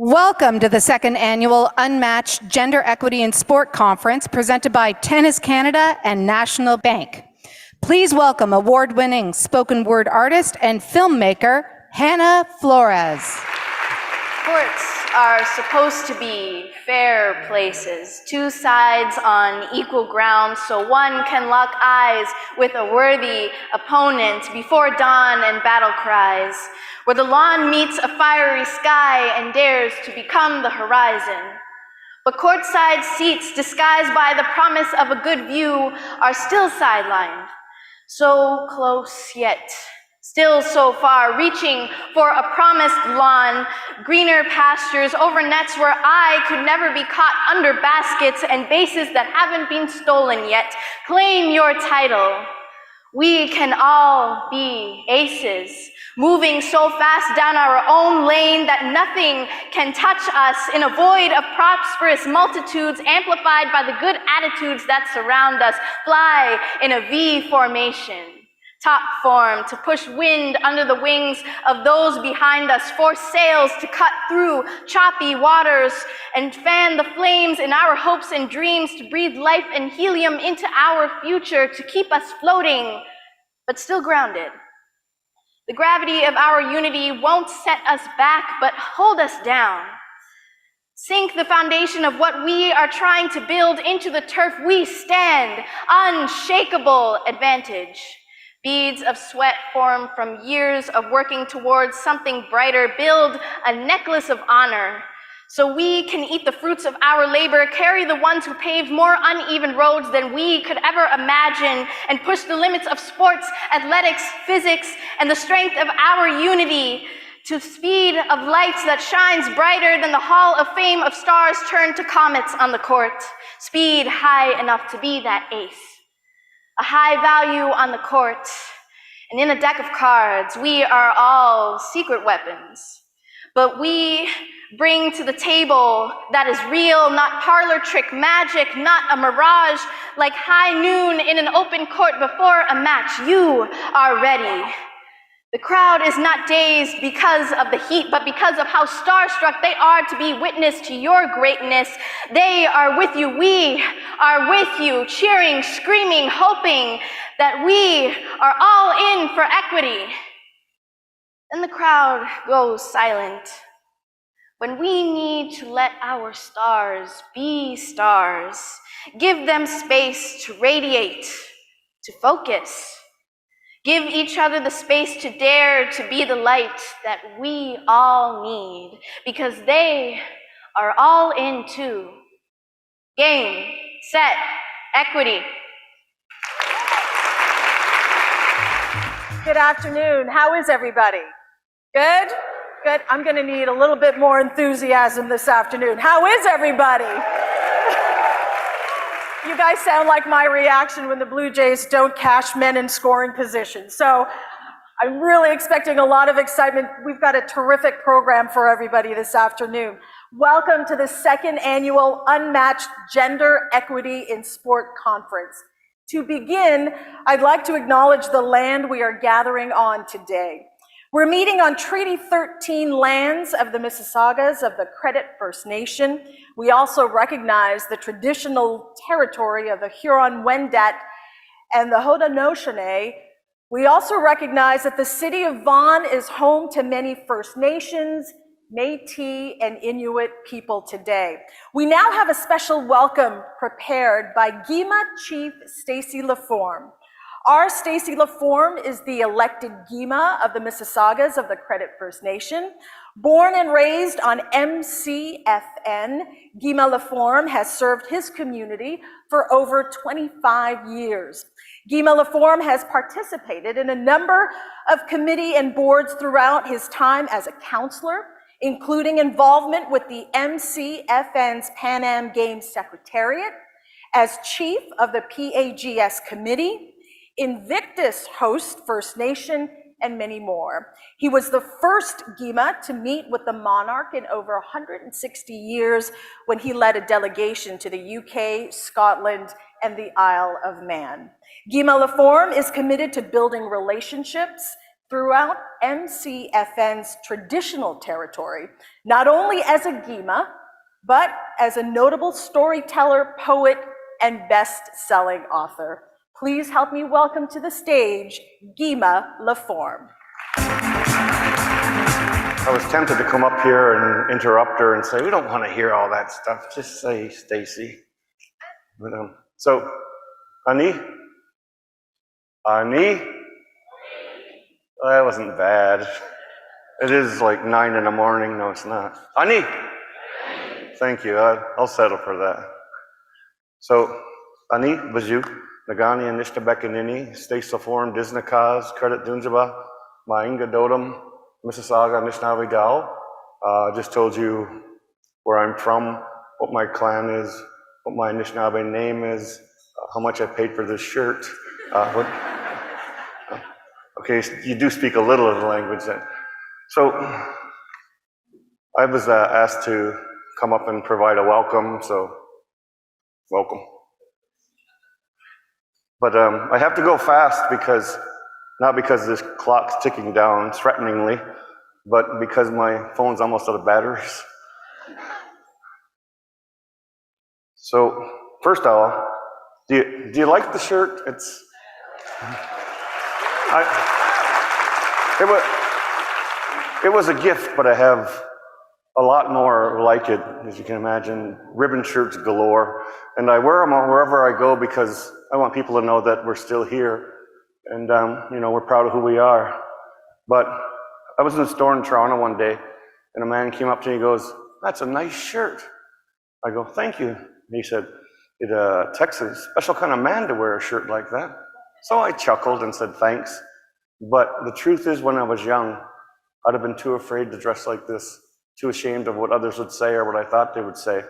Welcome to the second annual Unmatched Gender Equity in Sport Conference presented by Tennis Canada and National Bank. Please welcome award-winning spoken word artist and filmmaker, Hannah Flores. Courts are supposed to be fair places, two sides on equal ground so one can lock eyes with a worthy opponent before dawn and battle cries, where the lawn meets a fiery sky and dares to become the horizon. But courtside seats disguised by the promise of a good view are still sidelined, so close yet still so far, reaching for a promised lawn, greener pastures over nets where I could never be caught under baskets and bases that haven't been stolen yet. Claim your title. We can all be aces, moving so fast down our own lane that nothing can touch us in a void of prosperous multitudes amplified by the good attitudes that surround us. Fly in a V formation. Top form to push wind under the wings of those behind us, force sails to cut through choppy waters and fan the flames in our hopes and dreams, to breathe life and helium into our future, to keep us floating, but still grounded. The gravity of our unity won't set us back, but hold us down. Sink the foundation of what we are trying to build into the turf we stand, unshakable advantage. Beads of sweat form from years of working towards something brighter. Build a necklace of honor so we can eat the fruits of our labor, carry the ones who paved more uneven roads than we could ever imagine, and push the limits of sports, athletics, physics, and the strength of our unity to speed of lights that shines brighter than the Hall of Fame of stars turned to comets on the court. Speed high enough to be that ace. A high value on the court, and in a deck of cards, we are all secret weapons. But we bring to the table that is real, not parlor trick magic, not a mirage, like high noon in an open court before a match. You are ready. The crowd is not dazed because of the heat, but because of how starstruck they are to be witness to your greatness. They are with you. We are with you, cheering, screaming, hoping that we are all in for equity. Then the crowd goes silent when we need to let our stars be stars, give them space to radiate, to focus. Give each other the space to dare to be the light that we all need, because they are all in too. Game, set, equity. Good afternoon. How is everybody? Good? Good. I'm going to need a little bit more enthusiasm this afternoon. How is everybody? You guys sound like my reaction when the Blue Jays don't cash men in scoring positions. So I'm really expecting a lot of excitement. We've got a terrific program for everybody this afternoon. Welcome to the second annual Unmatched Gender Equity in Sport Conference. To begin, I'd like to acknowledge the land we are gathering on today. We're meeting on Treaty 13 lands of the Mississaugas of the Credit First Nation. We also recognize the traditional territory of the Huron-Wendat and the Haudenosaunee. We also recognize that the city of Vaughan is home to many First Nations, Métis, and Inuit people today. We now have a special welcome prepared by Gima Chief Stacey Allaster. Our Stacey Allaster is the elected Gima of the Mississaugas of the Credit First Nation. Born and raised on MCFN, Gima Allaster has served his community for over 25 years. Gima Allaster has participated in a number of committee and boards throughout his time as a counselor, including involvement with the MCFN's Pan Am Games Secretariat, as chief of the PAGS committee, Invictus host First Nation, and many more. He was the first Gima to meet with the monarch in over 160 years when he led a delegation to the UK, Scotland, and the Isle of Man. Gima Allaster is committed to building relationships, throughout MCFN's traditional territory, not only as a Gima, but as a notable storyteller, poet, and best-selling author. Please help me welcome to the stage, Gima Laforme. I was tempted to come up here and interrupt her and say, we don't want to hear all that stuff. Just say Stacey. But, so, Ani? That wasn't bad. It is like 9 in the morning. No, it's not. Ani? Thank you. I'll settle for that. So, Ani, Baju, Nagani, Anishtabekanini, Stacey Laforme, Disnakaz, Credit Dunjaba, Mainga Dodam, Mississauga, Anishinaabe Dao. I just told you where I'm from, what my clan is, what my Anishinaabe name is, how much I paid for this shirt. Okay, you do speak a little of the language then. So I was asked to come up and provide a welcome, so welcome. But I have to go fast because, not because this clock's ticking down threateningly, but because my phone's almost out of batteries. So first of all, do you like the shirt? It was a gift, but I have a lot more like it, as you can imagine. Ribbon shirts galore, and I wear them wherever I go because I want people to know that we're still here, and we're proud of who we are. But I was in a store in Toronto one day, and a man came up to me and goes, "That's a nice shirt." I go, "Thank you." And he said, "It takes a special kind of man to wear a shirt like that." So I chuckled and said, "Thanks." But the truth is, when I was young, I'd have been too afraid to dress like this, too ashamed of what others would say or what I thought they would say.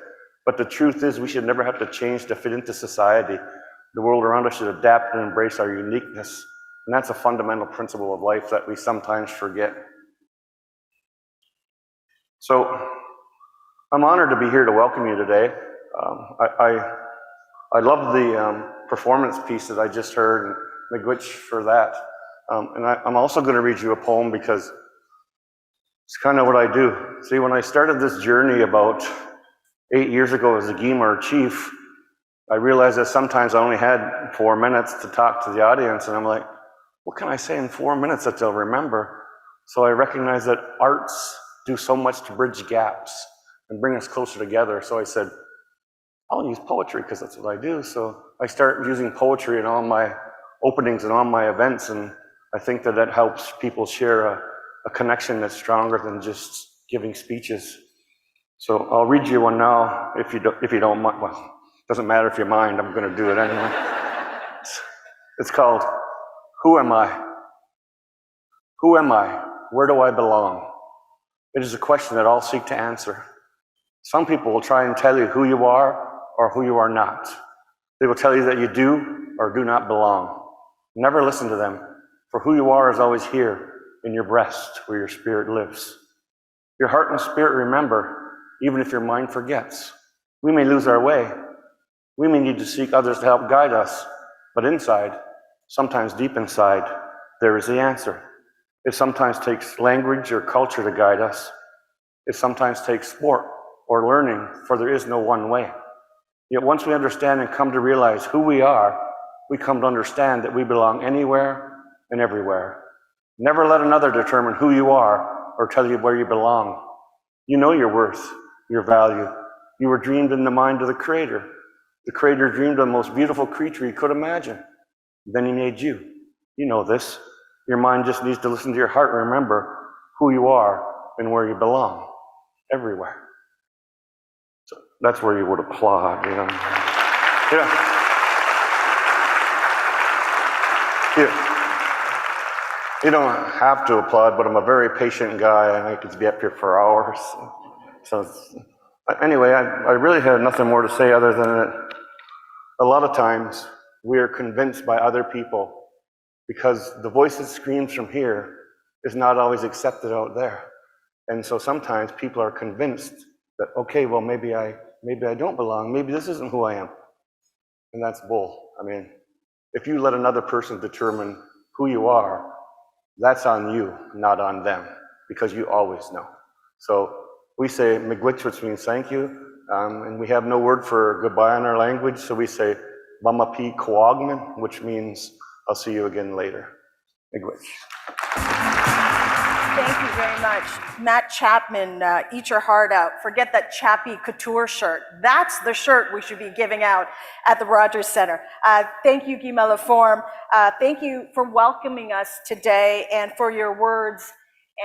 But the truth is, we should never have to change to fit into society. The world around us should adapt and embrace our uniqueness. And that's a fundamental principle of life that we sometimes forget. So I'm honored to be here to welcome you today. I love the performance piece that I just heard, and miigwech for that. And I'm also going to read you a poem because it's kind of what I do. See, when I started this journey about 8 years ago as a Gima or chief, I realized that sometimes I only had 4 minutes to talk to the audience, and I'm like, what can I say in 4 minutes that they'll remember? So I recognize that arts do so much to bridge gaps and bring us closer together. So I said, I'll use poetry because that's what I do. So I start using poetry in all my openings and all my events, and I think that that helps people share a connection that's stronger than just giving speeches. So I'll read you one now, if you don't mind. Well, it doesn't matter if you mind, I'm going to do it anyway. It's called, Who Am I? Who am I? Where do I belong? It is a question that all seek to answer. Some people will try and tell you who you are or who you are not. They will tell you that you do or do not belong. Never listen to them, for who you are is always here in your breast where your spirit lives. Your heart and spirit remember, even if your mind forgets. We may lose our way. We may need to seek others to help guide us, but inside, sometimes deep inside, there is the answer. It sometimes takes language or culture to guide us. It sometimes takes sport or learning, for there is no one way. Yet once we understand and come to realize who we are, we come to understand that we belong anywhere and everywhere. Never let another determine who you are or tell you where you belong. You know your worth, your value. You were dreamed in the mind of the Creator. The Creator dreamed of the most beautiful creature he could imagine. Then he made you. You know this. Your mind just needs to listen to your heart and remember who you are and where you belong. Everywhere. So that's where you would applaud, you know. Yeah. You don't have to applaud, but I'm a very patient guy and I could be up here for hours. So anyway, I really had nothing more to say other than that a lot of times we are convinced by other people because the voice that screams from here is not always accepted out there. And so sometimes people are convinced that, okay, well, maybe I don't belong. Maybe this isn't who I am. And that's bull. I mean, if you let another person determine who you are, that's on you, not on them, because you always know. So we say miigwech, which means thank you, and we have no word for goodbye in our language, so we say mamapi kwagman, which means I'll see you again later. Miigwech. Thank you very much. Matt Chapman, eat your heart out. Forget that Chappie Couture shirt. That's the shirt we should be giving out at the Rogers Center. Thank you, Guy Malaforme. Thank you for welcoming us today and for your words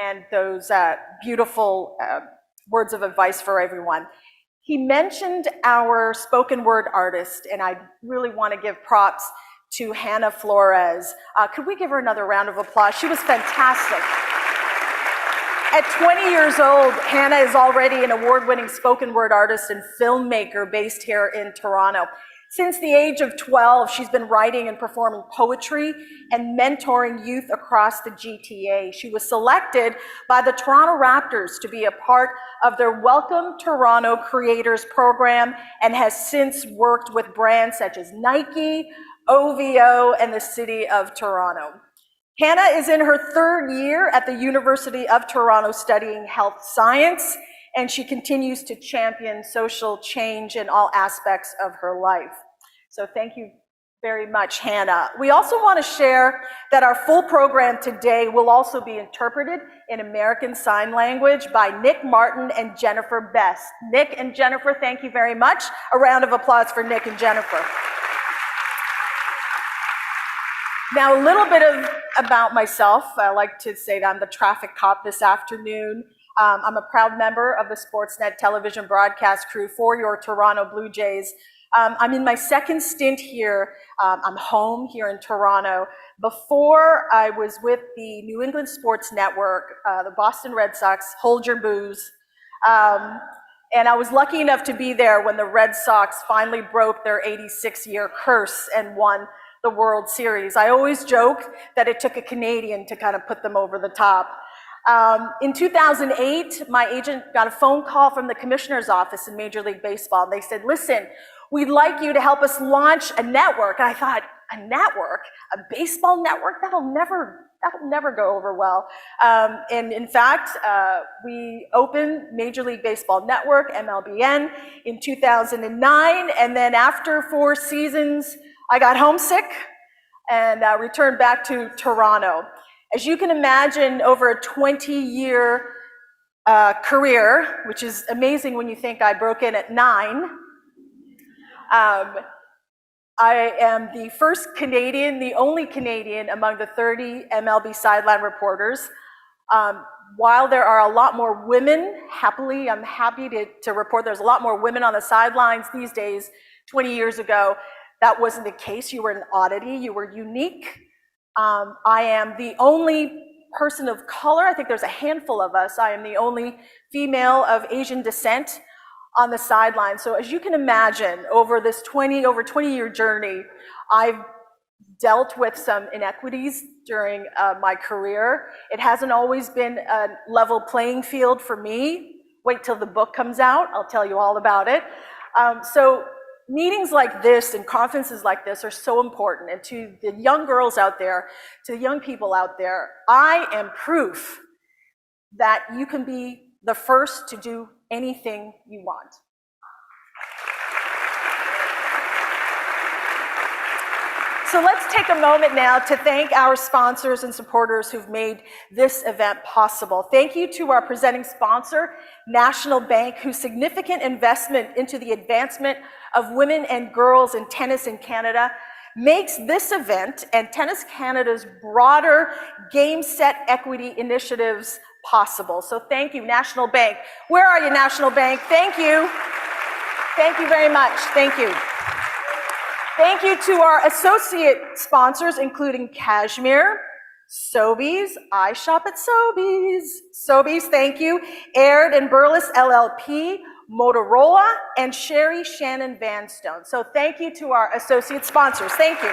and those beautiful words of advice for everyone. He mentioned our spoken word artist, and I really want to give props to Hannah Flores. Could we give her another round of applause? She was fantastic. At 20 years old, Hannah is already an award-winning spoken word artist and filmmaker based here in Toronto. Since the age of 12, she's been writing and performing poetry and mentoring youth across the GTA. She was selected by the Toronto Raptors to be a part of their Welcome Toronto Creators program and has since worked with brands such as Nike, OVO, and the City of Toronto. Hannah is in her third year at the University of Toronto studying health science, and she continues to champion social change in all aspects of her life. So thank you very much, Hannah. We also want to share that our full program today will also be interpreted in American Sign Language by Nick Martin and Jennifer Best. Nick and Jennifer, thank you very much. A round of applause for Nick and Jennifer. Now, a little bit about myself. I like to say that I'm the traffic cop this afternoon. I'm a proud member of the Sportsnet television broadcast crew for your Toronto Blue Jays. I'm in my second stint here. I'm home here in Toronto. Before, I was with the New England Sports Network, the Boston Red Sox, hold your booze. And I was lucky enough to be there when the Red Sox finally broke their 86-year curse and won the World Series. I always joke that it took a Canadian to kind of put them over the top. In 2008, my agent got a phone call from the commissioner's office in Major League Baseball. They said, listen, we'd like you to help us launch a network. And I thought, a network? A baseball network? That'll never go over well. And in fact, we opened Major League Baseball Network, MLBN, in 2009. And then after 4 seasons, I got homesick and returned back to Toronto. As you can imagine, over a 20-year career, which is amazing when you think I broke in at 9, I am the first Canadian, the only Canadian among the 30 MLB sideline reporters. While there are a lot more women, I'm happy to report there's a lot more women on the sidelines these days. 20 years ago, that wasn't the case. You were an oddity, you were unique. I am the only person of color, I think there's a handful of us, I am the only female of Asian descent on the sidelines. So as you can imagine, over this 20-year journey, I've dealt with some inequities during my career. It hasn't always been a level playing field for me. Wait till the book comes out, I'll tell you all about it. So meetings like this and conferences like this are so important. And to the young girls out there, to the young people out there, I am proof that you can be the first to do anything you want. So let's take a moment now to thank our sponsors and supporters who've made this event possible. Thank you to our presenting sponsor, National Bank, whose significant investment into the advancement of women and girls in tennis in Canada makes this event and Tennis Canada's broader game set equity initiatives possible. So thank you, National Bank. Where are you, National Bank? Thank you. Thank you very much. Thank you. Thank you to our associate sponsors, including Cashmere, Sobeys, I shop at Sobeys. Sobeys, thank you. Aird and Burles LLP, Motorola, and Sherry Shannon Vanstone. So thank you to our associate sponsors. Thank you.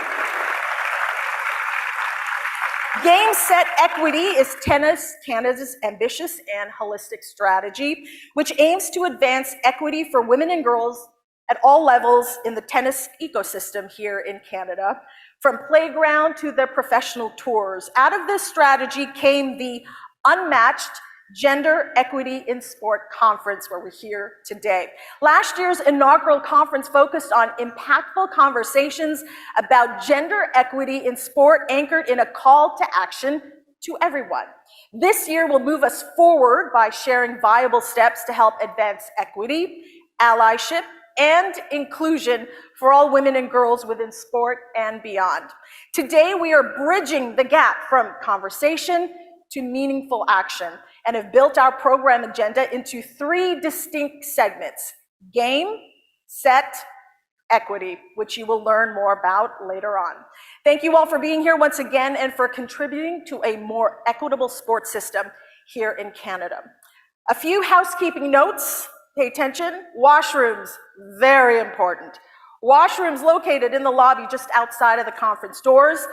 Game Set Equity is Tennis Canada's ambitious and holistic strategy, which aims to advance equity for women and girls at all levels in the tennis ecosystem here in Canada, from playground to the professional tours. Out of this strategy came the Unmatched Gender Equity in Sport Conference, where we're here today. Last year's inaugural conference focused on impactful conversations about gender equity in sport, anchored in a call to action to everyone. This year will move us forward by sharing viable steps to help advance equity, allyship, and inclusion for all women and girls within sport and beyond. Today, we are bridging the gap from conversation to meaningful action, and have built our program agenda into 3 distinct segments: game, set, equity, which you will learn more about later on. Thank you all for being here once again and for contributing to a more equitable sports system here in Canada. A few housekeeping notes. Pay attention. Washrooms, very important. Washrooms located in the lobby just outside of the conference doors.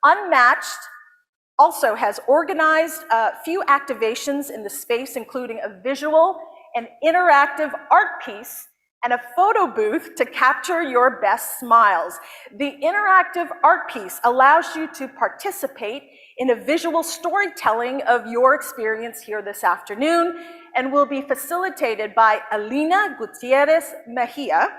Unmatched also has organized a few activations in the space, including a visual and interactive art piece and a photo booth to capture your best smiles. The interactive art piece allows you to participate in a visual storytelling of your experience here this afternoon and will be facilitated by Alina Gutierrez Mejia.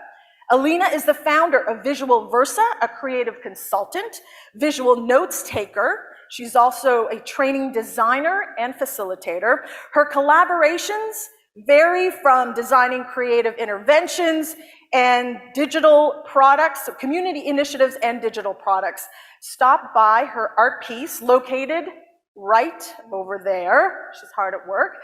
Alina is the founder of Visual Versa, a creative consultant, visual notes taker. She's also a training designer and facilitator. Her collaborations vary from designing creative interventions and digital products, so community initiatives and digital products. Stop by her art piece located right over there. She's hard at work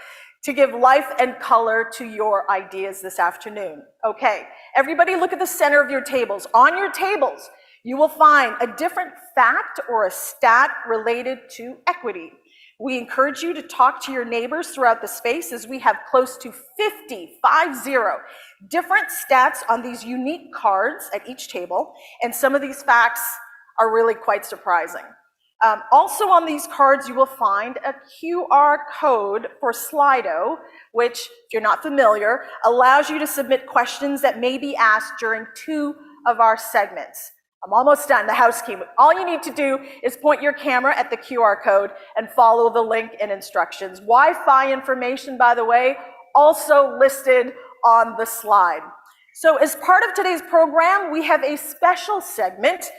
to give life and color to your ideas this afternoon. Okay, everybody look at the center of your tables. On your tables, you will find a different fact or a stat related to equity. We encourage you to talk to your neighbors throughout the space, as we have close to 50 different stats on these unique cards at each table, and some of these facts are really quite surprising. Also on these cards, you will find a QR code for Slido, which, if you're not familiar, allows you to submit questions that may be asked during 2 of our segments. I'm almost done, the housekeeping. All you need to do is point your camera at the QR code and follow the link and instructions. Wi-Fi information, by the way, also listed on the slide. So as part of today's program, we have a special segment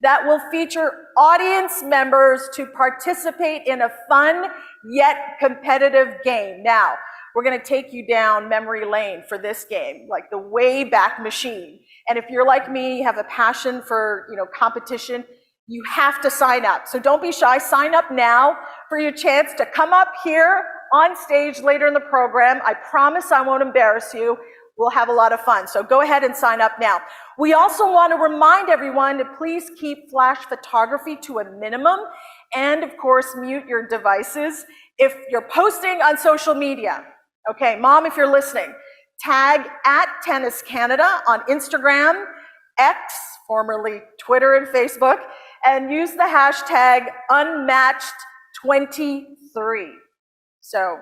that will feature audience members to participate in a fun yet competitive game. Now, we're gonna take you down memory lane for this game, like the Wayback Machine. And if you're like me, you have a passion for, competition, you have to sign up. So don't be shy, sign up now for your chance to come up here on stage later in the program. I promise I won't embarrass you. We'll have a lot of fun. So go ahead and sign up now. We also want to remind everyone to please keep flash photography to a minimum, and of course, mute your devices if you're posting on social media. Okay, Mom, if you're listening, tag @Tennis Canada on Instagram, X, formerly Twitter and Facebook, and use the hashtag Unmatched23. So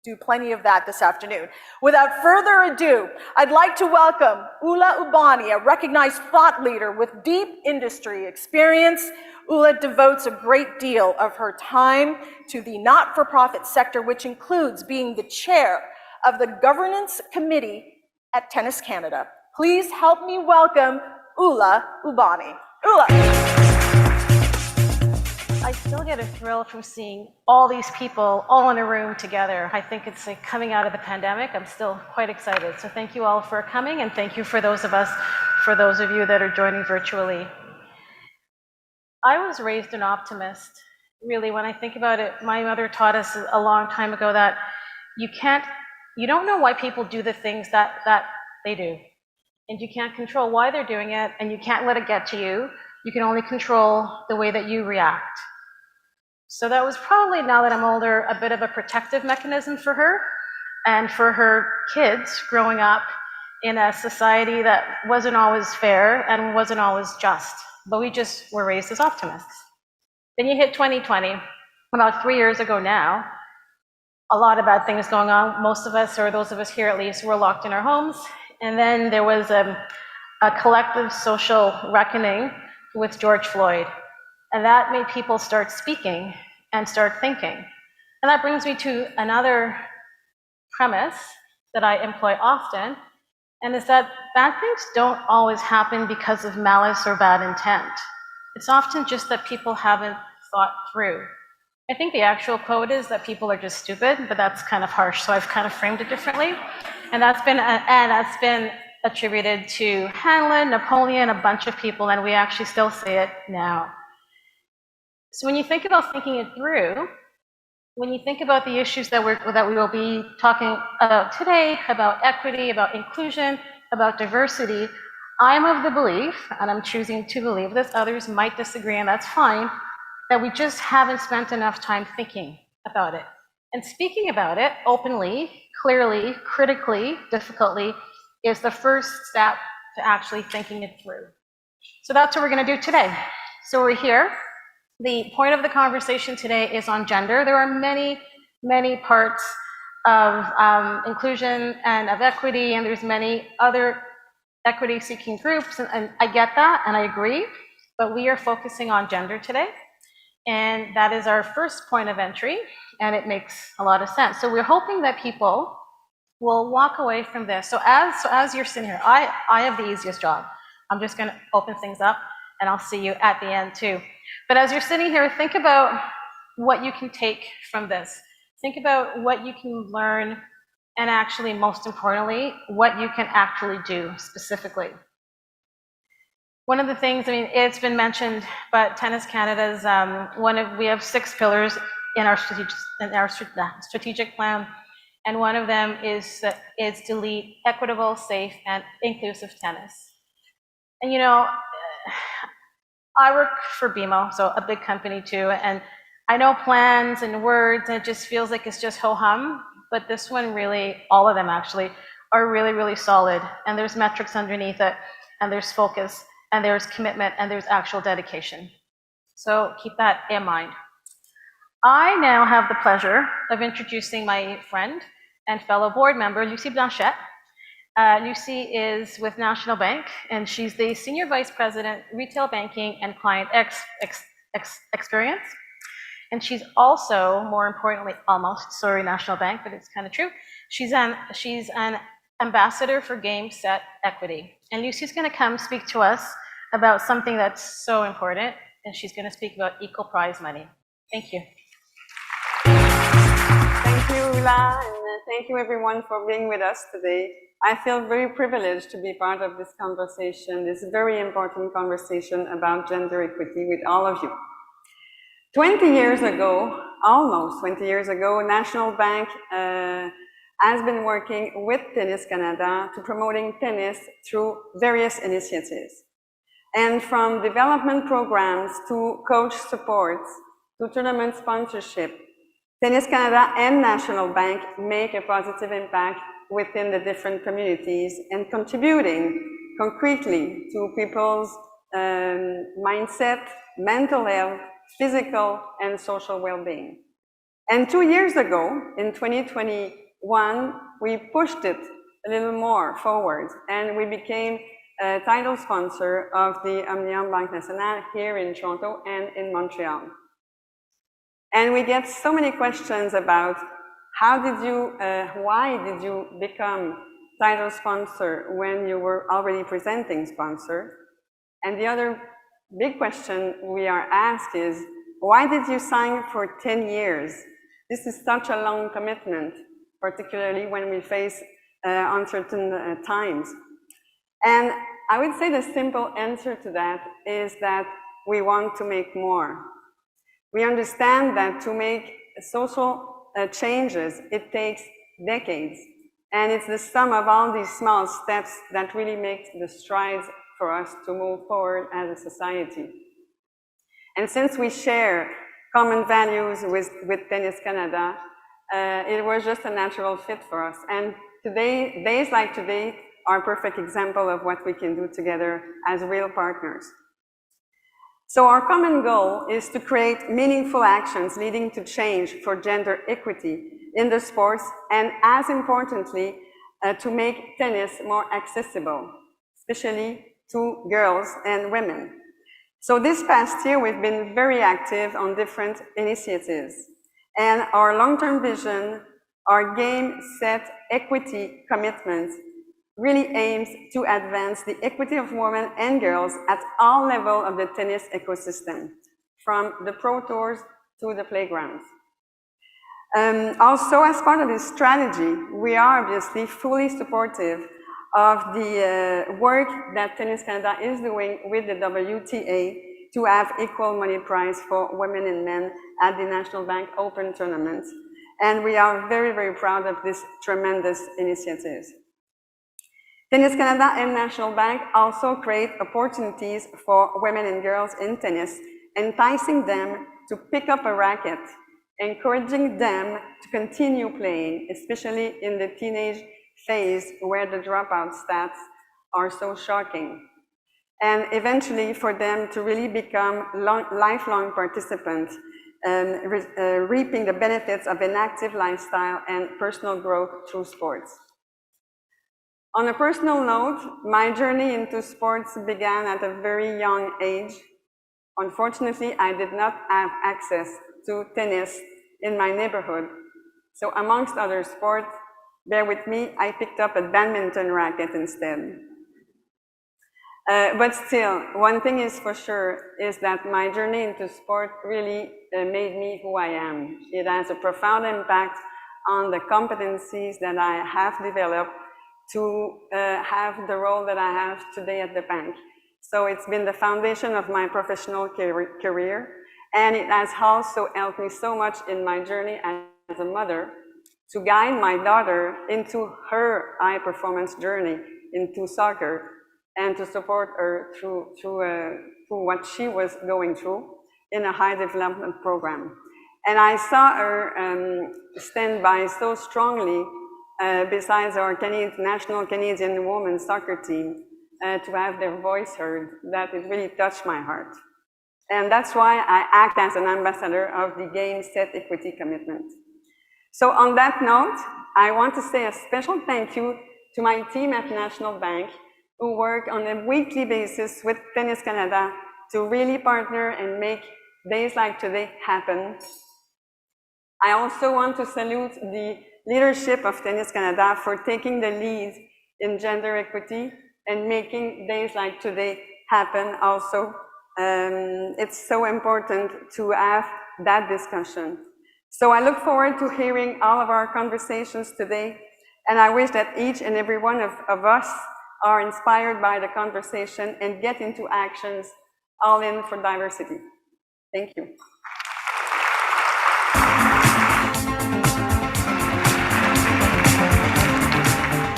do plenty of that this afternoon. Without further ado, I'd like to welcome Ula Ubani, a recognized thought leader with deep industry experience. Ula devotes a great deal of her time to the not-for-profit sector, which includes being the chair of the governance committee at Tennis Canada. Please help me welcome Ula Ubani. Ula. I still get a thrill from seeing all these people all in a room together. I think it's like coming out of the pandemic. I'm still quite excited. So thank you all for coming, and thank you for those of you that are joining virtually. I was raised an optimist. Really, when I think about it, my mother taught us a long time ago that you don't know why people do the things that they do. And you can't control why they're doing it, and you can't let it get to you. You can only control the way that you react. So that was probably, now that I'm older, a bit of a protective mechanism for her and for her kids growing up in a society that wasn't always fair and wasn't always just. But we just were raised as optimists. Then you hit 2020, about 3 years ago now. A lot of bad things going on. Most of us, or those of us here at least, were locked in our homes. And then there was a a collective social reckoning with George Floyd. And that made people start speaking and start thinking. And that brings me to another premise that I employ often, and is that bad things don't always happen because of malice or bad intent. It's often just that people haven't thought through. I think the actual quote is that people are just stupid, but that's kind of harsh, so I've kind of framed it differently. And that's been attributed to Hamlet, Napoleon, a bunch of people, and we actually still say it now. So when you think about thinking it through, when you think about the issues that we will be talking about today, about equity, about inclusion, about diversity, I'm of the belief, and I'm choosing to believe this, others might disagree, and that's fine, that we just haven't spent enough time thinking about it. And speaking about it openly, clearly, critically, difficultly, is the first step to actually thinking it through. So that's what we're going to do today. So we're here. The point of the conversation today is on gender. There are many, many parts of inclusion and of equity, and there's many other equity-seeking groups, and I get that, and I agree, but we are focusing on gender today, and that is our first point of entry, and it makes a lot of sense. So we're hoping that people will walk away from this. So as you're sitting here, I have the easiest job. I'm just going to open things up, and I'll see you at the end too. But as you're sitting here, think about what you can take from this. Think about what you can learn, and actually, most importantly, what you can actually do specifically. One of the things, I mean, it's been mentioned, but Tennis Canada's we have 6 pillars in our strategic plan, and one of them is to lead equitable, safe, and inclusive tennis. And you know, I work for BMO, so a big company too, and I know plans and words, and it just feels like it's just ho-hum, but this one really, all of them actually, are really, really solid, and there's metrics underneath it, and there's focus, and there's commitment, and there's actual dedication. So keep that in mind. I now have the pleasure of introducing my friend and fellow board member, Lucie Blanchette. Lucie is with National Bank, and she's the Senior Vice President, Retail Banking and Client Experience. And she's also, more importantly, National Bank, but it's kind of true. She's an ambassador for Game Set Equity. And Lucie's going to come speak to us about something that's so important, and she's going to speak about equal prize money. Thank you. Thank you, Ula, and thank you everyone for being with us today. I feel very privileged to be part of this conversation, this very important conversation about gender equity with all of you. 20 years ago, almost 20 years ago, National Bank has been working with Tennis Canada to promoting tennis through various initiatives. And from development programs to coach supports to tournament sponsorship, Tennis Canada and National Bank make a positive impact within the different communities and contributing concretely to people's mindset, mental health, physical and social well-being. And 2 years ago, in 2021, we pushed it a little more forward, and we became a title sponsor of the Banque Nationale here in Toronto and in Montreal. And we get so many questions about why did you become title sponsor when you were already presenting sponsor? And the other big question we are asked is, why did you sign for 10 years? This is such a long commitment, particularly when we face uncertain times. And I would say the simple answer to that is that we want to make more. We understand that to make social changes, it takes decades. And it's the sum of all these small steps that really makes the strides for us to move forward as a society. And since we share common values with Tennis Canada, it was just a natural fit for us. And today, days like today are a perfect example of what we can do together as real partners. So our common goal is to create meaningful actions leading to change for gender equity in the sports, and as importantly, to make tennis more accessible, especially to girls and women. So this past year, we've been very active on different initiatives. And our long-term vision, our game, set, equity commitment really aims to advance the equity of women and girls at all levels of the tennis ecosystem, from the pro tours to the playgrounds. Also, as part of this strategy, we are obviously fully supportive of the work that Tennis Canada is doing with the WTA to have equal money prize for women and men at the National Bank Open Tournament. And we are very, very proud of this tremendous initiative. Tennis Canada and National Bank also create opportunities for women and girls in tennis, enticing them to pick up a racket, encouraging them to continue playing, especially in the teenage phase where the dropout stats are so shocking. And eventually for them to really become lifelong participants, reaping the benefits of an active lifestyle and personal growth through sports. On a personal note, my journey into sports began at a very young age. Unfortunately, I did not have access to tennis in my neighborhood. So amongst other sports, bear with me, I picked up a badminton racket instead. But still, one thing is for sure, is that my journey into sport really made me who I am. It has a profound impact on the competencies that I have developed to have the role that I have today at the bank. So it's been the foundation of my professional career, and it has also helped me so much in my journey as a mother to guide my daughter into her high-performance journey into soccer and to support her through what she was going through in a high development program. And I saw her stand by so strongly besides our national Canadian women's soccer team to have their voice heard, that it really touched my heart. And that's why I act as an ambassador of the Game Set Equity Commitment. So on that note, I want to say a special thank you to my team at National Bank who work on a weekly basis with Tennis Canada to really partner and make days like today happen. I also want to salute the leadership of Tennis Canada for taking the lead in gender equity and making days like today happen also. It's so important to have that discussion. So I look forward to hearing all of our conversations today, and I wish that each and every one of us are inspired by the conversation and get into actions all in for diversity. Thank you.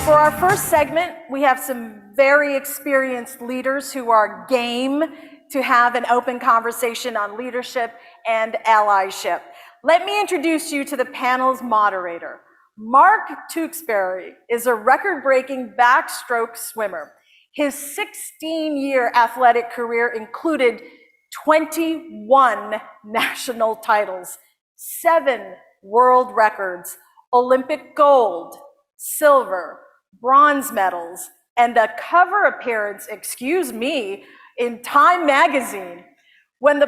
For our first segment, we have some very experienced leaders who are game to have an open conversation on leadership and allyship. Let me introduce you to the panel's moderator. Mark Tewksbury is a record-breaking backstroke swimmer. His 16-year athletic career included 21 national titles, 7 world records, Olympic gold, silver, bronze medals, and a cover appearance, excuse me, in Time magazine. When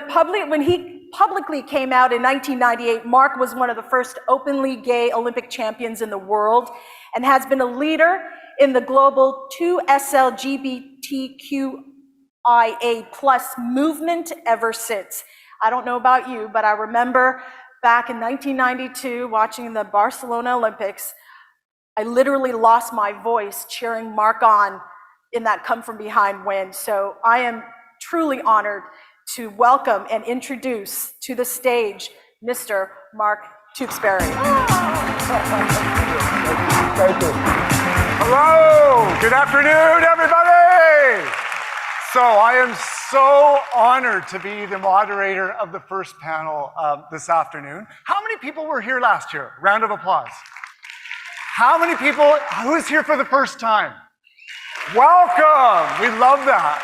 he publicly came out in 1998, Mark was one of the first openly gay Olympic champions in the world and has been a leader in the global 2SL LGBTQIA+ movement ever since. I don't know about you, but I remember back in 1992 watching the Barcelona Olympics, I literally lost my voice cheering Mark on in that come from behind win. So I am truly honored to welcome and introduce to the stage Mr. Mark Tewksbury. Thank you. Hello, good afternoon, everybody. So I am so honored to be the moderator of the first panel this afternoon. How many people were here last year? Round of applause. How many people, who's here for the first time? Welcome, we love that.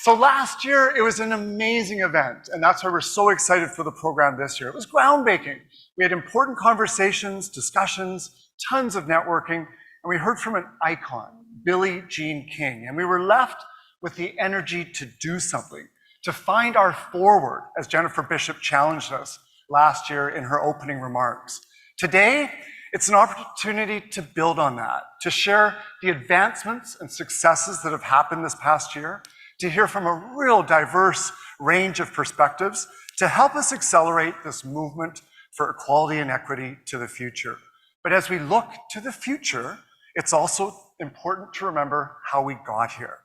So last year, it was an amazing event, and that's why we're so excited for the program this year. It was groundbreaking. We had important conversations, discussions, tons of networking, and we heard from an icon, Billie Jean King, and we were left with the energy to do something, to find our forward, as Jennifer Bishop challenged us last year in her opening remarks. Today, it's an opportunity to build on that, to share the advancements and successes that have happened this past year, to hear from a real diverse range of perspectives, to help us accelerate this movement for equality and equity to the future. But as we look to the future, it's also important to remember how we got here.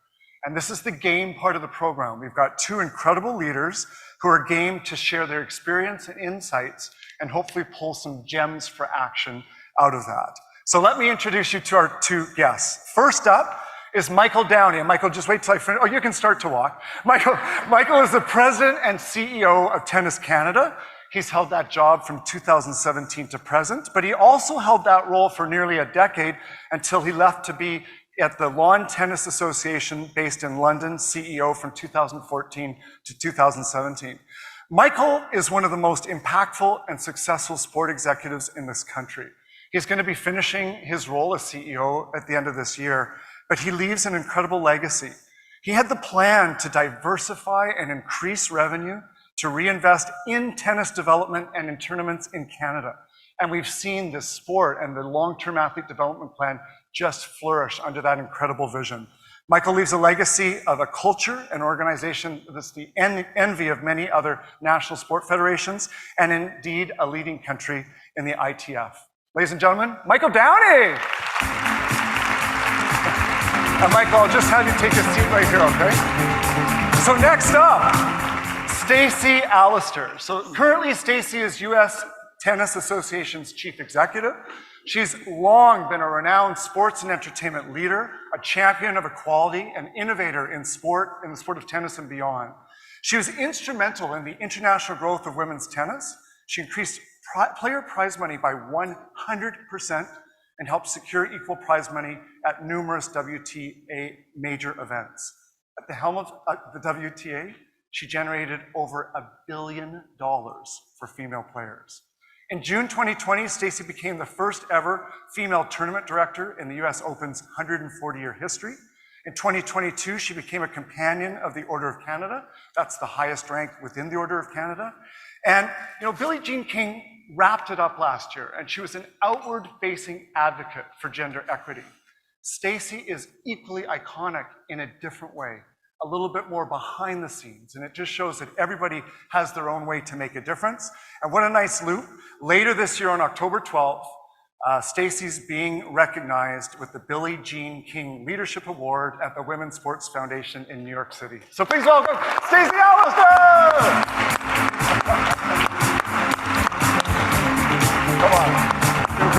And this is the game part of the program. We've got two incredible leaders who are game to share their experience and insights and hopefully pull some gems for action out of that. So let me introduce you to our two guests. First up is Michael Downey. And Michael, just wait till I finish. Oh, you can start to walk. Michael is the president and CEO of Tennis Canada. He's held that job from 2017 to present, but he also held that role for nearly a decade until he left to be at the Lawn Tennis Association based in London, CEO from 2014 to 2017. Michael is one of the most impactful and successful sport executives in this country. He's going to be finishing his role as CEO at the end of this year, but he leaves an incredible legacy. He had the plan to diversify and increase revenue, to reinvest in tennis development and in tournaments in Canada. And we've seen this sport and the long-term athlete development plan just flourish under that incredible vision. Michael leaves a legacy of a culture, an organization that's the envy of many other national sport federations, and indeed a leading country in the ITF. Ladies and gentlemen, Michael Downey! And Michael, I'll just have you take a seat right here, okay? So next up, Stacey Allaster. So currently Stacey is US Tennis Association's chief executive. She's long been a renowned sports and entertainment leader, a champion of equality, an innovator in sport, in the sport of tennis and beyond. She was instrumental in the international growth of women's tennis. She increased player prize money by 100% and helped secure equal prize money at numerous WTA major events. At the helm of the WTA, she generated over $1 billion for female players. In June 2020, Stacey became the first ever female tournament director in the US Open's 140-year history. In 2022, she became a companion of the Order of Canada. That's the highest rank within the Order of Canada. And Billie Jean King wrapped it up last year, and she was an outward-facing advocate for gender equity. Stacey is equally iconic in a different way, a little bit more behind the scenes, and it just shows that everybody has their own way to make a difference. And what a nice loop. Later this year on October 12th, Stacey's being recognized with the Billie Jean King Leadership Award at the Women's Sports Foundation in New York City. So please welcome Stacey Allaster! Come on,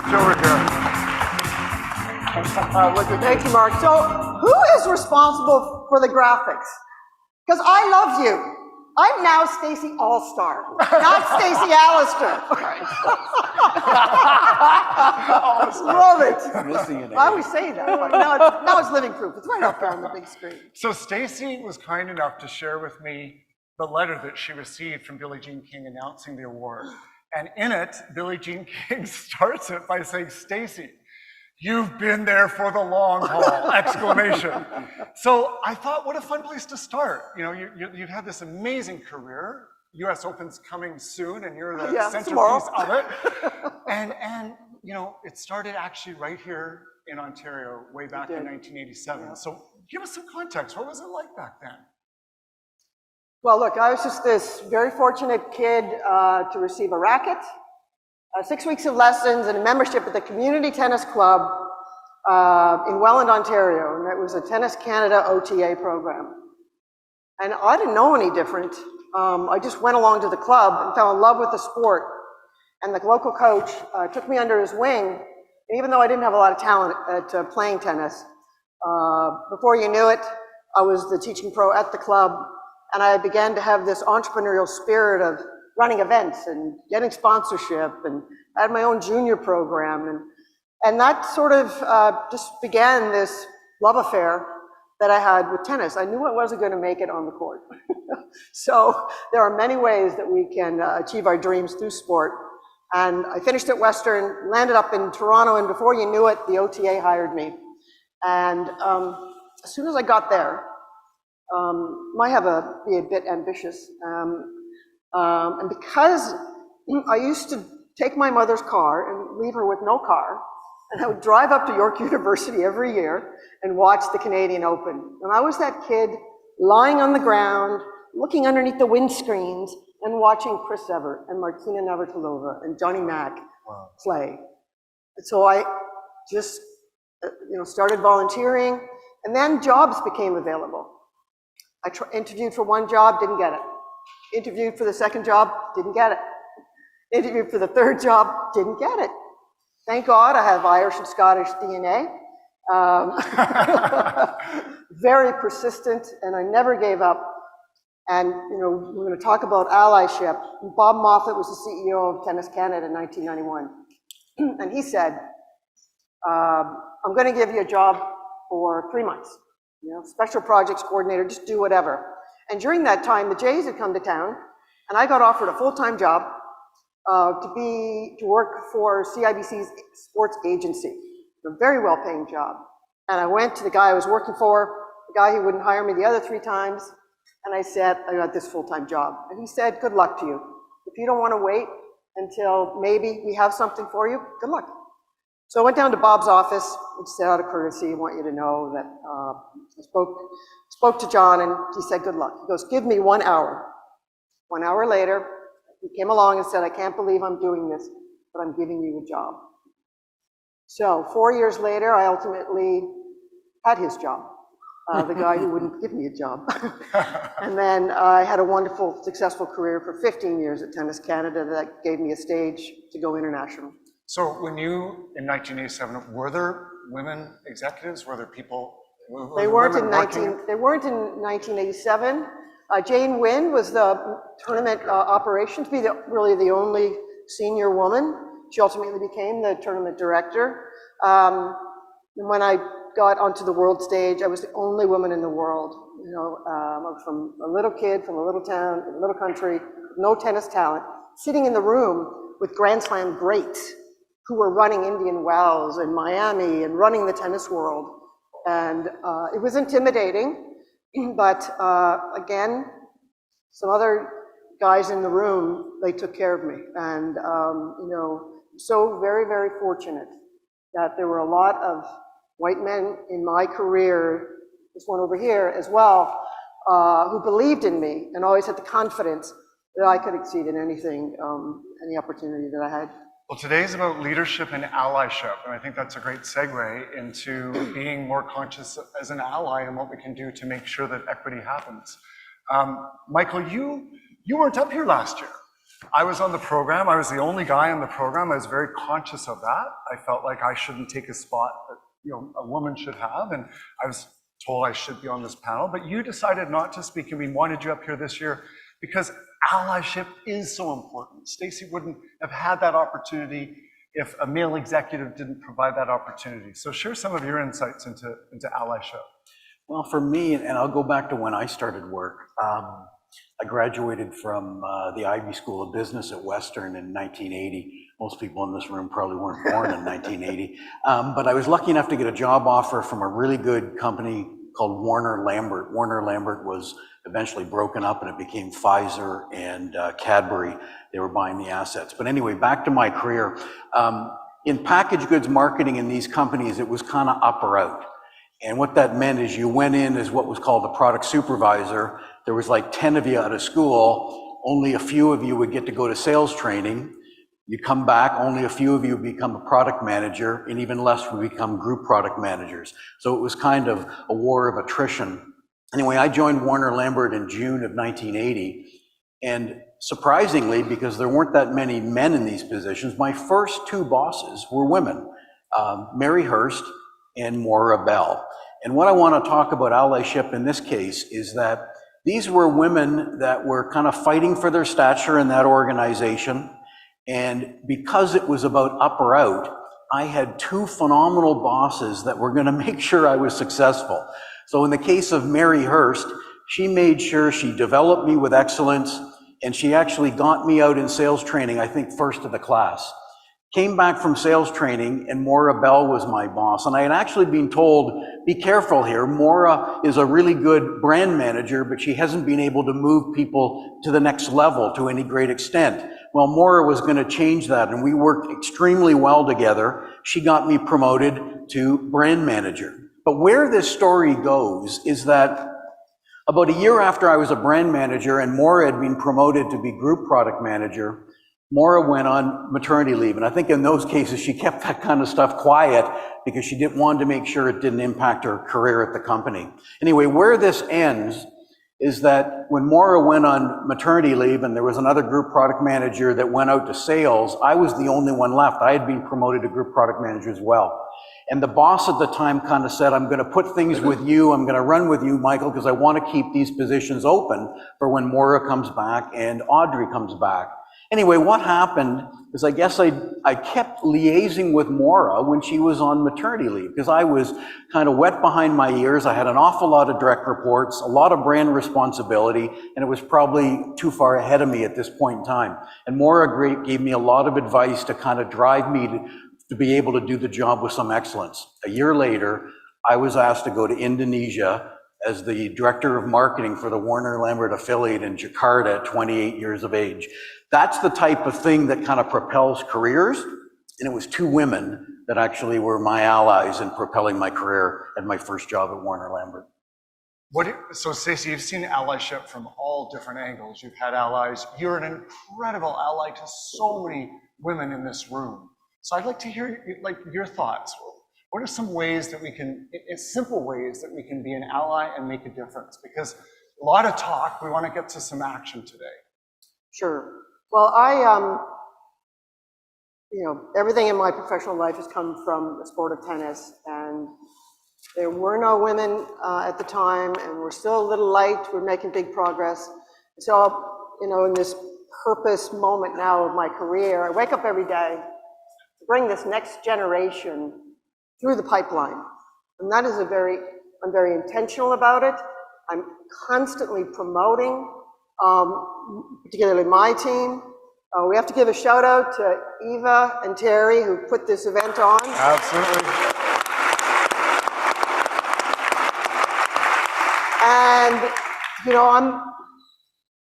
get over here. Thank you, Mark. So who is responsible for the graphics? Because I love you. I'm now Stacey All-Star, not Stacey Allaster. Love it. I always say that, but now it's living proof. It's right up there on the big screen. So Stacey was kind enough to share with me the letter that she received from Billie Jean King announcing the award. And in it, Billie Jean King starts it by saying, "Stacey, you've been there for the long haul!" Exclamation. So I thought, what a fun place to start. You've had this amazing career. US Open's coming soon, and you're the centerpiece of it. And it started actually right here in Ontario, way back in 1987. Yeah. So give us some context. What was it like back then? Well, look, I was just this very fortunate kid to receive a racket, 6 weeks of lessons, and a membership at the Community Tennis Club in Welland, Ontario. And it was a Tennis Canada OTA program. And I didn't know any different. I just went along to the club and fell in love with the sport. And the local coach took me under his wing. And even though I didn't have a lot of talent at playing tennis, before you knew it, I was the teaching pro at the club. And I began to have this entrepreneurial spirit of running events and getting sponsorship, and I had my own junior program. And that sort of just began this love affair that I had with tennis. I knew I wasn't going to make it on the court. So there are many ways that we can achieve our dreams through sport. And I finished at Western, landed up in Toronto, and before you knew it, the OTA hired me. And as soon as I got there, might be a bit ambitious. And because I used to take my mother's car and leave her with no car, and I would drive up to York University every year and watch the Canadian Open. And I was that kid lying on the ground, looking underneath the windscreens and watching Chris Evert and Martina Navratilova and Johnny Mack play. And so I just started volunteering, and then jobs became available. I interviewed for one job, didn't get it. Interviewed for the second job, didn't get it. Interviewed for the third job, didn't get it. Thank God I have Irish and Scottish DNA. Very persistent, and I never gave up. And we're going to talk about allyship. Bob Moffat was the CEO of Tennis Canada in 1991. And he said, I'm going to give you a job for 3 months. Special projects coordinator, just do whatever. And during that time, the Jays had come to town, and I got offered a full-time job to work for CIBC's sports agency, a very well-paying job. And I went to the guy I was working for, the guy who wouldn't hire me the other 3 times, and I said, I got this full-time job. And he said, good luck to you. If you don't want to wait until maybe we have something for you, good luck. So I went down to Bob's office, and said out of courtesy, I want you to know that I spoke to John, and he said, good luck. He goes, give me 1 hour. 1 hour later, he came along and said, I can't believe I'm doing this, but I'm giving you a job. So 4 years later, I ultimately had his job, the guy who wouldn't give me a job. And then I had a wonderful, successful career for 15 years at Tennis Canada that gave me a stage to go international. So when you, in 1987, were there women executives? Were there people? They weren't in 1987. Jane Wynn was the tournament operations, really the only senior woman. She ultimately became the tournament director. And when I got onto the world stage, I was the only woman in the world. I was from a little kid, from a little town, in a little country, no tennis talent, sitting in the room with Grand Slam greats who were running Indian Wells and Miami and running the tennis world. And it was intimidating, but again, some other guys in the room, they took care of me. And, so very, very fortunate that there were a lot of white men in my career, this one over here as well, who believed in me and always had the confidence that I could exceed in anything, any opportunity that I had. Well, today's about leadership and allyship, and I think that's a great segue into being more conscious as an ally and what we can do to make sure that equity happens. Michael, you weren't up here last year. I was on the program. I was the only guy on the program. I was very conscious of that. I felt like I shouldn't take a spot that a woman should have, and I was told I should be on this panel. But you decided not to speak, and we wanted you up here this year because allyship is so important. Stacey wouldn't have had that opportunity if a male executive didn't provide that opportunity. So share some of your insights into allyship. Well, for me, and I'll go back to when I started work. I graduated from the Ivy School of Business at Western in 1980. Most people in this room probably weren't born in 1980. But I was lucky enough to get a job offer from a really good company called Warner Lambert. Warner Lambert was eventually broken up and it became Pfizer and Cadbury. They were buying the assets. But anyway, back to my career. In packaged goods marketing in these companies, it was kind of up or out. And what that meant is you went in as what was called a product supervisor. There was like 10 of you out of school. Only a few of you would get to go to sales training. You come back, only a few of you become a product manager, and even less would become group product managers. So it was kind of a war of attrition. Anyway, I joined Warner Lambert in June of 1980. And surprisingly, because there weren't that many men in these positions, my first 2 bosses were women, Mary Hurst and Maura Bell. And what I want to talk about allyship in this case is that these were women that were kind of fighting for their stature in that organization. And because it was about up or out, I had 2 phenomenal bosses that were going to make sure I was successful. So in the case of Mary Hurst, she made sure she developed me with excellence, and she actually got me out in sales training, I think, first of the class. Came back from sales training, and Maura Bell was my boss. And I had actually been told, be careful here, Maura is a really good brand manager, but she hasn't been able to move people to the next level to any great extent. Well, Maura was going to change that, and we worked extremely well together. She got me promoted to brand manager. But where this story goes is that about a year after I was a brand manager and Maura had been promoted to be group product manager, Maura went on maternity leave. And I think in those cases, she kept that kind of stuff quiet because she didn't want to make sure it didn't impact her career at the company. Anyway, where this ends is that when Maura went on maternity leave and there was another group product manager that went out to sales, I was the only one left. I had been promoted to group product manager as well. And the boss at the time kind of said, I'm going to put things with you, I'm going to run with you, Michael, because I want to keep these positions open for when Maura comes back and Audrey comes back. Anyway, what happened is I guess I kept liaising with Maura when she was on maternity leave because I was kind of wet behind my ears. I had an awful lot of direct reports, a lot of brand responsibility, and it was probably too far ahead of me at this point in time. And Maura gave me a lot of advice to kind of drive me to be able to do the job with some excellence. A year later, I was asked to go to Indonesia as the director of marketing for the Warner Lambert affiliate in Jakarta at 28 years of age. That's the type of thing that kind of propels careers. And it was two women that actually were my allies in propelling my career at my first job at Warner Lambert. So Stacey, you've seen allyship from all different angles. You've had allies. You're an incredible ally to so many women in this room. So I'd like to hear your thoughts. What are some ways that we can, simple ways that we can be an ally and make a difference? Because a lot of talk, we want to get to some action today. Sure. Well, everything in my professional life has come from the sport of tennis, and there were no women at the time, and we're still a little light. We're making big progress. So, in this purpose moment now of my career, I wake up every day to bring this next generation through the pipeline. And that is I'm very intentional about it. I'm constantly promoting, particularly my team. We have to give a shout out to Eva and Terry who put this event on. Absolutely. And,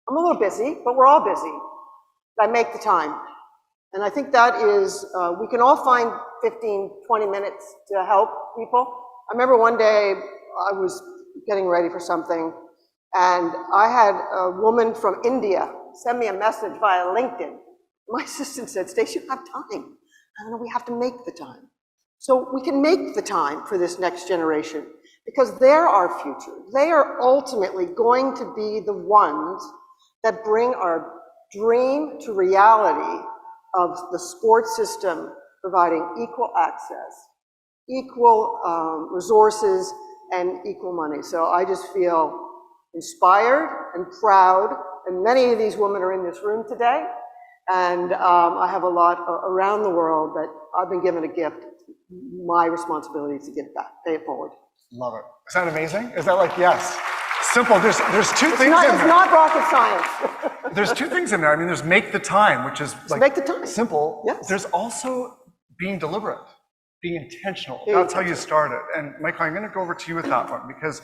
I'm a little busy, but we're all busy. I make the time. And I think that is, we can all find 15, 20 minutes to help people. I remember one day I was getting ready for something, and I had a woman from India send me a message via LinkedIn. My assistant said, Stacey, you have time. I don't know, we have to make the time. So we can make the time for this next generation because they're our future. They are ultimately going to be the ones that bring our dream to reality of the sports system providing equal access, equal resources, and equal money. So I just feel inspired and proud, and many of these women are in this room today, and I have a lot around the world that I've been given a gift. My responsibility is to give back, pay it forward. Love it. Is that amazing? Is that yes? Simple. There's two things in there. It's not rocket science. There's two things in there. I mean, there's make the time, which is make the time. Simple. Yes. There's also being deliberate, being intentional. That's how you started. And Michael, I'm going to go over to you with that one because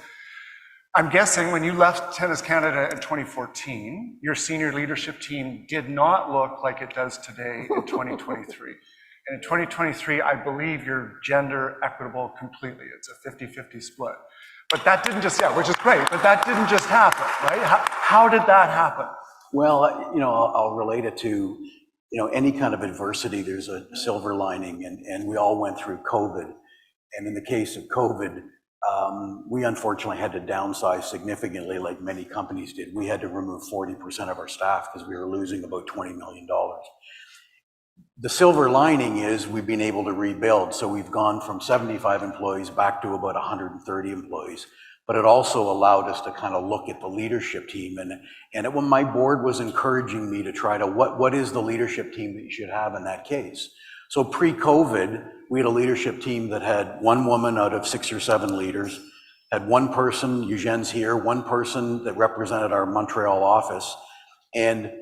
I'm guessing when you left Tennis Canada in 2014, your senior leadership team did not look like it does today in 2023. And in 2023, I believe you're gender equitable completely. It's a 50-50 split. But that didn't just, which is great, but that didn't just happen, right? How did that happen? Well, I'll relate it to, any kind of adversity, there's a silver lining, and we all went through COVID. And in the case of COVID, we unfortunately had to downsize significantly like many companies did. We had to remove 40% of our staff because we were losing about $20 million. The silver lining is we've been able to rebuild. So we've gone from 75 employees back to about 130 employees. But it also allowed us to kind of look at the leadership team. And when my board was encouraging me to try to, what is the leadership team that you should have in that case? So pre-COVID, we had a leadership team that had one woman out of 6 or 7 leaders, had one person, Eugene's here, one person that represented our Montreal office. And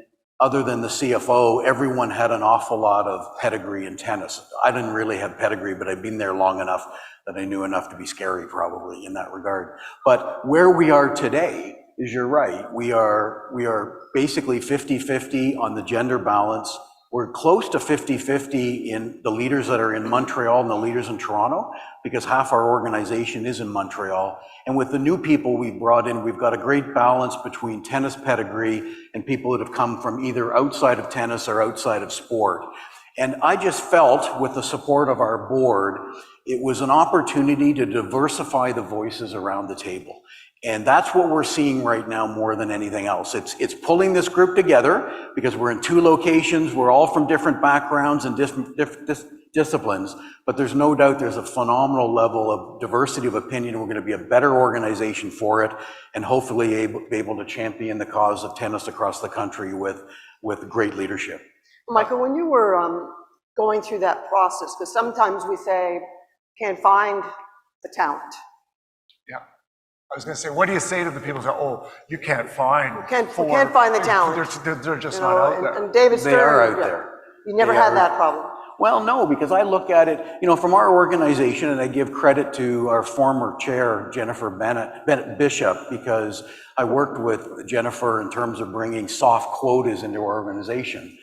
other than the CFO, everyone had an awful lot of pedigree in tennis. I didn't really have pedigree, but I'd been there long enough that I knew enough to be scary probably in that regard. But where we are today is, you're right, we are basically 50-50 on the gender balance. We're close to 50-50 in the leaders that are in Montreal and the leaders in Toronto, because half our organization is in Montreal. And with the new people we brought in, we've got a great balance between tennis pedigree and people that have come from either outside of tennis or outside of sport. And I just felt, with the support of our board, it was an opportunity to diversify the voices around the table. And that's what we're seeing right now more than anything else. It's pulling this group together because we're in 2 locations. We're all from different backgrounds and different disciplines, but there's no doubt there's a phenomenal level of diversity of opinion. We're going to be a better organization for it, and hopefully be able to champion the cause of tennis across the country with great leadership. Michael, when you were going through that process, because sometimes we say, can't find the talent. Yeah. I was going to say, what do you say to the people who say, oh, you can't find? We can't find the talent. They're just not out there. And David Stern, They are out there. You never had that problem. Well, no, because I look at it, from our organization, and I give credit to our former chair, Jennifer Bennett Bishop, because I worked with Jennifer in terms of bringing soft quotas into our organization,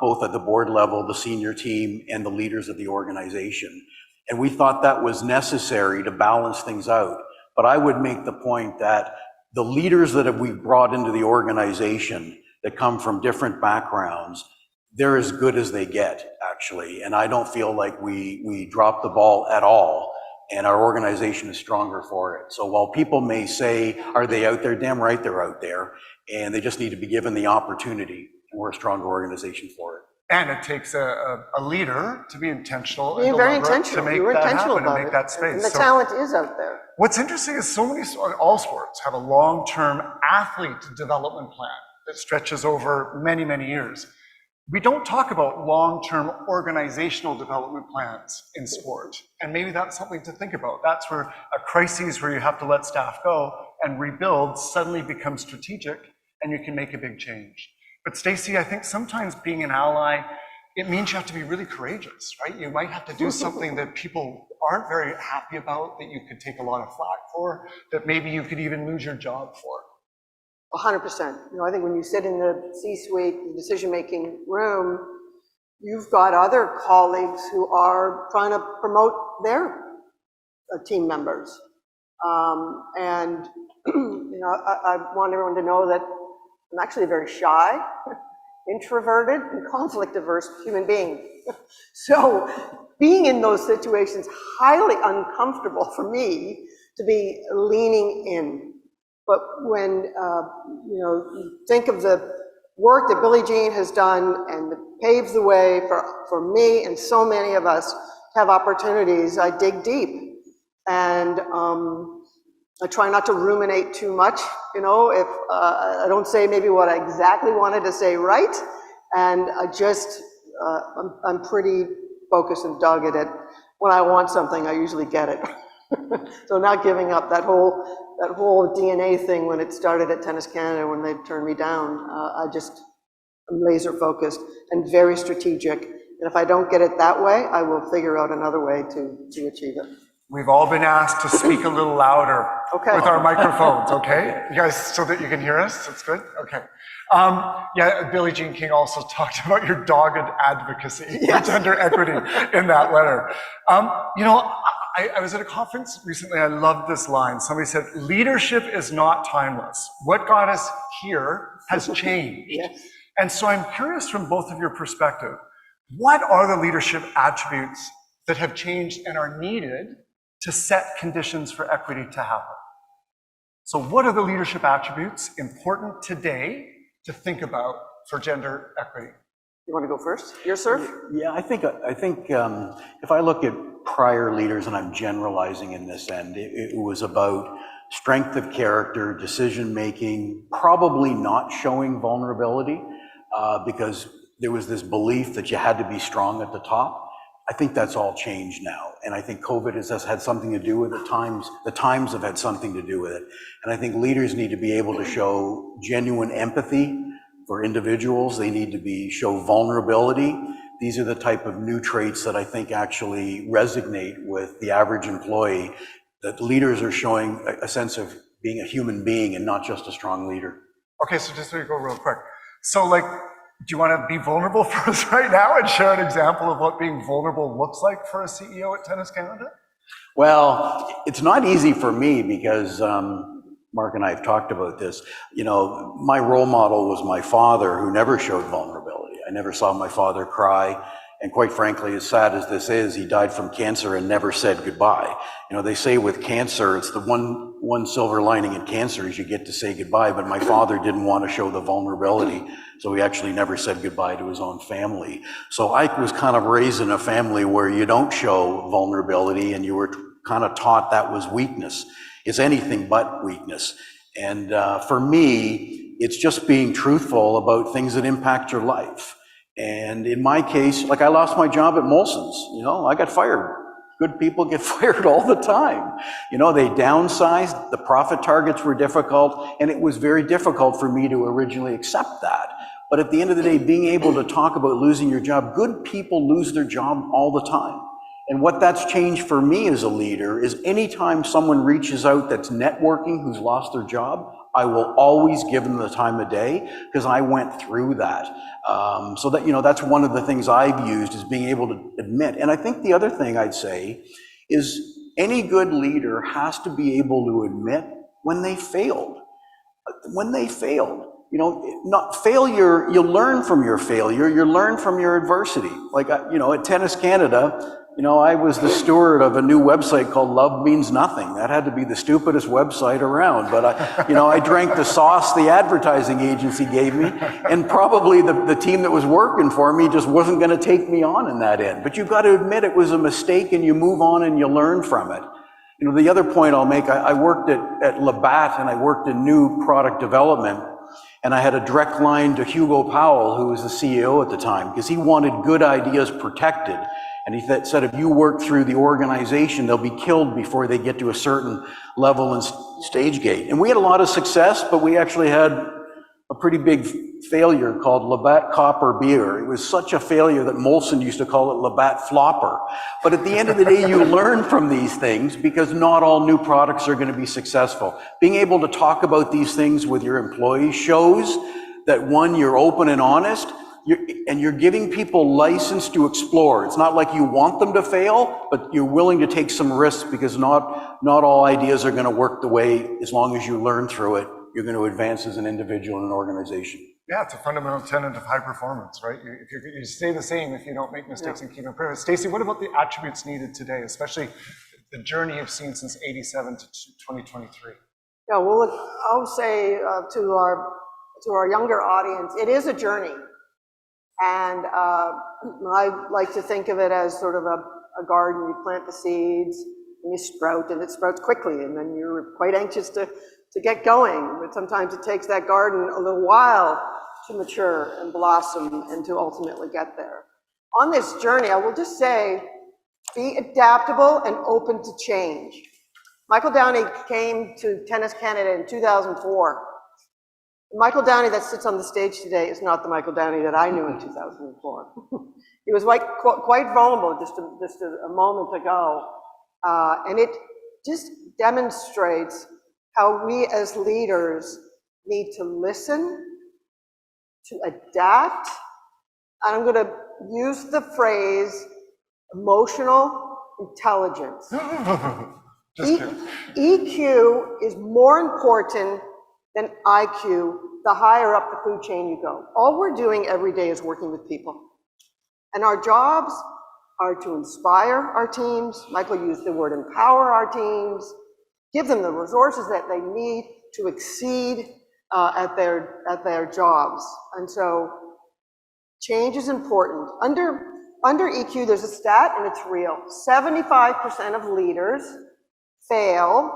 both at the board level, the senior team, and the leaders of the organization. And we thought that was necessary to balance things out. But I would make the point that the leaders that we've brought into the organization that come from different backgrounds, they're as good as they get, actually. And I don't feel like we dropped the ball at all, and our organization is stronger for it. So while people may say, are they out there? Damn right they're out there, and they just need to be given the opportunity, and we're a stronger organization for it. And it takes a leader to be intentional, Being very intentional. to make that happen and make that space. And the talent is out there. What's interesting is all sports have a long-term athlete development plan that stretches over many, many years. We don't talk about long-term organizational development plans in sport. And maybe that's something to think about. That's where a crisis where you have to let staff go and rebuild suddenly becomes strategic, and you can make a big change. But Stacey, I think sometimes being an ally, it means you have to be really courageous, right? You might have to do something that people aren't very happy about, that you could take a lot of flack for, that maybe you could even lose your job for. 100%. I think when you sit in the C-suite, the decision-making room, you've got other colleagues who are trying to promote their team members. And I want everyone to know that I'm actually a very shy, introverted, and conflict-averse human being. So being in those situations, highly uncomfortable for me to be leaning in. But when you think of the work that Billie Jean has done and paves the way for me and so many of us to have opportunities, I dig deep. And I try not to ruminate too much, if I don't say maybe what I exactly wanted to say right, and I just, I'm pretty focused and dogged at when I want something, I usually get it. So not giving up that whole DNA thing when it started at Tennis Canada when they turned me down. I'm laser focused and very strategic, and if I don't get it that way, I will figure out another way to achieve it. We've all been asked to speak a little louder with our microphones, okay? You guys, so that you can hear us, that's good? Okay. Billie Jean King also talked about your dogged advocacy for gender equity in that letter. I was at a conference recently, I loved this line. Somebody said, leadership is not timeless. What got us here has changed. Yes. And so I'm curious from both of your perspective, what are the leadership attributes that have changed and are needed to set conditions for equity to happen? So what are the leadership attributes important today to think about for gender equity? You want to go first? Your serve? Yeah, I think if I look at prior leaders, and I'm generalizing in this end, it was about strength of character, decision-making, probably not showing vulnerability, because there was this belief that you had to be strong at the top. I think that's all changed now. And I think COVID has had something to do with it. The times have had something to do with it. And I think leaders need to be able to show genuine empathy, for individuals. They need to show vulnerability. These are the type of new traits that I think actually resonate with the average employee, that leaders are showing a sense of being a human being and not just a strong leader. Okay, so just to go real quick. So like, do you want to be vulnerable for us right now and share an example of what being vulnerable looks like for a CEO at Tennis Canada? Well, it's not easy for me because Mark and I have talked about this. You know, my role model was my father, who never showed vulnerability. I never saw my father cry. And quite frankly, as sad as this is, he died from cancer and never said goodbye. You know, they say with cancer, it's the one silver lining in cancer is you get to say goodbye, but my father didn't want to show the vulnerability, so he actually never said goodbye to his own family. So I was kind of raised in a family where you don't show vulnerability, and you were kind of taught that was weakness. It's anything but weakness. And for me, it's just being truthful about things that impact your life. And in my case, like I lost my job at Molson's, you know, I got fired. Good people get fired all the time. You know, they downsized, the profit targets were difficult, and it was very difficult for me to originally accept that. But at the end of the day, being able to talk about losing your job, good people lose their job all the time. And what that's changed for me as a leader is anytime someone reaches out that's networking who's lost their job, I will always give them the time of day because I went through that. So that, you know, that's one of the things I've used is being able to admit. And I think the other thing I'd say is any good leader has to be able to admit when they failed. When they failed. You know, not failure, you learn from your failure, you learn from your adversity. Like, you know, at Tennis Canada, you know, I was the steward of a new website called Love Means Nothing. That had to be the stupidest website around. But I drank the sauce the advertising agency gave me, and probably the team that was working for me just wasn't going to take me on in that end. But you've got to admit it was a mistake, and you move on and you learn from it. You know, the other point I'll make, I worked at Labatt, and I worked in new product development. And I had a direct line to Hugo Powell, who was the CEO at the time, because he wanted good ideas protected. And he said, if you work through the organization, they'll be killed before they get to a certain level in stage gate. And we had a lot of success, but we actually had a pretty big failure called Labatt Copper Beer. It was such a failure that Molson used to call it Labatt Flopper. But at the end of the day, you learn from these things because not all new products are going to be successful. Being able to talk about these things with your employees shows that, one, you're open and honest, and you're giving people license to explore. It's not like you want them to fail, but you're willing to take some risks because not all ideas are going to work the way, as long as you learn through it, you're going to advance as an individual and an organization. Yeah, it's a fundamental tenet of high performance, right? You stay the same if you don't make mistakes and keep improving. Stacey, what about the attributes needed today, especially the journey you've seen since '87 to 2023? Yeah, well, look, I'll say to our younger audience, it is a journey. And I like to think of it as sort of a garden. You plant the seeds and you sprout, and it sprouts quickly, and then you're quite anxious to get going. But sometimes it takes that garden a little while to mature and blossom and to ultimately get there. On this journey, I will just say, be adaptable and open to change. Michael Downey came to Tennis Canada in 2004. The Michael Downey that sits on the stage today is not the Michael Downey that I knew in 2004. He was quite vulnerable just a moment ago. And it just demonstrates how we as leaders need to listen, to adapt, and I'm going to use the phrase emotional intelligence. EQ is more important than IQ the higher up the food chain you go. All we're doing every day is working with people. And our jobs are to inspire our teams. Michael used the word empower our teams, give them the resources that they need to exceed at their jobs. And so change is important. Under EQ, there's a stat, and it's real. 75% of leaders fail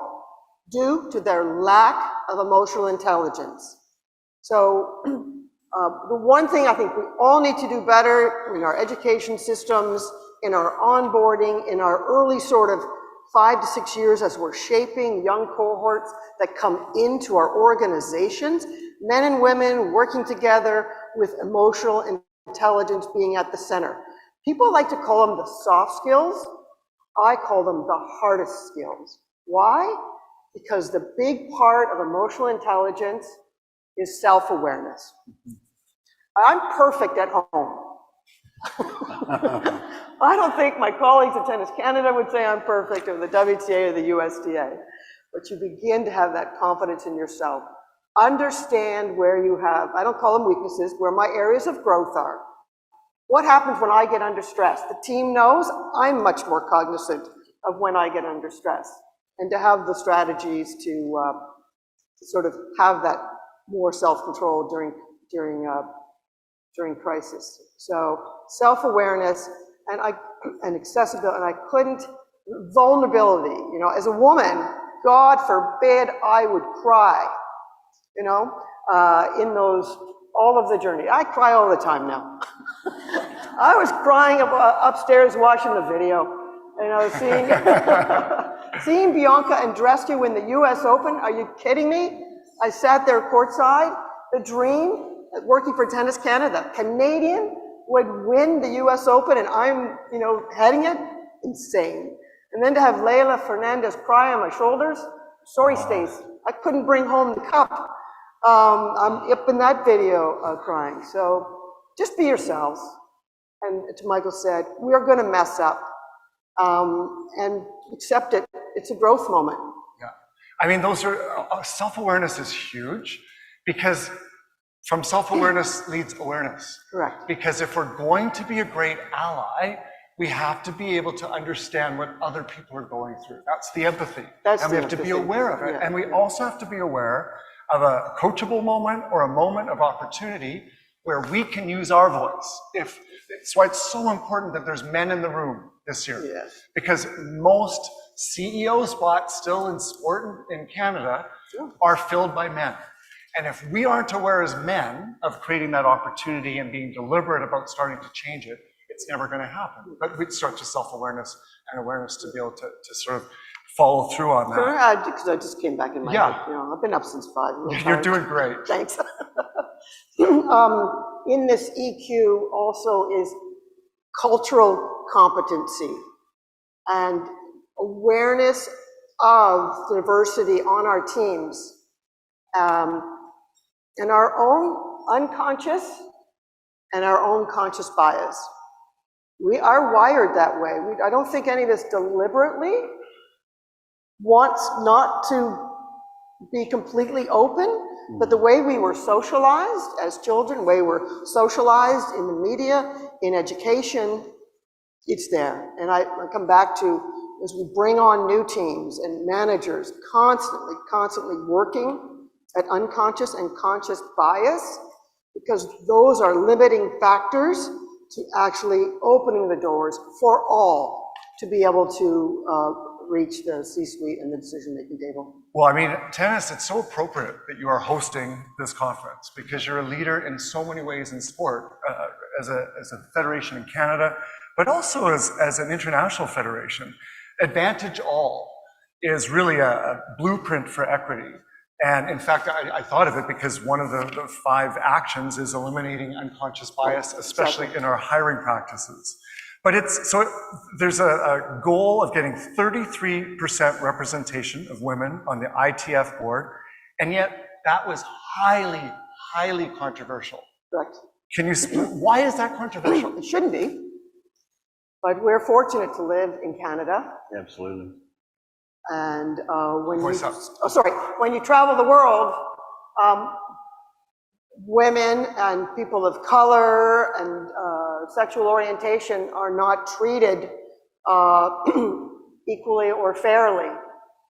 due to their lack of emotional intelligence. So the one thing I think we all need to do better in our education systems, in our onboarding, in our early sort of 5 to 6 years as we're shaping young cohorts that come into our organizations, men and women working together with emotional intelligence being at the center. People like to call them the soft skills. I call them the hardest skills. Why? Because the big part of emotional intelligence is self-awareness. I'm perfect at home. I don't think my colleagues at Tennis Canada would say I'm perfect, or the WTA or the USTA, but you begin to have that confidence in yourself. Understand where you have, I don't call them weaknesses, where my areas of growth are. What happens when I get under stress? The team knows I'm much more cognizant of when I get under stress, and to have the strategies to sort of have that more self-control during crisis. So self-awareness and accessibility, and I couldn't, vulnerability, you know, as a woman, God forbid I would cry, you know, in those, all of the journey. I cry all the time now. I was crying upstairs watching the video, you know, seeing Bianca Andreescu win the US Open. Are you kidding me? I sat there courtside, the dream, working for Tennis Canada. Canadian would win the US Open and I'm, you know, heading it, insane. And then to have Leila Fernandez cry on my shoulders, sorry, Stace, I couldn't bring home the cup. I'm up in that video crying. So just be yourselves. And to Michael said, we're gonna mess up and accept it. It's a growth moment. Yeah, I mean, those are, self-awareness is huge, because from self-awareness leads awareness. Correct. Because if we're going to be a great ally, we have to be able to understand what other people are going through. That's the empathy. And we have to be aware of it. Yeah. And we also have to be aware of a coachable moment or a moment of opportunity where we can use our voice. That's why it's so important that there's men in the room this year. Yes. Because most CEO spots still in sport in Canada are filled by men. And if we aren't aware as men of creating that opportunity and being deliberate about starting to change it, it's never going to happen. But we start to self-awareness and awareness to be able to sort of follow through on that. Can I add, because I just came back in my head, you know, I've been up since 5. You're doing great. Thanks. In this EQ also is cultural competency and awareness of diversity on our teams. And our own unconscious and our own conscious bias. We are wired that way. I don't think any of us deliberately wants not to be completely open, but the way we were socialized as children, the way we're socialized in the media, in education, it's there. And I come back to, as we bring on new teams and managers, constantly working at unconscious and conscious bias, because those are limiting factors to actually opening the doors for all to be able to reach the C-suite and the decision-making table. Well, I mean, tennis, it's so appropriate that you are hosting this conference, because you're a leader in so many ways in sport, as a federation in Canada, but also as an international federation. Advantage All is really a blueprint for equity. And in fact, I thought of it because one of the 5 actions is eliminating unconscious bias, especially in our hiring practices. But there's a goal of getting 33% representation of women on the ITF board, and yet that was highly, highly controversial. Correct. Why is that controversial? It shouldn't be, but we're fortunate to live in Canada. Absolutely. And when you travel the world, women and people of color and sexual orientation are not treated equally or fairly.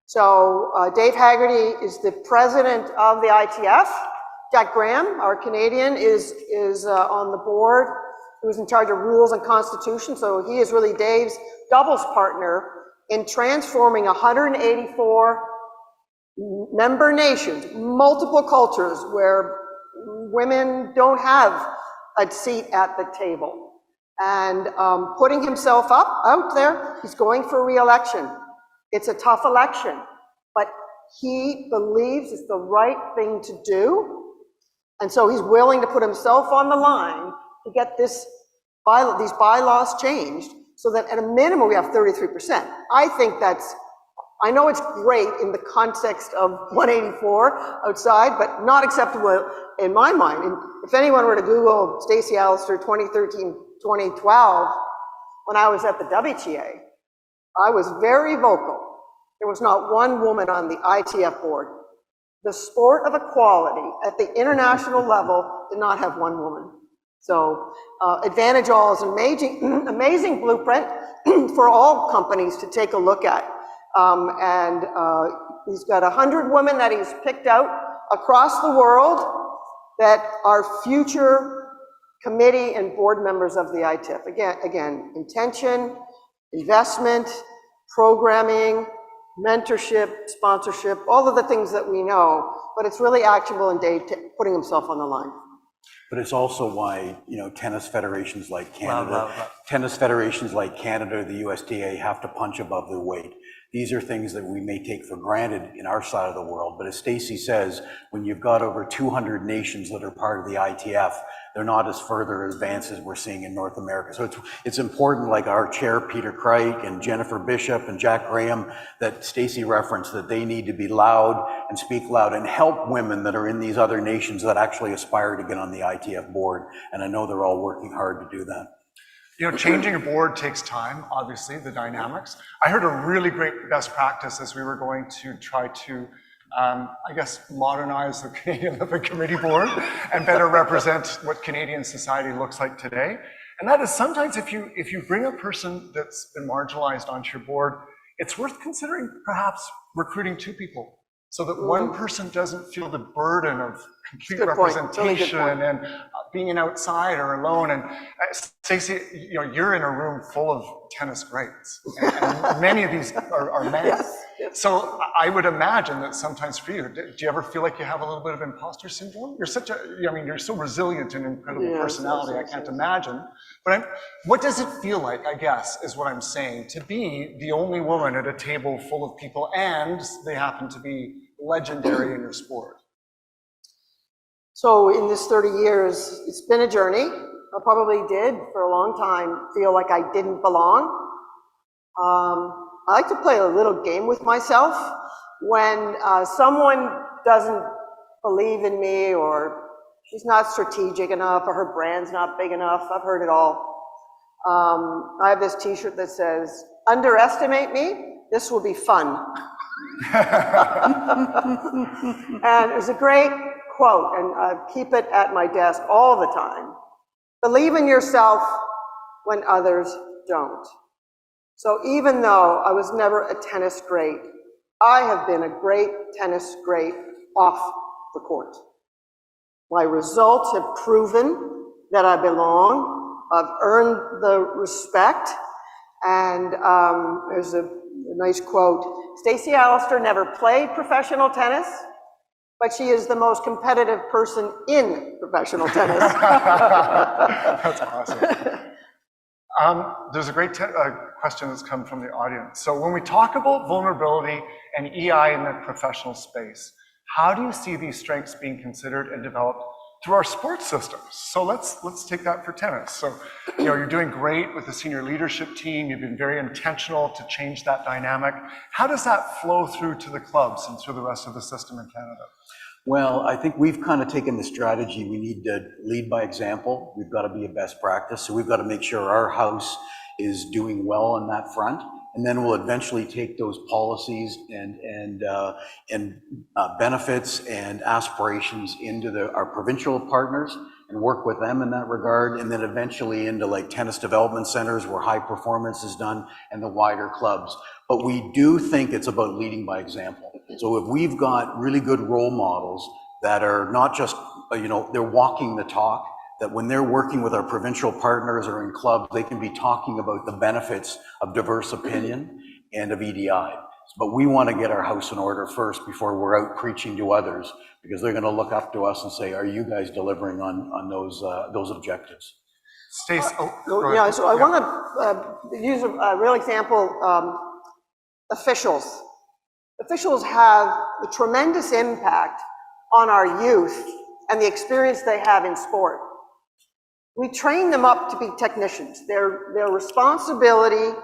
So Dave Haggerty is the president of the ITF. Jack Graham, our Canadian, is on the board, who's in charge of rules and constitution. So he is really Dave's doubles partner in transforming 184 member nations, multiple cultures where women don't have a seat at the table, and putting himself out there. He's going for re-election. It's a tough election, but he believes it's the right thing to do. And so he's willing to put himself on the line to get these bylaws changed so that at a minimum we have 33%. I think I know it's great in the context of 184 outside, but not acceptable in my mind. And if anyone were to Google Stacey Allaster 2013, 2012, when I was at the WTA, I was very vocal. There was not one woman on the ITF board. The sport of equality at the international level did not have one woman. So Advantage All is an amazing blueprint for all companies to take a look at. He's got 100 women that he's picked out across the world that are future committee and board members of the ITIF. Again, intention, investment, programming, mentorship, sponsorship, all of the things that we know, but it's really actionable and Dave putting himself on the line. But it's also why, tennis federations like Canada, the USTA have to punch above their weight. These are things that we may take for granted in our side of the world, but as Stacey says, when you've got over 200 nations that are part of the ITF, they're not as further advanced as we're seeing in North America. So it's important, like our chair, Peter Craig, and Jennifer Bishop, and Jack Graham, that Stacey referenced, that they need to be loud and speak loud and help women that are in these other nations that actually aspire to get on the ITF board. And I know they're all working hard to do that. Changing a board takes time, obviously, the dynamics. I heard a really great best practice as we were going to try to, modernize the Canadian Olympic Committee board and better represent what Canadian society looks like today. And that is sometimes if you bring a person that's been marginalized onto your board, it's worth considering perhaps recruiting two people so that one person doesn't feel the burden of complete representation and being an outsider alone. And Stacey, you're in a room full of tennis greats, and many of these are men. Yes. So I would imagine that sometimes for you, do you ever feel like you have a little bit of imposter syndrome? You're you're so resilient and incredible personality, I can't imagine. But what does it feel like, I guess, is what I'm saying, to be the only woman at a table full of people and they happen to be legendary in your sport? So in this 30 years, it's been a journey. I probably did for a long time feel like I didn't belong. I like to play a little game with myself. When someone doesn't believe in me, or she's not strategic enough, or her brand's not big enough, I've heard it all. I have this t-shirt that says, "Underestimate me, this will be fun." And there's a great quote, and I keep it at my desk all the time. Believe in yourself when others don't. So even though I was never a tennis great, I have been a great tennis great off the court. My results have proven that I belong. I've earned the respect. And there's a nice quote. Stacey Allaster never played professional tennis, but she is the most competitive person in professional tennis. That's awesome. There's a great question that's come from the audience. So when we talk about vulnerability and EI in the professional space, how do you see these strengths being considered and developed through our sports systems? So let's take that for tennis. So you're doing great with the senior leadership team. You've been very intentional to change that dynamic. How does that flow through to the clubs and through the rest of the system in Canada? Well, I think we've kind of taken the strategy. We need to lead by example. We've got to be a best practice. So we've got to make sure our house is doing well on that front. And then we'll eventually take those policies and benefits and aspirations into our provincial partners and work with them in that regard. And then eventually into like tennis development centers where high performance is done and the wider clubs. But we do think it's about leading by example. So if we've got really good role models that are not just, they're walking the talk, that when they're working with our provincial partners or in clubs, they can be talking about the benefits of diverse opinion and of EDI. But we want to get our house in order first before we're out preaching to others, because they're going to look up to us and say, are you guys delivering on those objectives? Stacey, so I want to use a real example. officials. Officials have a tremendous impact on our youth and the experience they have in sport. We train them up to be technicians. Their responsibility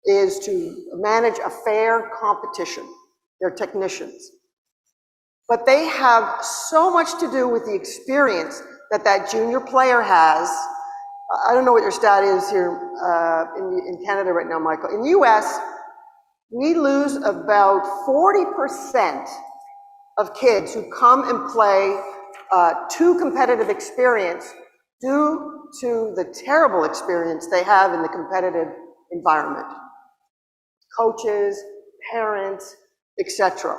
is to manage a fair competition. They're technicians. But they have so much to do with the experience that that junior player has. I don't know what your stat is here in Canada right now, Michael. In the US, we lose about 40% of kids who come and play too competitive experience due to the terrible experience they have in the competitive environment. Coaches, parents, etc.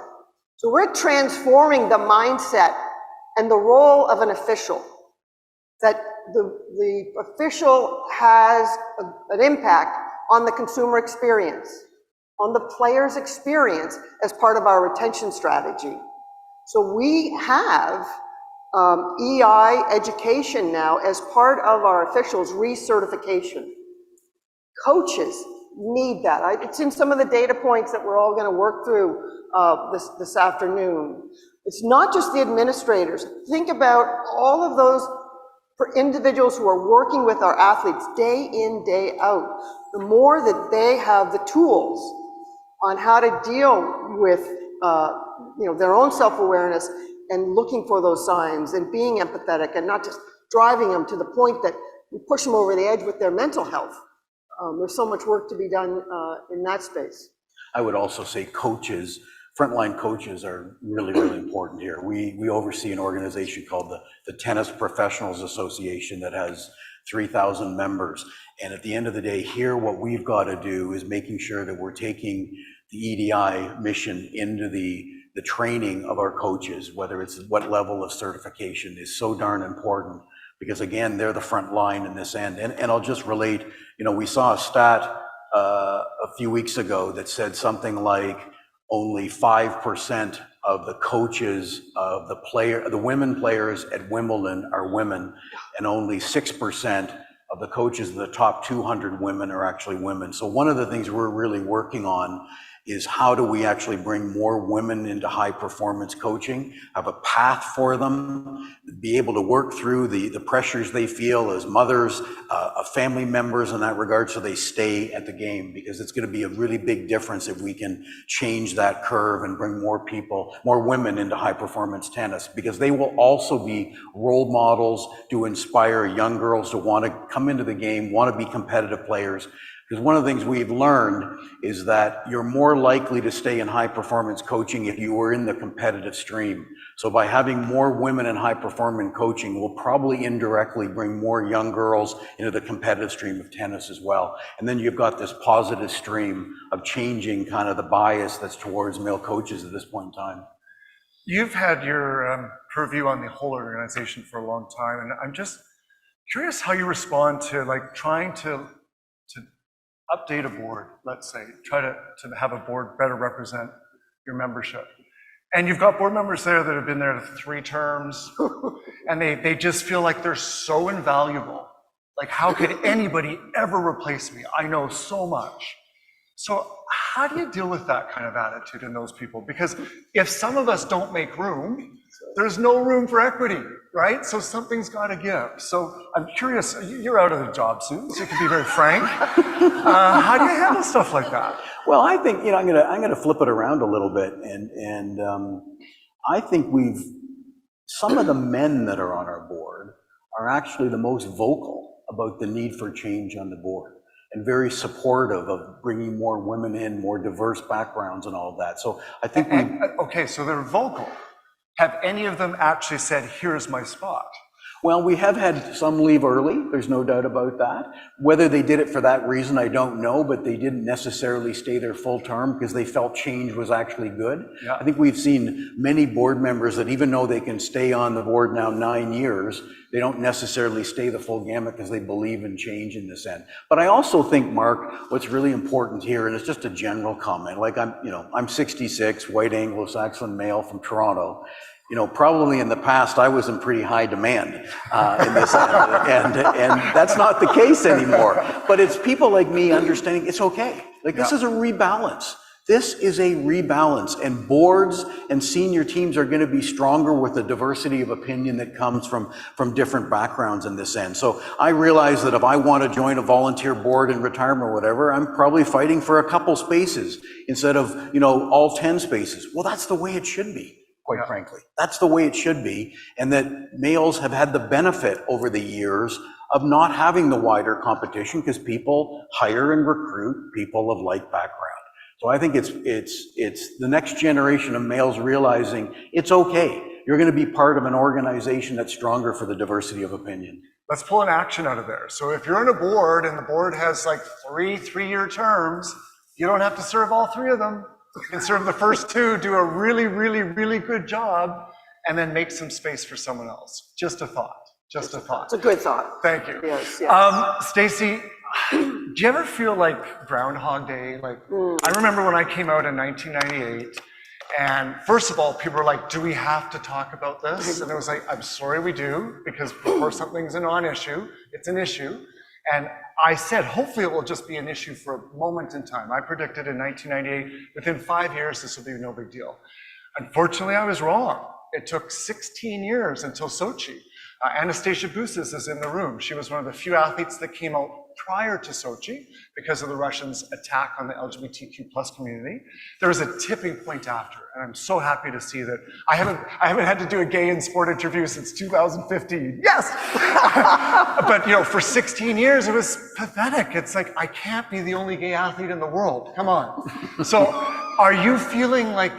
So we're transforming the mindset and the role of an official, that the official has an impact on the consumer experience, on the player's experience as part of our retention strategy. So we have EI education now as part of our officials' recertification. Coaches need that. It's in some of the data points that we're all going to work through this afternoon. It's not just the administrators. Think about all of those individuals who are working with our athletes day in, day out. The more that they have the tools on how to deal with their own self-awareness and looking for those signs and being empathetic and not just driving them to the point that we push them over the edge with their mental health. There's so much work to be done in that space. I would also say coaches, frontline coaches are really, really important here. We oversee an organization called the Tennis Professionals Association that has 3,000 members. And at the end of the day here, what we've got to do is making sure that we're taking the EDI mission into the training of our coaches, whether it's what level of certification is so darn important, because again, they're the front line in this end. And I'll just relate, we saw a stat a few weeks ago that said something like only 5% of the coaches of the women players at Wimbledon are women, and only 6% of the coaches of the top 200 women are actually women. So one of the things we're really working on is how do we actually bring more women into high performance coaching, have a path for them, be able to work through the pressures they feel as mothers, family members in that regard, so they stay at the game, because it's going to be a really big difference if we can change that curve and bring more women into high performance tennis, because they will also be role models to inspire young girls to want to come into the game, want to be competitive players. Because one of the things we've learned is that you're more likely to stay in high performance coaching if you were in the competitive stream. So by having more women in high performance coaching, we'll probably indirectly bring more young girls into the competitive stream of tennis as well. And then you've got this positive stream of changing kind of the bias that's towards male coaches at this point in time. You've had your purview on the whole organization for a long time, and I'm just curious how you respond to trying to update a board, let's say, try to have a board better represent your membership. And you've got board members there that have been there 3 terms, and they just feel like they're so invaluable. Like, how could anybody ever replace me? I know so much. So how do you deal with that kind of attitude in those people? Because if some of us don't make room, there's no room for equity, right? So something's got to give. So I'm curious, you're out of the job soon, so you can be very frank. How do you handle stuff like that? Well, I think, I'm gonna flip it around a little bit, and I think some of the men that are on our board are actually the most vocal about the need for change on the board, and very supportive of bringing more women in, more diverse backgrounds and all of that. So I think okay, so they're vocal. Have any of them actually said, here's my spot? Well, we have had some leave early, there's no doubt about that. Whether they did it for that reason, I don't know, but they didn't necessarily stay there full term because they felt change was actually good. Yeah. I think we've seen many board members that even though they can stay on the board now 9 years, they don't necessarily stay the full gamut because they believe in change in this end. But I also think, Mark, what's really important here, and it's just a general comment, like I'm 66, white Anglo-Saxon male from Toronto. Probably in the past, I was in pretty high demand in this end, and that's not the case anymore. But it's people like me understanding it's okay. This is a rebalance. This is a rebalance, and boards and senior teams are going to be stronger with the diversity of opinion that comes from different backgrounds in this end. So I realize that if I want to join a volunteer board in retirement or whatever, I'm probably fighting for a couple spaces instead of, all 10 spaces. Well, that's the way it should be, quite frankly. That's the way it should be, and that males have had the benefit over the years of not having the wider competition because people hire and recruit people of like background. So I think it's the next generation of males realizing it's okay. You're going to be part of an organization that's stronger for the diversity of opinion. Let's pull an action out of there. So if you're in a board and the board has like three-year terms, you don't have to serve all 3 of them. You can serve the first 2, do a really, really, really good job, and then make some space for someone else. Just a thought. Just a thought. It's a good thought. Thank you. Yes, yes. Stacey, do you ever feel like Groundhog Day? I remember when I came out in 1998, and first of all, people were like, do we have to talk about this? And it was like, I'm sorry we do, because before something's a non-issue, it's an issue. And I said, hopefully it will just be an issue for a moment in time. I predicted in 1998, within 5 years, this will be no big deal. Unfortunately, I was wrong. It took 16 years until Sochi. Anastasia Bouzis is in the room. She was one of the few athletes that came out prior to Sochi because of the Russians' attack on the LGBTQ plus community. There was a tipping point after, and I'm so happy to see that I haven't had to do a gay in sport interview since 2015. Yes! But for 16 years it was pathetic. It's like, I can't be the only gay athlete in the world. Come on. So are you feeling like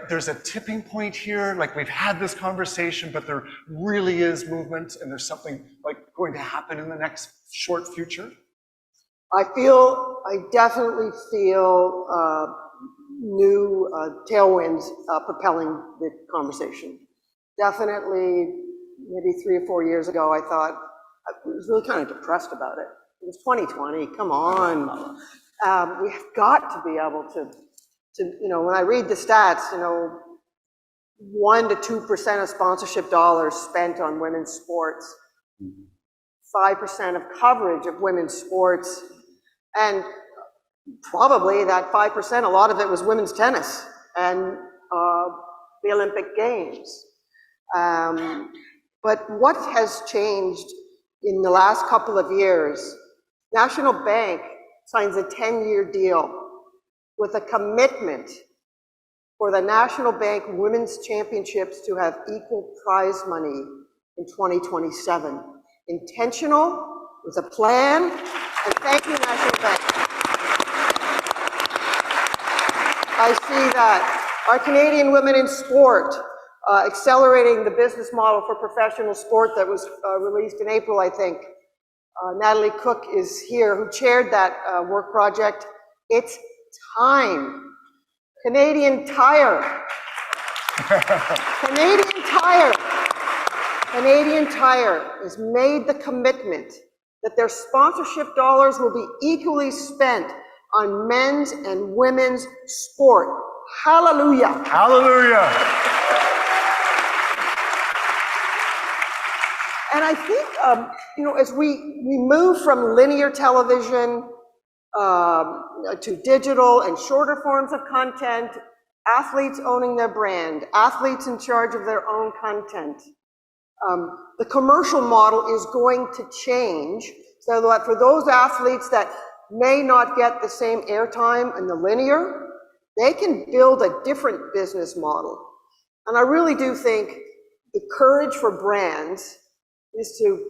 there's a tipping point here? Like we've had this conversation, but there really is movement and there's something like going to happen in the next short future? I definitely feel new tailwinds propelling the conversation. Definitely, maybe 3 or 4 years ago, I thought, I was really kind of depressed about it. It was 2020, come on. We have got to be able to when I read the stats, 1 to 2% of sponsorship dollars spent on women's sports, 5% of coverage of women's sports, and probably that 5%, a lot of it was women's tennis and the Olympic Games. But what has changed in the last couple of years? National Bank signs a 10-year deal with a commitment for the National Bank Women's Championships to have equal prize money in 2027. Intentional, with a plan, and thank you, National Bank. I see that. Our Canadian women in sport, accelerating the business model for professional sport that was released in April, I think. Natalie Cook is here, who chaired that work project. It's time. Canadian Tire. Canadian Tire has made the commitment that their sponsorship dollars will be equally spent on men's and women's sport. Hallelujah. Hallelujah. And I think, as we move from linear television to digital and shorter forms of content, athletes owning their brand, athletes in charge of their own content, the commercial model is going to change so that for those athletes that may not get the same airtime in the linear, they can build a different business model. And I really do think the courage for brands is to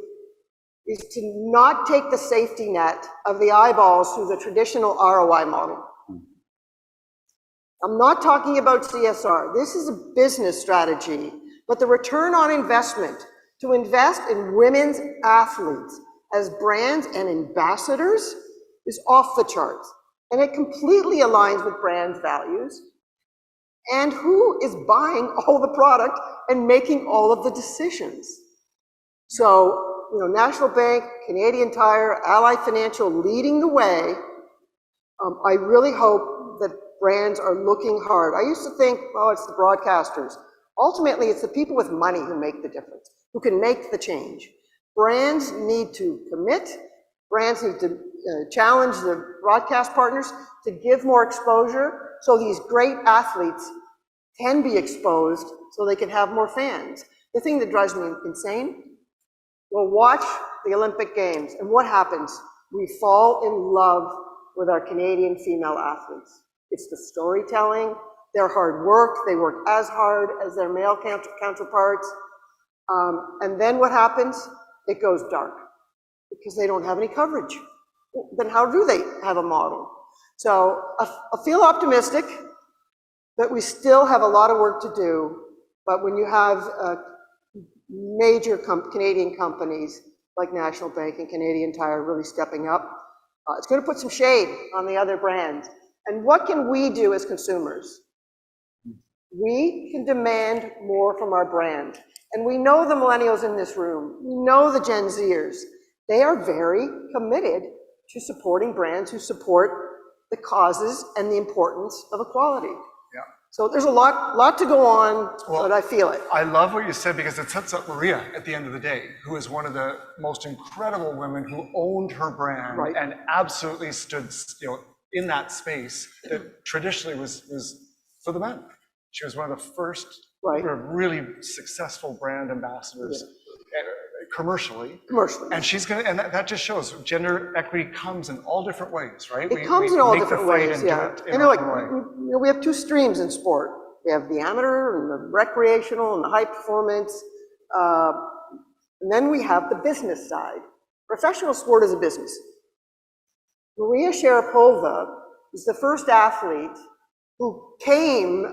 not take the safety net of the eyeballs through the traditional ROI model. I'm not talking about CSR. This is a business strategy, but the return on investment to invest in women's athletes as brands and ambassadors is off the charts. And it completely aligns with brands' values. And who is buying all the product and making all of the decisions? So, National Bank, Canadian Tire, Ally Financial leading the way. I really hope that brands are looking hard. I used to think, it's the broadcasters. Ultimately, it's the people with money who make the difference, who can make the change. Brands need to commit. Brands need to challenge the broadcast partners to give more exposure so these great athletes can be exposed so they can have more fans. The thing that drives me insane, we'll watch the Olympic Games, and what happens? We fall in love with our Canadian female athletes. It's the storytelling, their hard work, they work as hard as their male counterparts, and then what happens? It goes dark, because they don't have any coverage. Then how do they have a model? So I feel optimistic, but we still have a lot of work to do. But when you have major Canadian companies like National Bank and Canadian Tire really stepping up, it's going to put some shade on the other brands. And what can we do as consumers? We can demand more from our brand. And we know the millennials in this room, we know the Gen Zers. They are very committed to supporting brands who support the causes and the importance of equality. Yeah. So there's a lot to go on, but I feel it. I love what you said, because it sets up Maria at the end of the day, who is one of the most incredible women who owned her brand and absolutely stood, in that space that traditionally was for the men. She was one of the first really successful brand ambassadors commercially. And she's gonna, and that just shows gender equity comes in all different ways, right? It comes in all different ways, yeah. We have two streams in sport. We have the amateur and the recreational and the high performance. And then we have the business side. Professional sport is a business. Maria Sharapova is the first athlete who came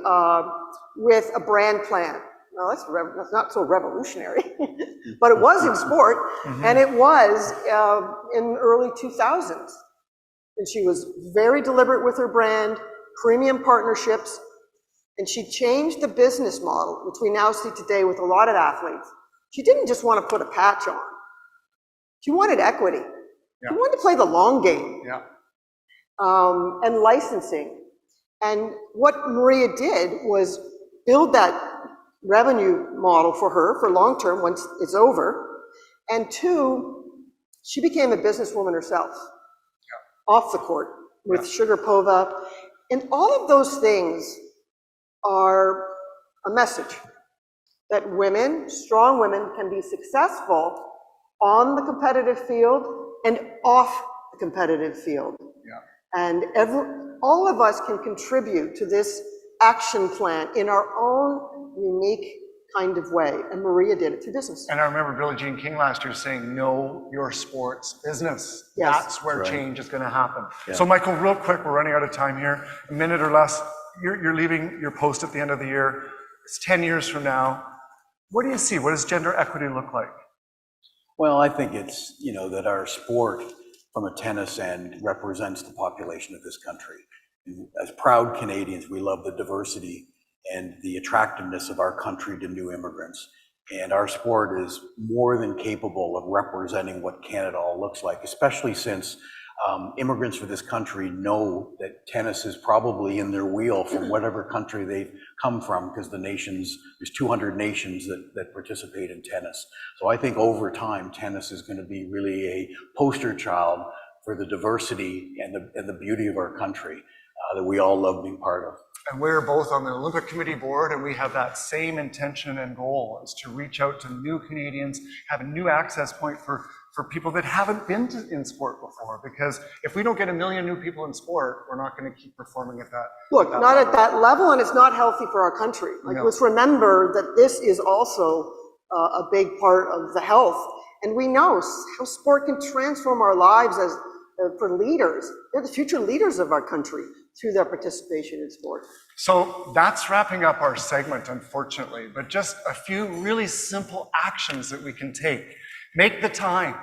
with a brand plan. Well, that's not so revolutionary, but it was in sport, and it was in the early 2000s. And she was very deliberate with her brand, premium partnerships, and she changed the business model, which we now see today with a lot of athletes. She didn't just want to put a patch on. She wanted equity. She wanted to play the long game. And licensing. And what Maria did was build that revenue model for her for long term once it's over. And two, she became a businesswoman herself off the court with Sugarpova. And all of those things are a message that women, strong women, can be successful on the competitive field and off the competitive field. And all of us can contribute to this action plan in our own unique kind of way. And Maria did it to business. And I remember Billie Jean King last year saying, know your sports business. That's where change is going to happen. So Michael, real quick, we're running out of time here. A minute or less. You're leaving your post at the end of the year. It's 10 years from now. What do you see? What does gender equity look like? Well, I think it's, that our sport from a tennis end represents the population of this country. And as proud Canadians, we love the diversity and the attractiveness of our country to new immigrants. And our sport is more than capable of representing what Canada all looks like, especially since immigrants for this country know that tennis is probably in their wheel from whatever country they've come from, because there's 200 nations that participate in tennis. So I think over time, tennis is going to be really a poster child for the diversity and the beauty of our country that we all love being part of. And we're both on the Olympic Committee board, and we have that same intention and goal, is to reach out to new Canadians, have a new access point for people that haven't been in sport before. Because if we don't get 1 million new people in sport, we're not going to keep performing at that. Look, not at that level, and it's not healthy for our country. Let's remember that this is also a big part of the health. And we know how sport can transform our lives as for leaders. They're the future leaders of our country through their participation in sport. So that's wrapping up our segment, unfortunately, but just a few really simple actions that we can take. Make the time.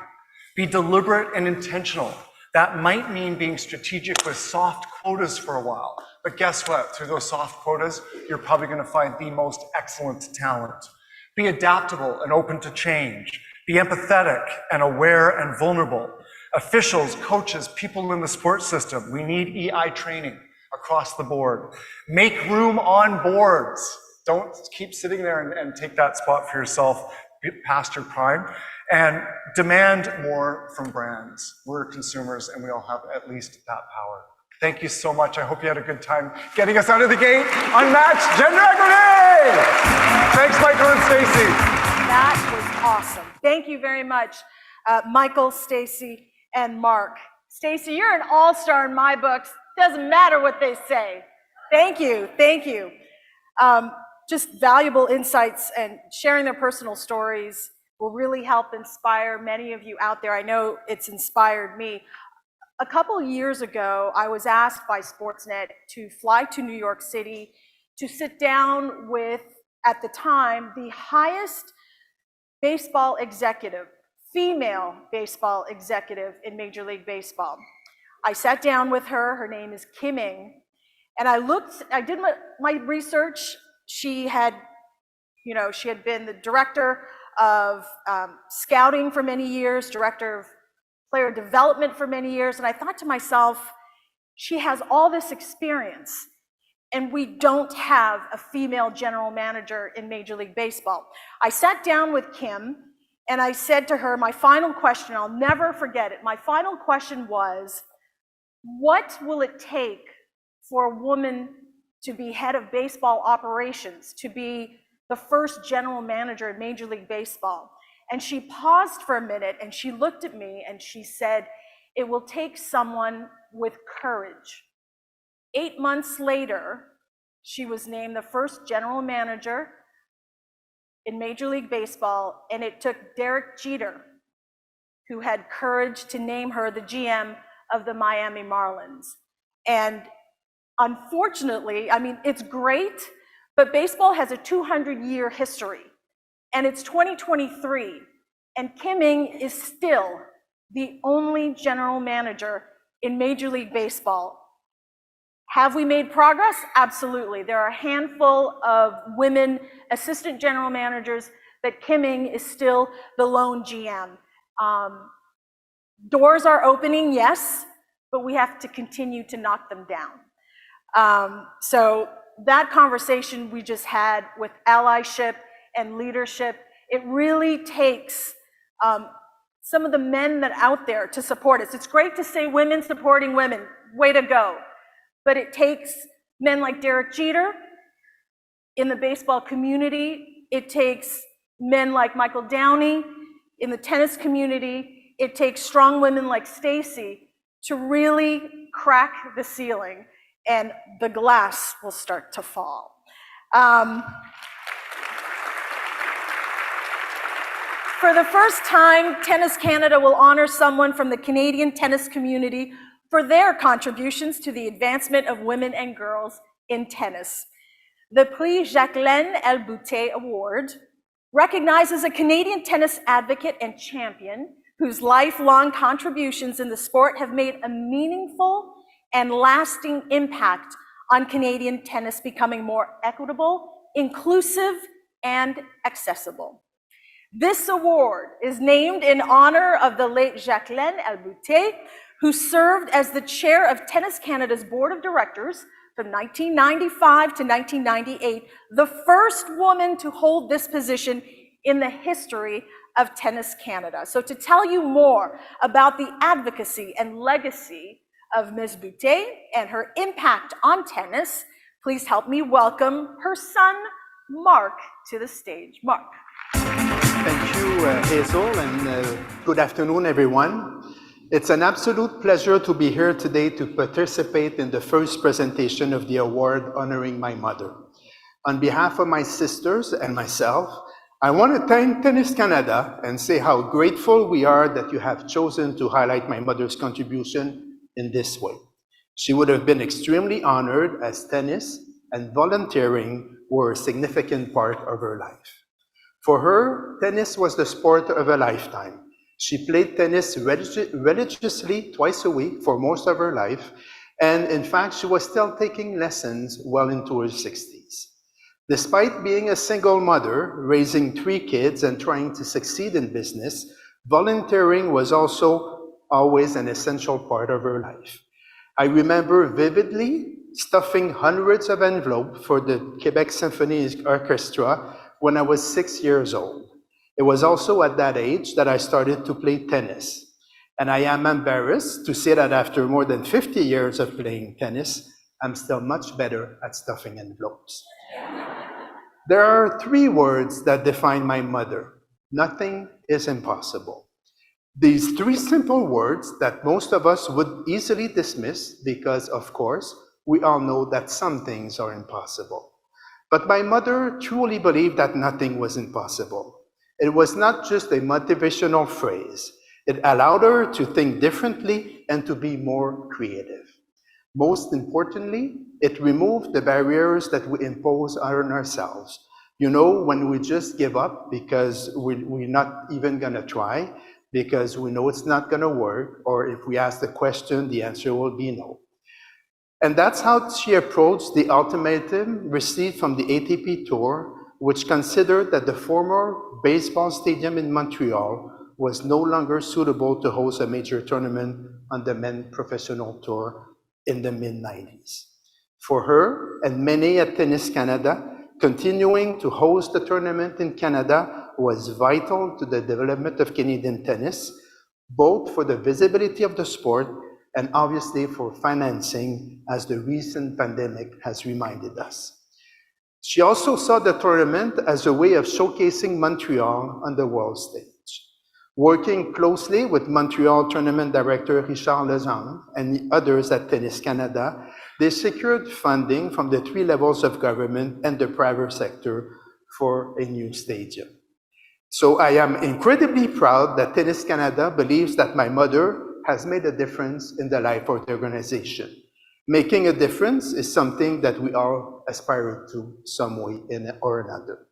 Be deliberate and intentional. That might mean being strategic with soft quotas for a while. But guess what? Through those soft quotas, you're probably going to find the most excellent talent. Be adaptable and open to change. Be empathetic and aware and vulnerable. Officials, coaches, people in the sports system, we need EI training across the board. Make room on boards. Don't keep sitting there and take that spot for yourself past your prime. And demand more from brands. We're consumers, and we all have at least that power. Thank you so much. I hope you had a good time getting us out of the gate. Unmatched Gender Equity! Thanks, Michael and Stacey. That was awesome. Thank you very much, Michael, Stacey, and Mark. Stacey, you're an all-star in my books. Doesn't matter what they say. Thank you, thank you. Just valuable insights and sharing their personal stories will really help inspire many of you out there. I know it's inspired me. A couple years ago, I was asked by Sportsnet to fly to New York City to sit down with, at the time, the highest baseball executive, female baseball executive in Major League Baseball. I sat down with her. Her name is Kim Ng, and I did my research. She had been the director of scouting for many years, director of player development for many years, and I thought to myself, she has all this experience, and we don't have a female general manager in Major League Baseball. I sat down with Kim, and I said to her, my final question, I'll never forget it, my final question was, what will it take for a woman to be head of baseball operations, to be the first general manager in Major League Baseball? And she paused for a minute and she looked at me and she said, it will take someone with courage. 8 months later, she was named the first general manager in Major League Baseball, and it took Derek Jeter, who had courage, to name her the GM of the Miami Marlins. And unfortunately, I mean, it's great, but baseball has a 200-year history. And it's 2023, and Kim Ng is still the only general manager in Major League Baseball. Have we made progress? Absolutely. There are a handful of women assistant general managers, but Kim Ng is still the lone GM. Doors are opening, yes, but we have to continue to knock them down. So that conversation we just had with allyship and leadership, it really takes some of the men that are out there to support us. It's great to say women supporting women, way to go. But it takes men like Derek Jeter in the baseball community. It takes men like Michael Downey in the tennis community. It takes strong women like Stacey to really crack the ceiling, and the glass will start to fall. For the first time, Tennis Canada will honor someone from the Canadian tennis community for their contributions to the advancement of women and girls in tennis. The Prix Jacqueline Elboutet Award recognizes a Canadian tennis advocate and champion whose lifelong contributions in the sport have made a meaningful and lasting impact on Canadian tennis becoming more equitable, inclusive, and accessible. This award is named in honor of the late Jacqueline Elboutet, who served as the chair of Tennis Canada's board of directors from 1995 to 1998, the first woman to hold this position in the history of Tennis Canada. So to tell you more about the advocacy and legacy of Ms. Boutet and her impact on tennis, please help me welcome her son, Mark, to the stage. Mark. Thank you, Hazel, and good afternoon, everyone. It's an absolute pleasure to be here today to participate in the first presentation of the award honoring my mother. On behalf of my sisters and myself, I want to thank Tennis Canada and say how grateful we are that you have chosen to highlight my mother's contribution in this way. She would have been extremely honored as tennis and volunteering were a significant part of her life. For her, tennis was the sport of a lifetime. She played tennis religiously twice a week for most of her life, and in fact, she was still taking lessons well into her 60s. Despite being a single mother, raising 3 kids and trying to succeed in business, volunteering was also always an essential part of her life. I remember vividly stuffing hundreds of envelopes for the Quebec Symphony Orchestra when I was 6 years old. It was also at that age that I started to play tennis. And I am embarrassed to say that after more than 50 years of playing tennis, I'm still much better at stuffing envelopes. There are 3 words that define my mother. Nothing is impossible. These 3 simple words that most of us would easily dismiss because, of course, we all know that some things are impossible. But my mother truly believed that nothing was impossible. It was not just a motivational phrase. It allowed her to think differently and to be more creative. Most importantly, it removed the barriers that we impose on ourselves. You know, when we just give up because we're not even gonna try, because we know it's not gonna work, or if we ask the question, the answer will be no. And that's how she approached the ultimatum received from the ATP Tour, which considered that the former baseball stadium in Montreal was no longer suitable to host a major tournament on the men's professional tour in the mid-90s. For her and many at Tennis Canada, continuing to host the tournament in Canada was vital to the development of Canadian tennis, both for the visibility of the sport and obviously for financing, as the recent pandemic has reminded us. She also saw the tournament as a way of showcasing Montreal on the world stage. Working closely with Montreal tournament director Richard Legendre and others at Tennis Canada, they secured funding from the 3 levels of government and the private sector for a new stadium. So I am incredibly proud that Tennis Canada believes that my mother has made a difference in the life of the organization. Making a difference is something that we all aspire to some way or another.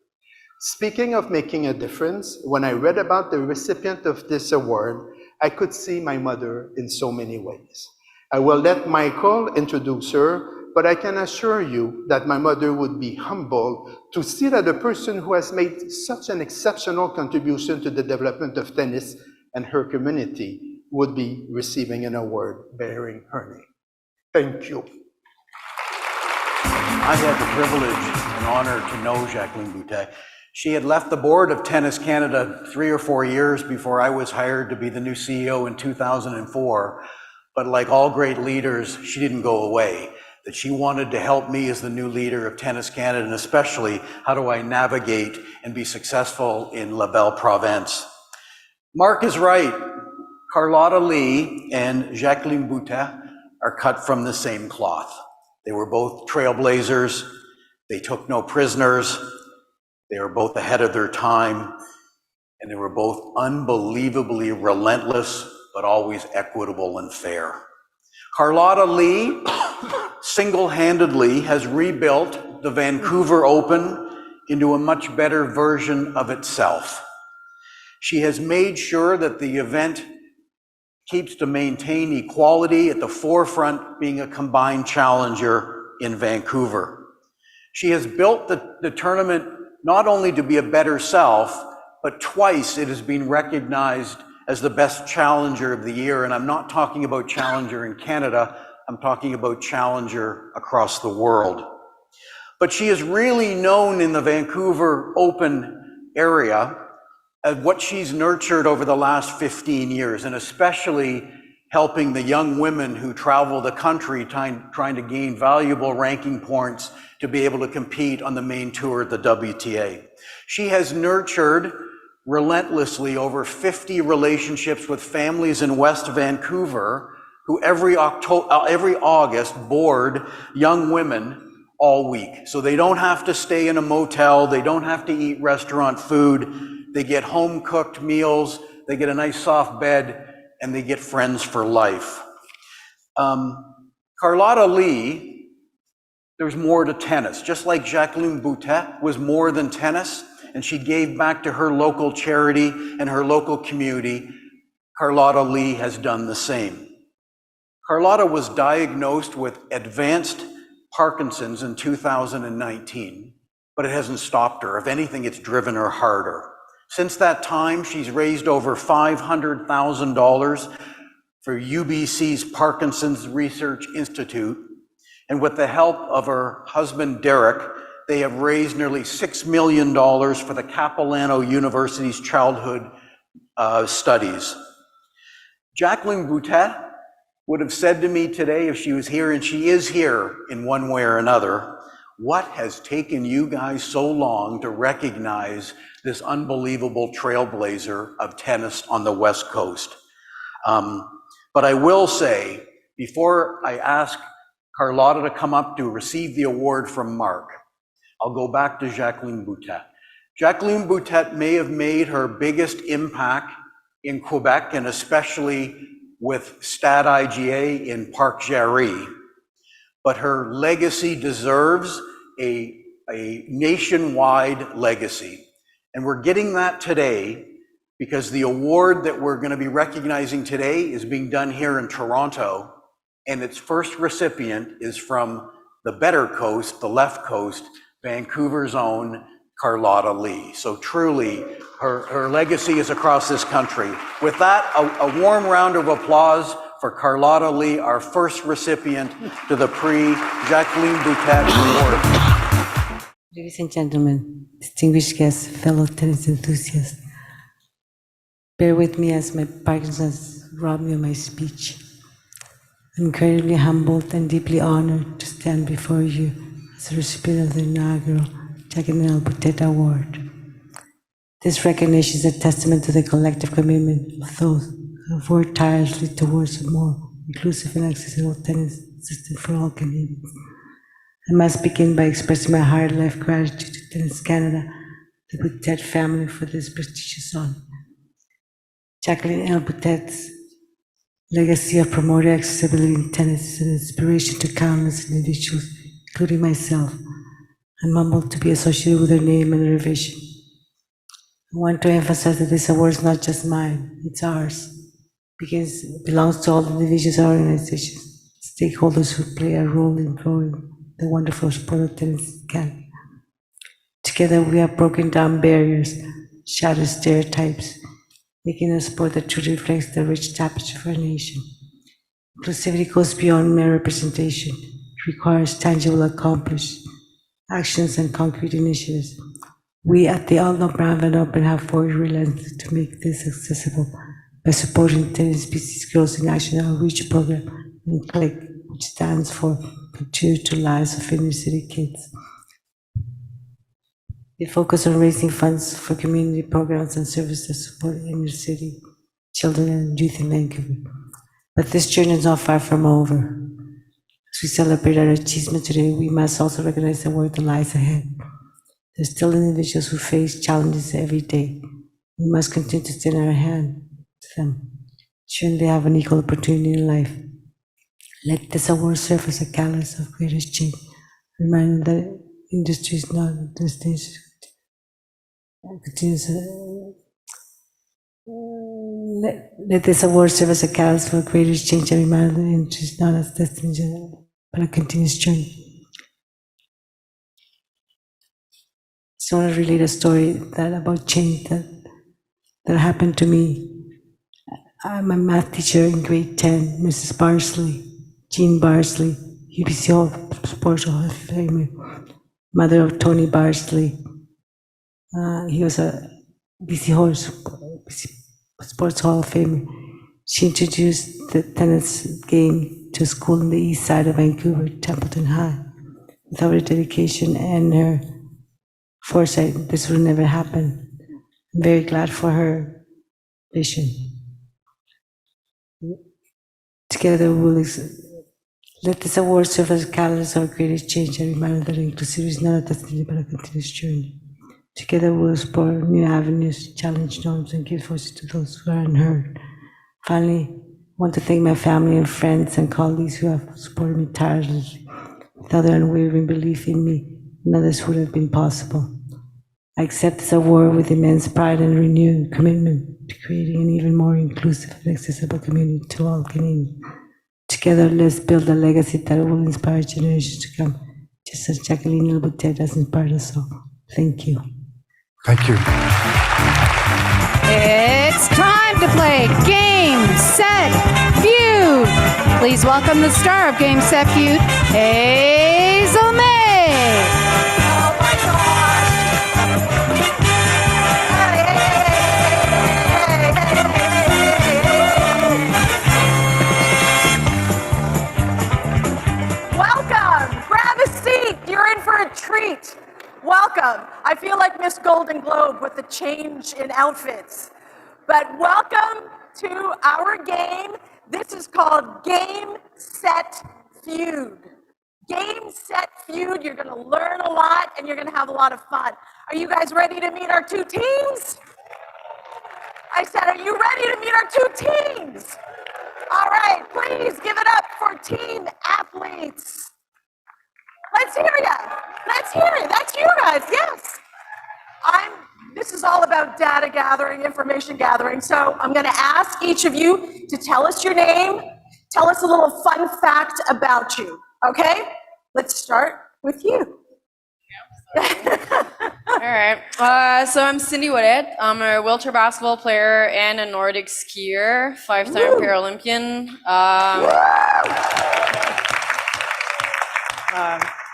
Speaking of making a difference, when I read about the recipient of this award, I could see my mother in so many ways. I will let Michael introduce her, but I can assure you that my mother would be humbled to see that a person who has made such an exceptional contribution to the development of tennis and her community would be receiving an award bearing her name. Thank you. I had the privilege and honor to know Jacqueline Boutet. She had left the board of Tennis Canada 3 or 4 years before I was hired to be the new CEO in 2004. But like all great leaders, she didn't go away. That she wanted to help me as the new leader of Tennis Canada, and especially how do I navigate and be successful in La Belle Province. Mark is right. Carlotta Lee and Jacqueline Boutet are cut from the same cloth. They were both trailblazers. They took no prisoners. They were both ahead of their time. And they were both unbelievably relentless, but always equitable and fair. Carlotta Lee single-handedly has rebuilt the Vancouver Open into a much better version of itself. She has made sure that the event keeps to maintain equality at the forefront, being a combined challenger in Vancouver. She has built the tournament not only to be a better self, but twice it has been recognized as the best challenger of the year. And I'm not talking about challenger in Canada, I'm talking about challenger across the world. But she is really known in the Vancouver Open area as what she's nurtured over the last 15 years, and especially helping the young women who travel the country trying to gain valuable ranking points to be able to compete on the main tour of the WTA. She has nurtured relentlessly over 50 relationships with families in West Vancouver who every August board young women all week. So they don't have to stay in a motel, they don't have to eat restaurant food, they get home-cooked meals, they get a nice soft bed, and they get friends for life. Carlotta Lee, there's more to tennis. Just like Jacqueline Boutet was more than tennis, and she gave back to her local charity and her local community, Carlotta Lee has done the same. Carlotta was diagnosed with advanced Parkinson's in 2019, but it hasn't stopped her. If anything, it's driven her harder. Since that time, she's raised over $500,000 for UBC's Parkinson's Research Institute. And with the help of her husband, Derek, they have raised nearly $6 million for the Capilano University's childhood studies. Jacqueline Boutet would have said to me today, if she was here, and she is here in one way or another, what has taken you guys so long to recognize this unbelievable trailblazer of tennis on the West Coast? But I will say, before I ask Carlotta to come up to receive the award from Mark, I'll go back to Jacqueline Boutet. Jacqueline Boutet may have made her biggest impact in Quebec, and especially with Stade IGA in Parc Jarry, but her legacy deserves a nationwide legacy. And we're getting that today because the award that we're going to be recognizing today is being done here in Toronto, and its first recipient is from the better coast, the left coast, Vancouver's own Carlotta Lee. So truly, her legacy is across this country. With that, a warm round of applause for Carlotta Lee, our first recipient to the Prix Jacqueline Boutet Award. Ladies and gentlemen, distinguished guests, fellow tennis enthusiasts, bear with me as my Parkinson's robbed me of my speech. I'm incredibly humbled and deeply honored to stand before you as a recipient of the inaugural Jacqueline Boutet Award. This recognition is a testament to the collective commitment of those who have worked tirelessly towards a more inclusive and accessible tennis system for all Canadians. I must begin by expressing my heart-life gratitude to Tennis Canada, the Boutet family, for this prestigious honor. Jacqueline L. Boutet's legacy of promoting accessibility in tennis is an inspiration to countless individuals, including myself. I'm humbled to be associated with her name and her vision. I want to emphasize that this award is not just mine, it's ours, because it belongs to all individuals and organizations, stakeholders who play a role in growing the wonderful sport of tennis in Canada. Together we have broken down barriers, shattered stereotypes, making a sport that truly reflects the rich tapestry of our nation. Inclusivity goes beyond mere representation. It requires tangible accomplished actions and concrete initiatives. We at the Aldo Brown Van Open have forged relentlessly to make this accessible by supporting tennis species growth in action outreach program and CLIC, which stands for Contribute to Lives of Inner City Kids. They focus on raising funds for community programs and services that support inner city children and youth in Vancouver. But this journey is not far from over. As we celebrate our achievement today, we must also recognize the work that lies ahead. There's still individuals who face challenges every day. We must continue to extend our hand to them, ensuring they have an equal opportunity in life. Let this award serve as a catalyst of greatest change, reminding that industry is not a destination. Let this award serve as a catalyst for greatest change and reminder that industry is not a destination, but a continuous journey. I want to relate a story about change that happened to me. I'm a math teacher in grade 10, Mrs. Barsley, Jean Barsley, UBC Hall Sports Hall of Famer, mother of Tony Barsley. He was a BC Sports Hall of Famer. She introduced the tennis game to a school in the east side of Vancouver, Templeton High. Without her dedication and her foresight, this would never happen. I'm very glad for her vision. Together we will let this award serve as a catalyst of greatest change and reminder that inclusivity is not a destination but a continuous journey. Together we will explore new avenues, challenge norms, and give voice to those who are unheard. Finally, I want to thank my family and friends and colleagues who have supported me tirelessly. Without their unwavering belief in me, none of this would have been possible. I accept this award with immense pride and renewed commitment to creating an even more inclusive and accessible community to all Canadians. Together, let's build a legacy that will inspire generations to come, just as Jacqueline Boutet has inspired us all. Thank you. Thank you. It's time to play Game, Set, Feud. Please welcome the star of Game, Set, Feud, Hazel May. Oh my gosh! the change in outfits. But welcome to our game. This is called Game, Set, Feud. Game, Set, Feud. You're going to learn a lot and you're going to have a lot of fun. Are you guys ready to meet our two teams? I said, are you ready to meet our two teams? All right, please give it up for team athletes. Let's hear ya. Let's hear it. That's you guys, yes. This is all about data gathering, information gathering. So I'm gonna ask each of you to tell us your name, tell us a little fun fact about you, okay? Let's start with you. All right. So I'm Cindy Woodett. I'm a wheelchair basketball player and a Nordic skier, 5-time Paralympian.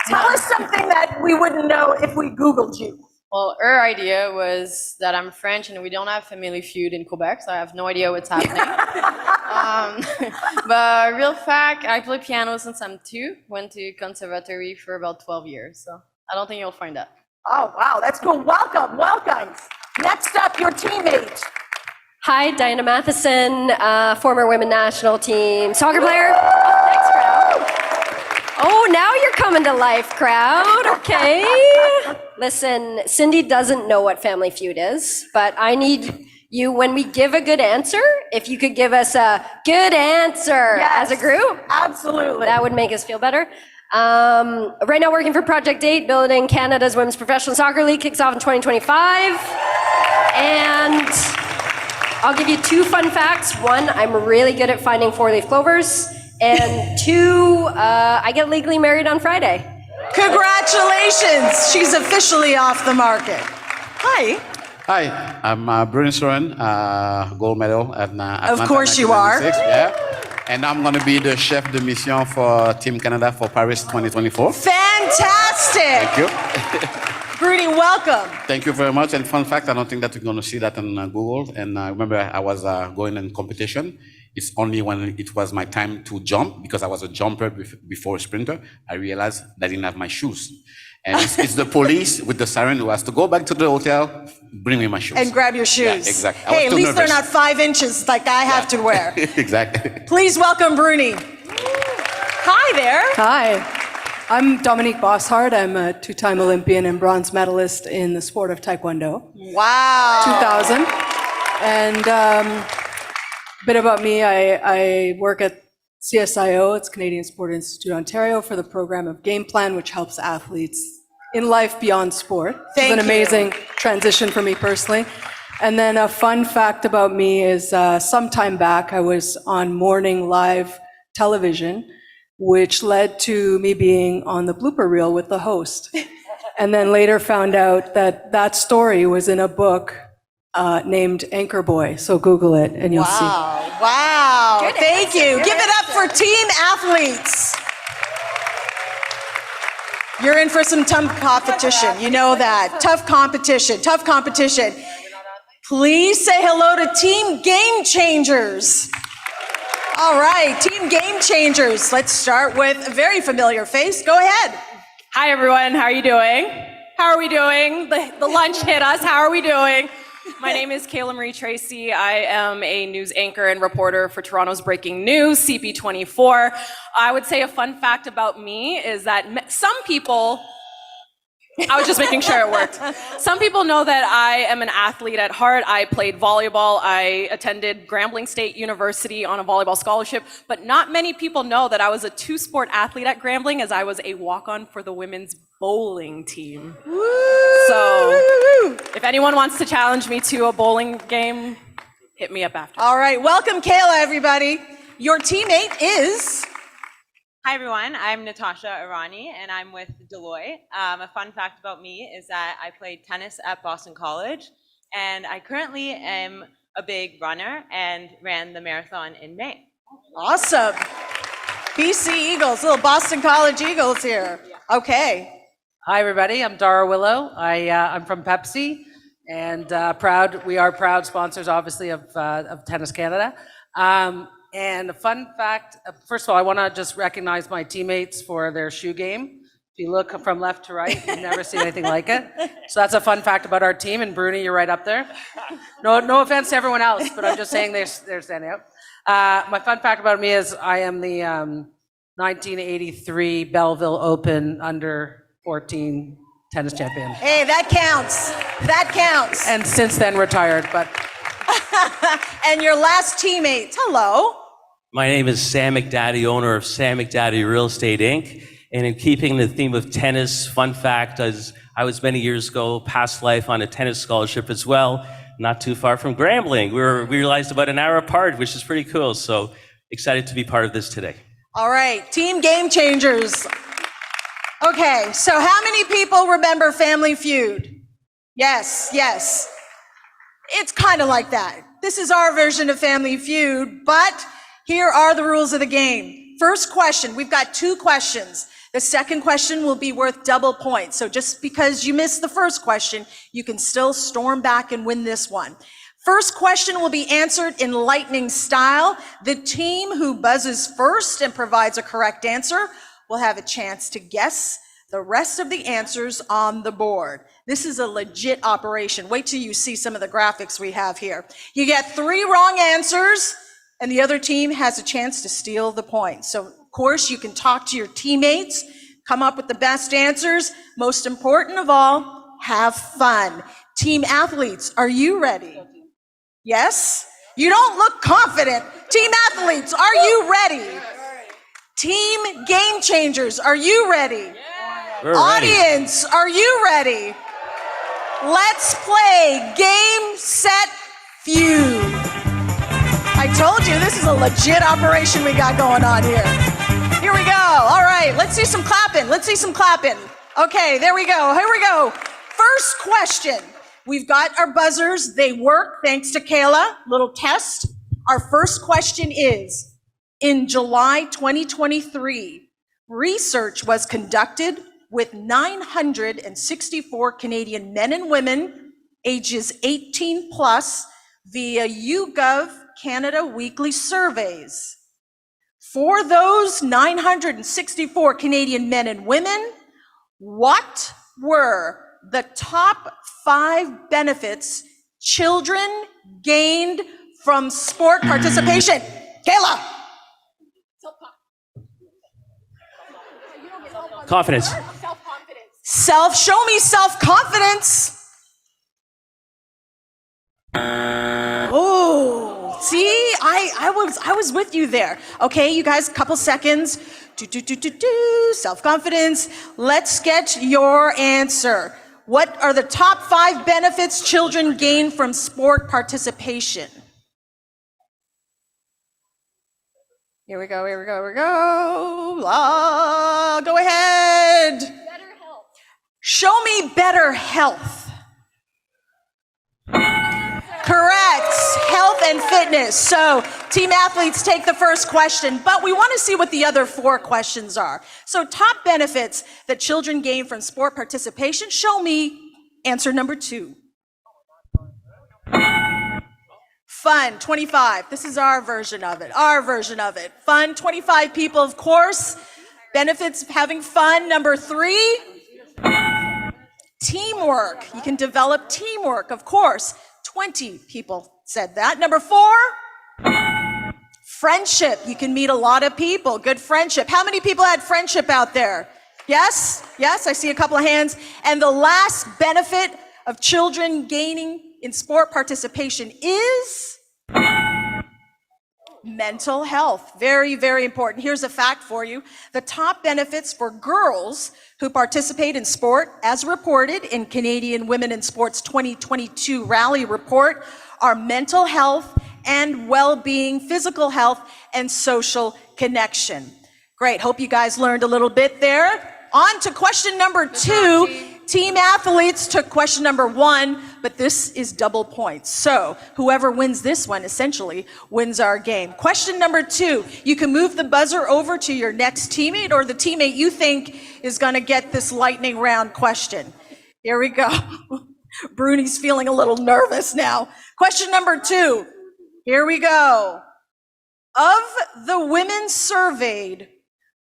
Tell us something that we wouldn't know if we Googled you. Well, her idea was that I'm French and we don't have family feud in Quebec, so I have no idea what's happening. But real fact, I play piano since I'm 2. Went to conservatory for about 12 years, so I don't think you'll find that. Oh, wow, that's cool. Welcome, welcome. Next up, your teammate. Hi, Diana Matheson, former women national team soccer player. Oh, thanks, crowd. Oh, now you're coming to life, crowd. Okay. Listen, Cindy doesn't know what Family Feud is, but I need you, when we give a good answer, if you could give us a good answer as a group. Absolutely. That would make us feel better. Right now working for Project 8, building Canada's Women's Professional Soccer League, kicks off in 2025. And I'll give you 2 fun facts. 1, I'm really good at finding 4-leaf clovers. And 2, I get legally married on Friday. Congratulations, she's officially off the market. Hi. Hi, I'm Bruni Soren, gold medal at Atlanta. Of course you are. Yeah. And I'm going to be the chef de mission for Team Canada for Paris 2024. Fantastic! Thank you. Bruni, welcome. Thank you very much. And fun fact, I don't think that you're going to see that on Google. And I remember I was going in competition. It's only when it was my time to jump, because I was a jumper before a sprinter, I realized that I didn't have my shoes. And it's the police with the siren who has to go back to the hotel, bring me my shoes. And grab your shoes. Yeah, exactly. Hey, at least they're not 5 inches like I have to wear. Exactly. Please welcome Bruni. Hi there. Hi, I'm Dominique Bosshard. I'm a 2-time Olympian and bronze medalist in the sport of Taekwondo. Wow. 2000. And a bit about me, I work at CSIO, it's Canadian Sport Institute Ontario, for the program of Game Plan, which helps athletes in life beyond sport. It's an amazing transition for me personally. And then a fun fact about me is some time back, I was on morning live television, which led to me being on the blooper reel with the host. And then later found out that that story was in a book named Anchor Boy. So Google it and you'll see. Wow. Good Thank answer. You. Good Give answer. It up for team athletes. You're in for some tough competition. You know that. Tough competition. Tough competition. Please say hello to Team Game Changers. All right, Team Game Changers. Let's start with a very familiar face. Go ahead. Hi, everyone. How are you doing? How are we doing? The lunch hit us. How are we doing? My name is Kayla Marie Tracy. I am a news anchor and reporter for Toronto's Breaking News, CP24. I would say a fun fact about me is that some people, I was just making sure it worked. Some people know that I am an athlete at heart. I played volleyball. I attended Grambling State University on a volleyball scholarship, but not many people know that I was a 2-sport athlete at Grambling, as I was a walk-on for the women's bowling team. So if anyone wants to challenge me to a bowling game, hit me up after. All right, welcome Kayla, everybody. Your teammate is... Hi everyone, I'm Natasha Irani and I'm with Deloitte. A fun fact about me is that I played tennis at Boston College and I currently am a big runner and ran the marathon in May. Awesome. BC Eagles, little Boston College Eagles here. Okay. Hi everybody, I'm Dara Willow. I'm from Pepsi and we are proud sponsors obviously of Tennis Canada. And a fun fact, first of all, I want to just recognize my teammates for their shoe game. If you look from left to right, you've never seen anything like it. So that's a fun fact about our team, and Bruni, you're right up there. No offense to everyone else, but I'm just saying they're standing up. My fun fact about me is I am the 1983 Belleville Open under 14 tennis champion. Hey, that counts. That counts. And since then retired, but. And your last teammates, hello. My name is Sam McDaddy, owner of Sam McDaddy Real Estate Inc. And in keeping the theme of tennis, fun fact, as I was many years ago, past life on a tennis scholarship as well, not too far from Grambling. We realized about an hour apart, which is pretty cool. So excited to be part of this today. All right, team game changers. Okay, so how many people remember Family Feud? Yes, yes. It's kind of like that. This is our version of Family Feud, but here are the rules of the game. First question, we've got 2 questions. The second question will be worth double points. So just because you missed the first question, you can still storm back and win this one. First question will be answered in lightning style. The team who buzzes first and provides a correct answer will have a chance to guess the rest of the answers on the board. This is a legit operation. Wait till you see some of the graphics we have here. You get 3 wrong answers, and the other team has a chance to steal the points. So, of course, you can talk to your teammates, come up with the best answers. Most important of all, have fun. Team athletes, are you ready? Yes? You don't look confident. Team athletes, are you ready? Team game changers, are you ready? We're Audience, are you ready? Let's play Game, Set, Feud. I told you this is a legit operation we got going on here. Here we go. All right, let's see some clapping. Let's see some clapping. Okay, there we go. Here we go. First question. We've got our buzzers. They work thanks to Kayla. Little test. Our first question is, in July 2023, research was conducted with 964 Canadian men and women ages 18 plus via YouGov Canada weekly surveys. For those 964 Canadian men and women, what were the top 5 benefits children gained from sport participation? Kayla. Confidence. Show me self-confidence. Oh, see, I was with you there. Okay, you guys, couple seconds. Self-confidence. Let's get your answer. What are the top 5 benefits children gain from sport participation? Here we go, here we go, here we go. Go ahead. Better health. Show me better health. Correct. Health and fitness. So team athletes take the first question, but we want to see what the other 4 questions are. So top benefits that children gain from sport participation. Show me answer number 2. Fun, 25. This is our version of it. Our version of it. Fun, 25 people, of course. Benefits of having fun. Number 3. Teamwork. You can develop teamwork, of course. 20 people said that. Number 4. Friendship. You can meet a lot of people. Good friendship. How many people had friendship out there? Yes? Yes, I see a couple of hands. And the last benefit of children gaining in sport participation is mental health. Very, very important. Here's a fact for you. The top benefits for girls who participate in sport, as reported in Canadian Women in Sports 2022 Rally Report, are mental health and well-being, physical health, and social connection. Great. Hope you guys learned a little bit there. On to question number 2. Team athletes took question number 1, but this is double points. So whoever wins this one essentially wins our game. Question number 2, you can move the buzzer over to your next teammate or the teammate you think is going to get this lightning round question. Here we go. Bruni's feeling a little nervous now. Question number 2, here we go. Of the women surveyed,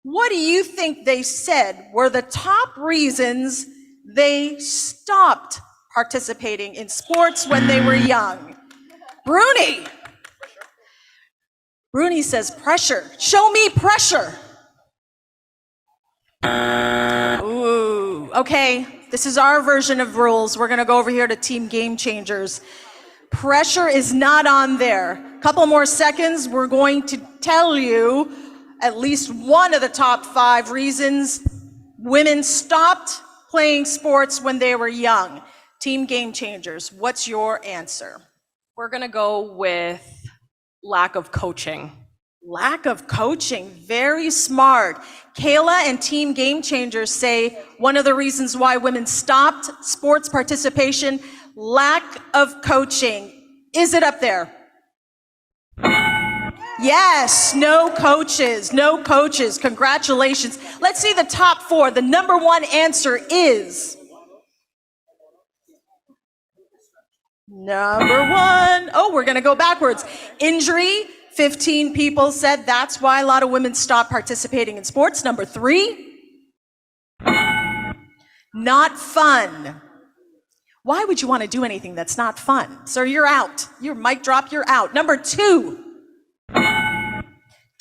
What do you think they said were the top reasons they stopped participating in sports when they were young? Bruni. Bruni says pressure. Show me pressure. Ooh, okay. This is our version of rules. We're going to go over here to Team Game Changers. Pressure is not on there. Couple more seconds. We're going to tell you at least one of the top 5 reasons women stopped playing sports when they were young. Team Game Changers, what's your answer? We're going to go with lack of coaching. Lack of coaching, very smart. Kayla and Team Game Changers say one of the reasons why women stopped sports participation, lack of coaching. Is it up there? Yes, no coaches, no coaches. Congratulations. Let's see the top 4. The number 1 answer is number 1. Oh, we're going to go backwards. Injury. 15 people said that's why a lot of women stop participating in sports. Number 3, not fun. Why would you want to do anything that's not fun? Sir, you're out. Your mic drop, you're out. Number 2,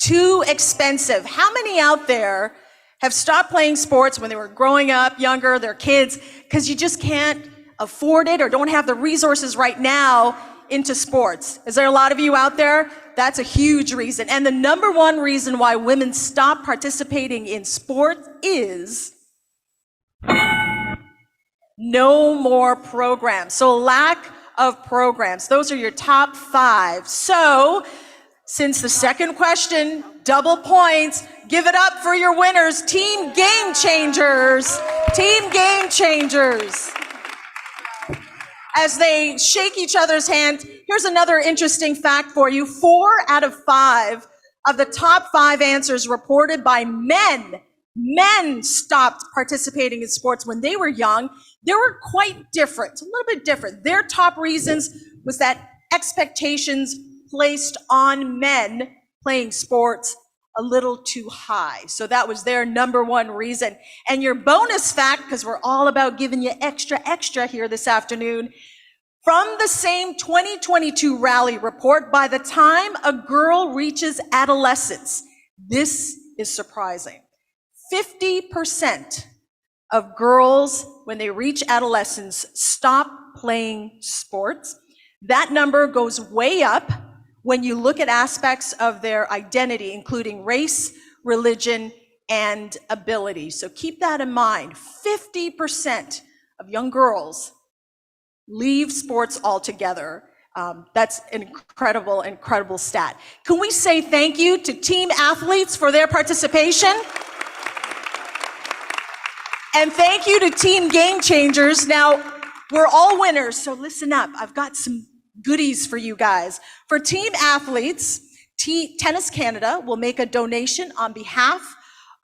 too expensive. How many out there have stopped playing sports when they were growing up, younger, they're kids, because you just can't afford it or don't have the resources right now into sports? Is there a lot of you out there? That's a huge reason. And the number 1 reason why women stop participating in sport is no more programs. So lack of programs. Those are your top 5. So since the second question, double points, give it up for your winners, Team Game Changers. Team Game Changers. As they shake each other's hand, here's another interesting fact for you. 4 out of 5 of the top 5 answers reported by men stopped participating in sports when they were young. They were quite different, a little bit different. Their top reasons was that expectations placed on men playing sports a little too high. So that was their number 1 reason. And your bonus fact, because we're all about giving you extra here this afternoon, from the same 2022 Rally report, by the time a girl reaches adolescence, this is surprising, 50% of girls, when they reach adolescence, stop playing sports. That number goes way up when you look at aspects of their identity, including race, religion, and ability. So keep that in mind. 50% of young girls leave sports altogether. That's an incredible stat. Can we say thank you to team athletes for their participation? And thank you to Team Game Changers. Now, we're all winners, so listen up. I've got some goodies for you guys. For team athletes, Tennis Canada will make a donation on behalf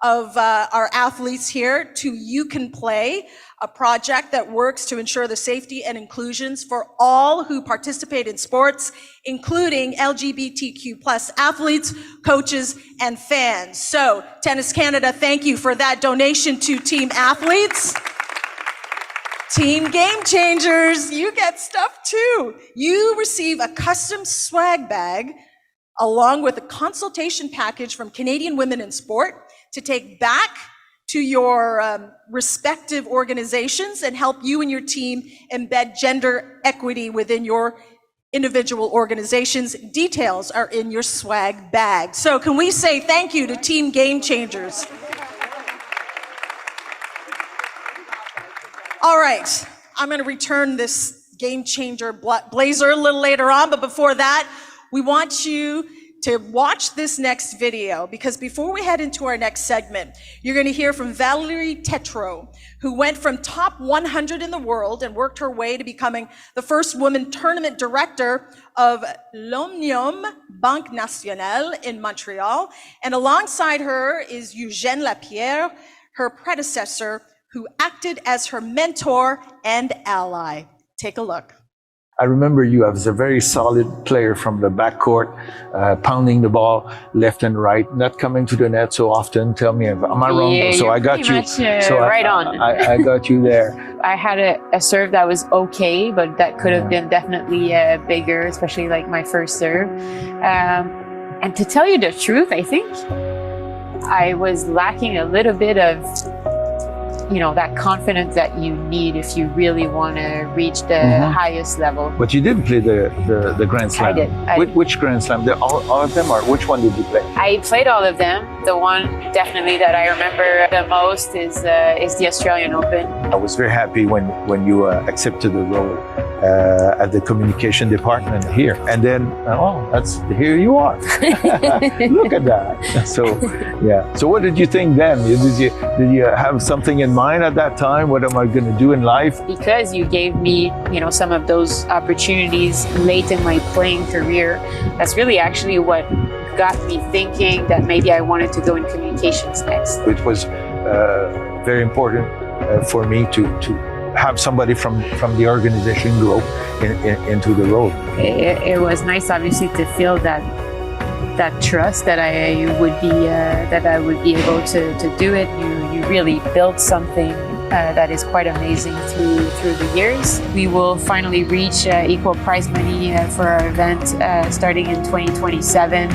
of our athletes here to You Can Play, a project that works to ensure the safety and inclusions for all who participate in sports, including LGBTQ+ athletes, coaches, and fans. So, Tennis Canada, thank you for that donation to team athletes. Team Game Changers, you get stuff too. You receive a custom swag bag along with a consultation package from Canadian Women in Sport to take back to your respective organizations and help you and your team embed gender equity within your individual organizations. Details are in your swag bag. So can we say thank you to Team Game Changers? All right, I'm going to return this Game Changer blazer a little later on, but before that, we want you to watch this next video, because before we head into our next segment, you're going to hear from Valerie Tetreault, who went from top 100 in the world and worked her way to becoming the first woman tournament director of l'Omnium Banque Nationale in Montreal. And alongside her is Eugène Lapierre, her predecessor, who acted as her mentor and ally. Take a look. I remember you as a very solid player from the backcourt, pounding the ball left and right, not coming to the net so often. Tell me, am I wrong? Yeah, So you're I got pretty you. much, So right on. I got you there. I had a serve that was okay, but that could have been definitely bigger, especially like my first serve. And to tell you the truth, I think I was lacking a little bit of, you know, that confidence that you need if you really want to reach the highest level. But you did play the Grand Slam. I did. Which Grand Slam? All of them, or which one did you play? I played all of them. The one definitely that I remember the most is the Australian Open. I was very happy when you accepted the role at the communication department here. And then, here you are. Look at that. So, yeah. So what did you think then? Did you have something in mind at that time? What am I going to do in life? Because you gave me, you know, some of those opportunities late in my playing career, that's really actually what got me thinking that maybe I wanted to go in communications next. It was very important for me to have somebody from the organization grow into the role. It was nice, obviously, to feel that trust that I would be able to do it. You really built something that is quite amazing through the years. We will finally reach equal prize money for our event starting in 2027.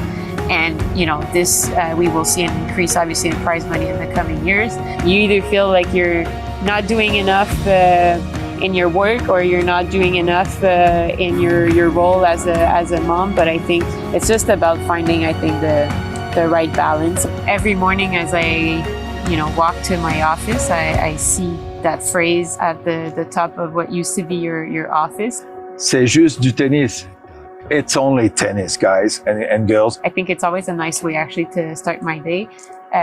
And, you know, this, we will see an increase, obviously, in prize money in the coming years. You either feel like you're not doing enough in your work, or you're not doing enough in your role as a mom. But I think it's just about finding, I think, the right balance. Every morning as I, you know, walk to my office, I see that phrase at the top of what used to be your office. C'est juste du tennis. It's only tennis, guys and girls. I think it's always a nice way actually to start my day,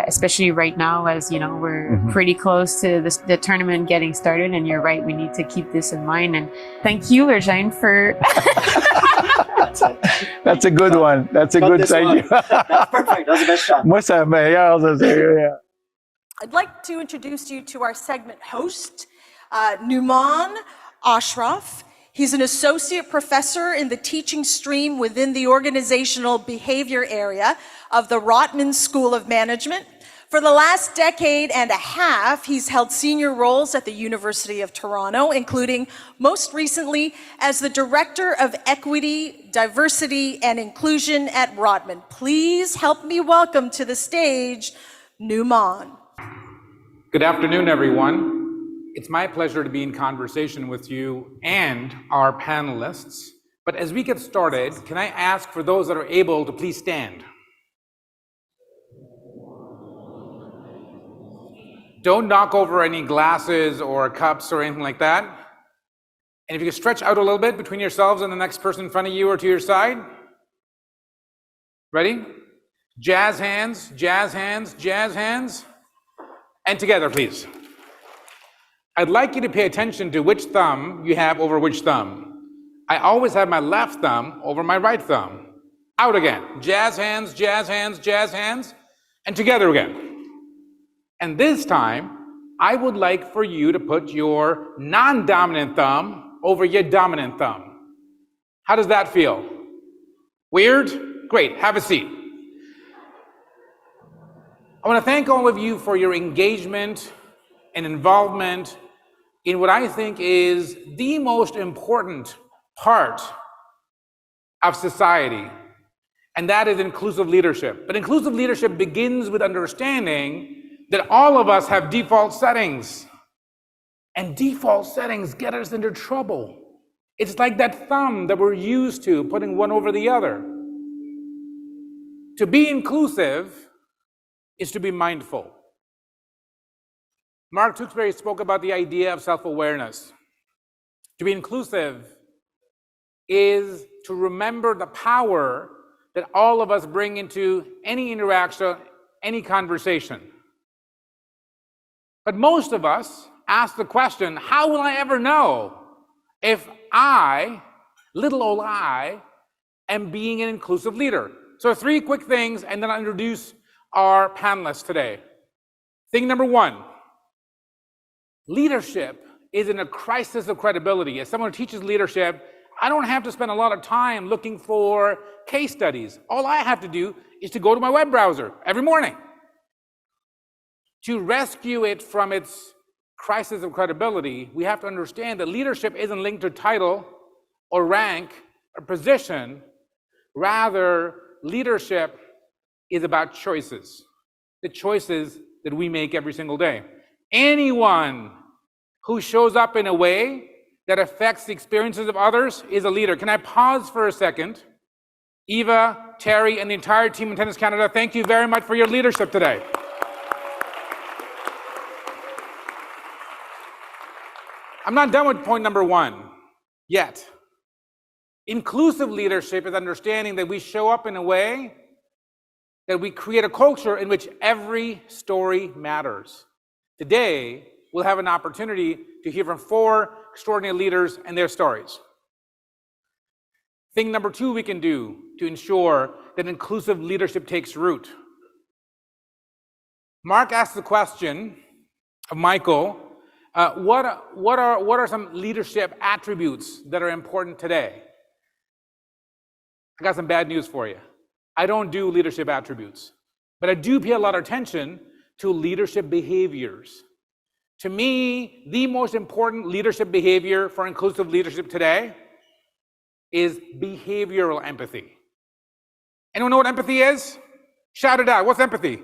especially right now, as you know, we're pretty close to the tournament getting started. And you're right, we need to keep this in mind. And thank you, Eugène, for... That's a good one. That's a good thank you. That's perfect. That's the best shot. Moi, c'est meilleur, ça, yeah. I'd like to introduce you to our segment host, Nouman Ashraf. He's an associate professor in the teaching stream within the organizational behavior area of the Rotman School of Management. For the last decade and a half, he's held senior roles at the University of Toronto, including most recently as the Director of Equity, Diversity, and Inclusion at Rotman. Please help me welcome to the stage, Nouman. Good afternoon, everyone. It's my pleasure to be in conversation with you and our panelists. But as we get started, can I ask for those that are able to please stand? Don't knock over any glasses or cups or anything like that. And if you could stretch out a little bit between yourselves and the next person in front of you or to your side. Ready? Jazz hands, jazz hands, jazz hands. And together, please. I'd like you to pay attention to which thumb you have over which thumb. I always have my left thumb over my right thumb. Out again. Jazz hands, jazz hands, jazz hands. And together again. And this time, I would like for you to put your non-dominant thumb over your dominant thumb. How does that feel? Weird? Great. Have a seat. I want to thank all of you for your engagement and involvement in what I think is the most important part of society, and that is inclusive leadership. But inclusive leadership begins with understanding that all of us have default settings, and default settings get us into trouble. It's like that thumb that we're used to, putting one over the other. To be inclusive is to be mindful. Mark Tewksbury spoke about the idea of self-awareness. To be inclusive is to remember the power that all of us bring into any interaction, any conversation. But most of us ask the question, how will I ever know if I, little old I, am being an inclusive leader? So 3 quick things, and then I'll introduce our panelists today. Thing number 1, leadership is in a crisis of credibility. As someone who teaches leadership, I don't have to spend a lot of time looking for case studies. All I have to do is to go to my web browser every morning. To rescue it from its crisis of credibility, we have to understand that leadership isn't linked to title or rank or position. Rather, leadership is about choices, the choices that we make every single day. Anyone who shows up in a way that affects the experiences of others is a leader. Can I pause for a second? Eva, Terry, and the entire team in Tennis Canada, thank you very much for your leadership today. I'm not done with point number one yet. Inclusive leadership is understanding that we show up in a way that we create a culture in which every story matters. Today, we'll have an opportunity to hear from 4 extraordinary leaders and their stories. Thing number 2 we can do to ensure that inclusive leadership takes root. Mark asked the question of Michael, what are some leadership attributes that are important today? I got some bad news for you. I don't do leadership attributes, but I do pay a lot of attention to leadership behaviors. To me, the most important leadership behavior for inclusive leadership today is behavioral empathy. Anyone know what empathy is? Shout it out. What's empathy?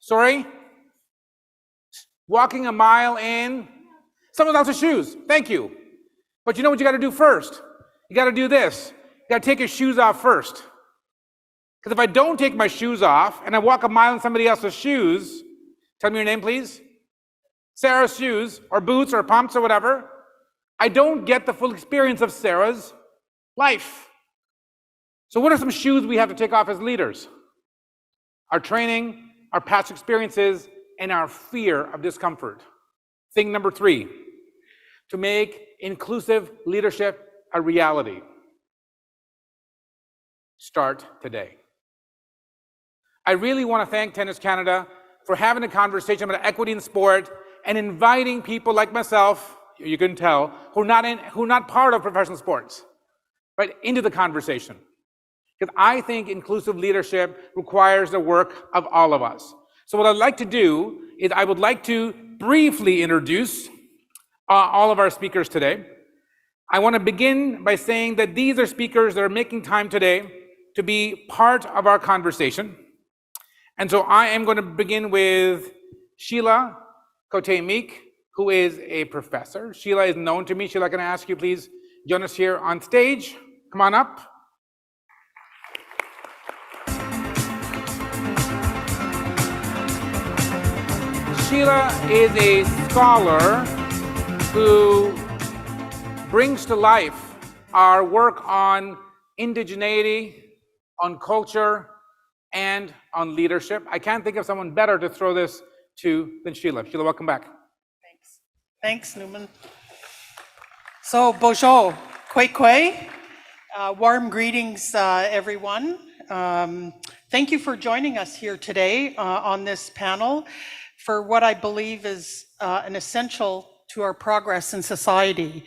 Sorry? Walking a mile in someone else's shoes. Thank you. But you know what you got to do first? You got to do this. You got to take your shoes off first. Because if I don't take my shoes off and I walk a mile in somebody else's shoes, tell me your name, please. Sarah's shoes or boots or pumps or whatever, I don't get the full experience of Sarah's life. So what are some shoes we have to take off as leaders? Our training, our past experiences, and our fear of discomfort. Thing number 3, to make inclusive leadership a reality. Start today. I really want to thank Tennis Canada for having a conversation about equity in sport and inviting people like myself, you can tell, who are not part of professional sports, right, into the conversation. Because I think inclusive leadership requires the work of all of us. So what I'd like to do is I would like to briefly introduce all of our speakers today. I want to begin by saying that these are speakers that are making time today to be part of our conversation. And so I am going to begin with Sheila Cote-Meek, who is a professor. Sheila is known to me. Sheila, can I ask you please join us here on stage? Come on up. Sheila is a scholar who brings to life our work on indigeneity, on culture, and on leadership. I can't think of someone better to throw this to than Sheila. Sheila, welcome back. Thanks, Nouman. So, bonjour, kwei. Warm greetings, everyone. Thank you for joining us here today on this panel for what I believe is an essential to our progress in society.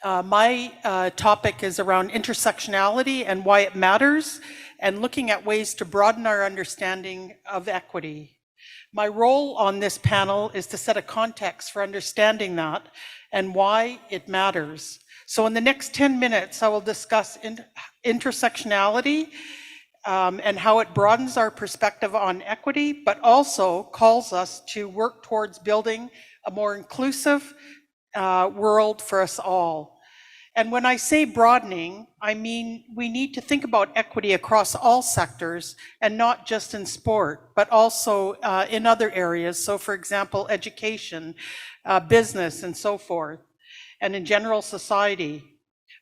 My topic is around intersectionality and why it matters, and looking at ways to broaden our understanding of equity. My role on this panel is to set a context for understanding that and why it matters. So in the next 10 minutes, I will discuss intersectionality and how it broadens our perspective on equity, but also calls us to work towards building a more inclusive world for us all. And when I say broadening, I mean we need to think about equity across all sectors and not just in sport, but also in other areas. So for example, education, business, and so forth, and in general society.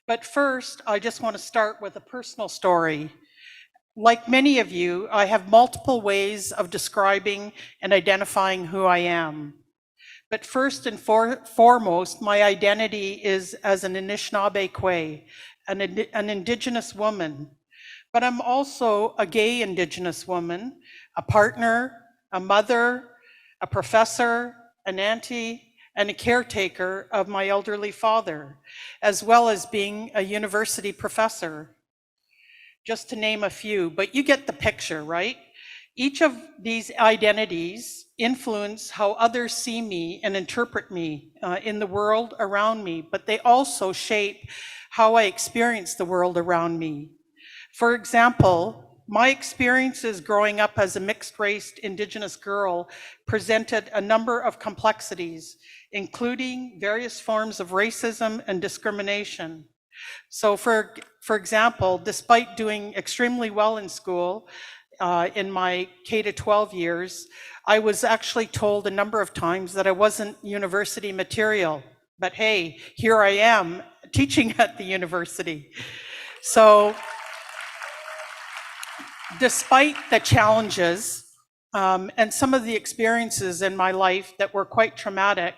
But first, I just want to start with a personal story. Like many of you, I have multiple ways of describing and identifying who I am. But first and foremost, my identity is as an Anishinaabe Kwe, an Indigenous woman. But I'm also a gay Indigenous woman, a partner, a mother, a professor, an auntie, and a caretaker of my elderly father, as well as being a university professor, just to name a few, but you get the picture, right? Each of these identities influence how others see me and interpret me in the world around me, but they also shape how I experience the world around me. For example, my experiences growing up as a mixed-race Indigenous girl presented a number of complexities, including various forms of racism and discrimination. So for example, despite doing extremely well in school, in my K to 12 years, I was actually told a number of times that I wasn't university material. But hey, here I am teaching at the university. So despite the challenges and some of the experiences in my life that were quite traumatic,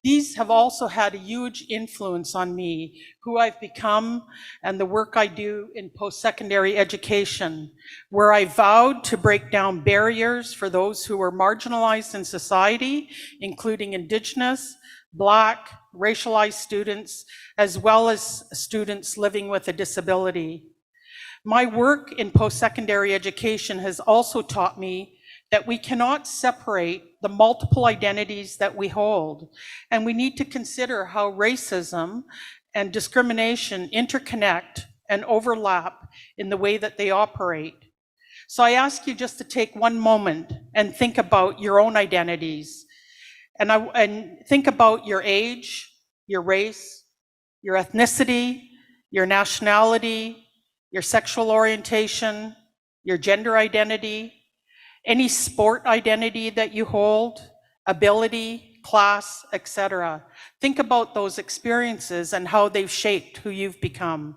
these have also had a huge influence on me, who I've become, and the work I do in post-secondary education, where I vowed to break down barriers for those who were marginalized in society, including Indigenous, Black, racialized students, as well as students living with a disability. My work in post-secondary education has also taught me that we cannot separate the multiple identities that we hold, and we need to consider how racism and discrimination interconnect and overlap in the way that they operate. So I ask you just to take one moment and think about your own identities, and think about your age, your race, your ethnicity, your nationality, your sexual orientation, your gender identity, any sport identity that you hold, ability, class, etc. Think about those experiences and how they've shaped who you've become.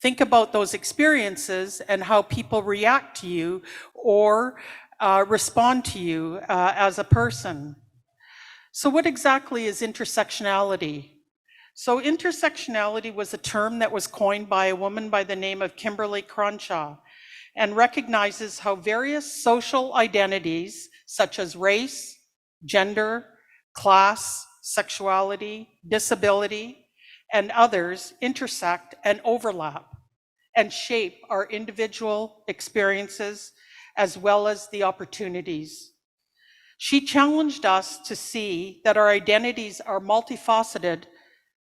Think about those experiences and how people react to you or respond to you as a person. So what exactly is intersectionality? So intersectionality was a term that was coined by a woman by the name of Kimberly Crenshaw, and recognizes how various social identities, such as race, gender, class, sexuality, disability, and others intersect and overlap and shape our individual experiences as well as the opportunities. She challenged us to see that our identities are multifaceted,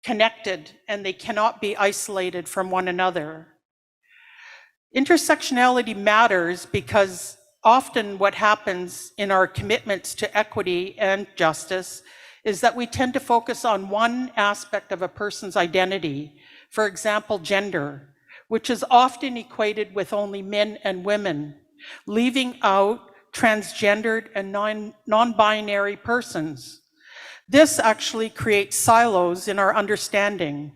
connected, and they cannot be isolated from one another. Intersectionality matters because often what happens in our commitments to equity and justice is that we tend to focus on one aspect of a person's identity, for example, gender, which is often equated with only men and women, leaving out transgendered and non-binary persons. This actually creates silos in our understanding.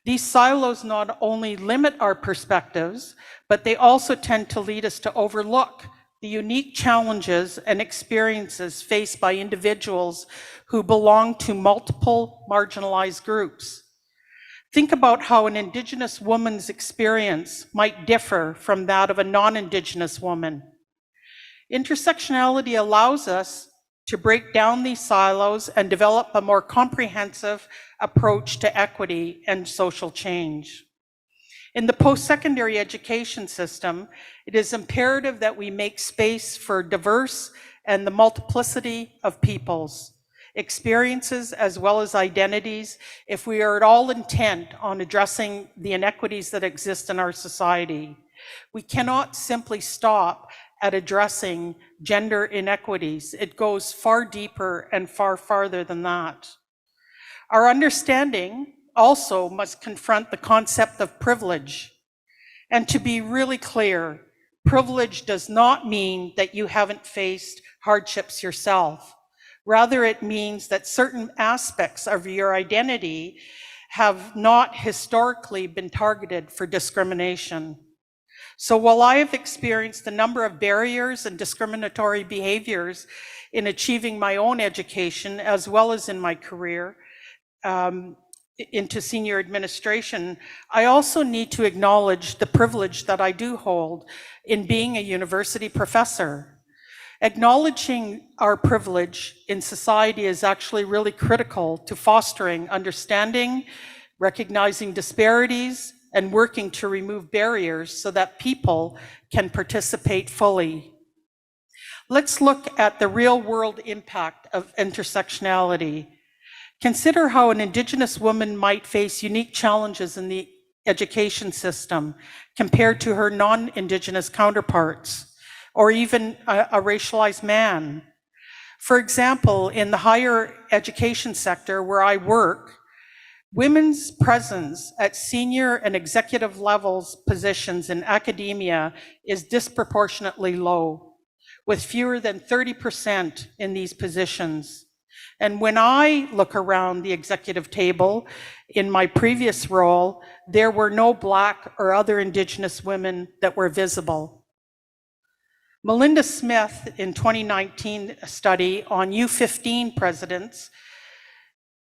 These silos not only limit our perspectives, but they also tend to lead us to overlook the unique challenges and experiences faced by individuals who belong to multiple marginalized groups. Think about how an Indigenous woman's experience might differ from that of a non-Indigenous woman. Intersectionality allows us to break down these silos and develop a more comprehensive approach to equity and social change. In the post-secondary education system, it is imperative that we make space for diverse and the multiplicity of peoples, experiences, as well as identities, if we are at all intent on addressing the inequities that exist in our society. We cannot simply stop at addressing gender inequities. It goes far deeper and far farther than that. Our understanding also must confront the concept of privilege. And to be really clear, privilege does not mean that you haven't faced hardships yourself. Rather, it means that certain aspects of your identity have not historically been targeted for discrimination. So while I have experienced a number of barriers and discriminatory behaviors in achieving my own education, as well as in my career into senior administration, I also need to acknowledge the privilege that I do hold in being a university professor. Acknowledging our privilege in society is actually really critical to fostering understanding, recognizing disparities, and working to remove barriers so that people can participate fully. Let's look at the real-world impact of intersectionality. Consider how an Indigenous woman might face unique challenges in the education system compared to her non-Indigenous counterparts, or even a racialized man. For example, in the higher education sector where I work, women's presence at senior and executive levels positions in academia is disproportionately low, with fewer than 30% in these positions. And when I look around the executive table in my previous role, there were no Black or other Indigenous women that were visible. Melinda Smith, in 2019 study on U15 presidents,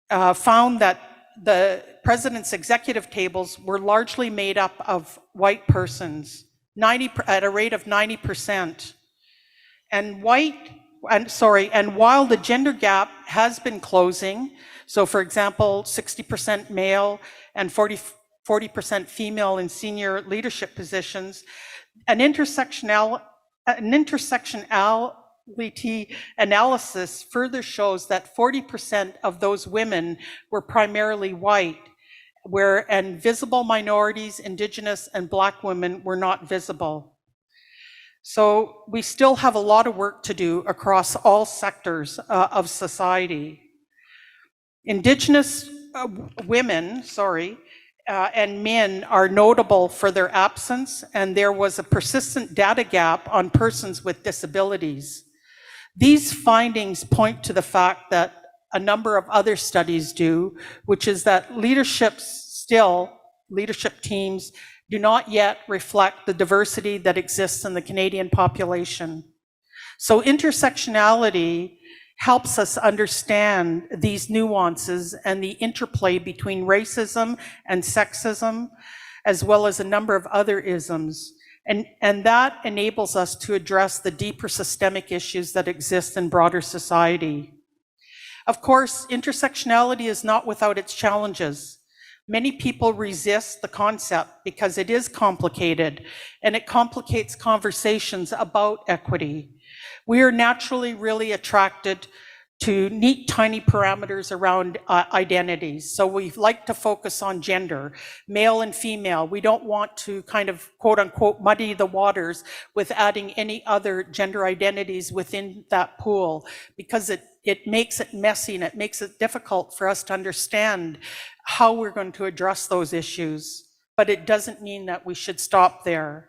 found that the president's executive tables were largely made up of white persons, at a rate of 90%. And while the gender gap has been closing, so for example, 60% male and 40% female in senior leadership positions, an intersectionality analysis further shows that 40% of those women were primarily white, and visible minorities, Indigenous and Black women were not visible. So we still have a lot of work to do across all sectors of society. Indigenous women, and men are notable for their absence, and there was a persistent data gap on persons with disabilities. These findings point to the fact that a number of other studies do, which is that leadership teams do not yet reflect the diversity that exists in the Canadian population. So intersectionality helps us understand these nuances and the interplay between racism and sexism, as well as a number of other isms. And that enables us to address the deeper systemic issues that exist in broader society. Of course, intersectionality is not without its challenges. Many people resist the concept because it is complicated, and it complicates conversations about equity. We are naturally really attracted to neat, tiny parameters around identities. So we like to focus on gender, male and female. We don't want to kind of quote unquote muddy the waters with adding any other gender identities within that pool, because it makes it messy and it makes it difficult for us to understand how we're going to address those issues. But it doesn't mean that we should stop there.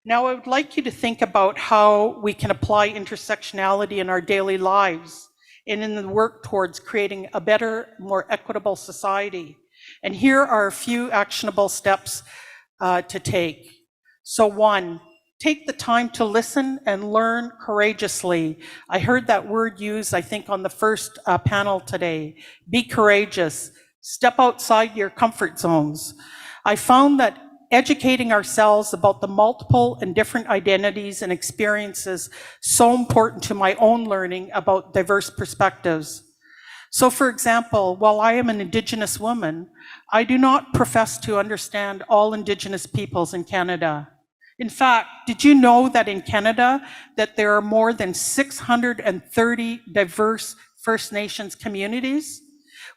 Now, I would like you to think about how we can apply intersectionality in our daily lives and in the work towards creating a better, more equitable society. And here are a few actionable steps to take. So 1, take the time to listen and learn courageously. I heard that word used, I think, on the first panel today. Be courageous. Step outside your comfort zones. I found that educating ourselves about the multiple and different identities and experiences so important to my own learning about diverse perspectives. So for example, while I am an Indigenous woman, I do not profess to understand all Indigenous peoples in Canada. In fact, did you know that in Canada that there are more than 630 diverse First Nations communities,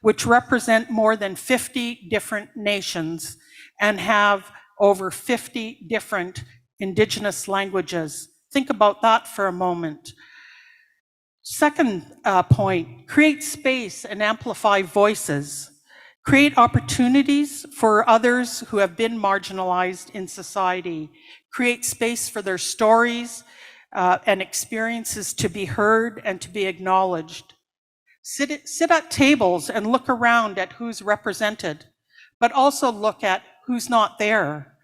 which represent more than 50 different nations and have over 50 different Indigenous languages? Think about that for a moment. Second point, create space and amplify voices. Create opportunities for others who have been marginalized in society. Create space for their stories and experiences to be heard and to be acknowledged. Sit at tables and look around at who's represented, but also look at who's not there.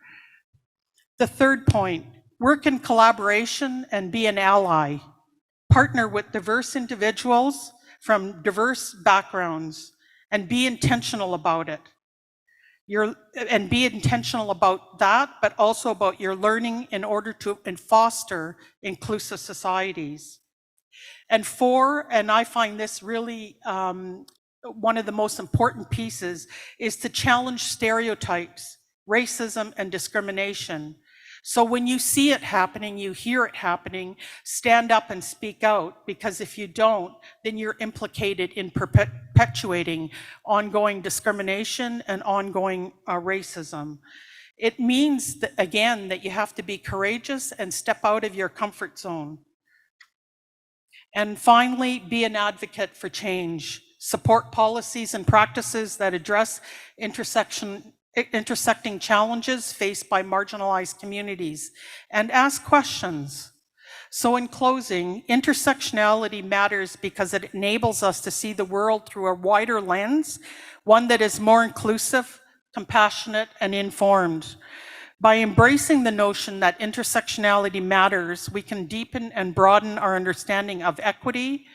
The third point, work in collaboration and be an ally. Partner with diverse individuals from diverse backgrounds and be intentional about it. and be intentional about that, but also about your learning in order to foster inclusive societies. And 4, and I find this really one of the most important pieces, is to challenge stereotypes, racism, and discrimination. So when you see it happening, you hear it happening, stand up and speak out, because if you don't, then you're implicated in perpetuating ongoing discrimination and ongoing racism. It means that, again, that you have to be courageous and step out of your comfort zone. And finally, be an advocate for change. Support policies and practices that address intersecting challenges faced by marginalized communities, and ask questions. So in closing, intersectionality matters because it enables us to see the world through a wider lens, one that is more inclusive, compassionate, and informed. By embracing the notion that intersectionality matters, we can deepen and broaden our understanding of equity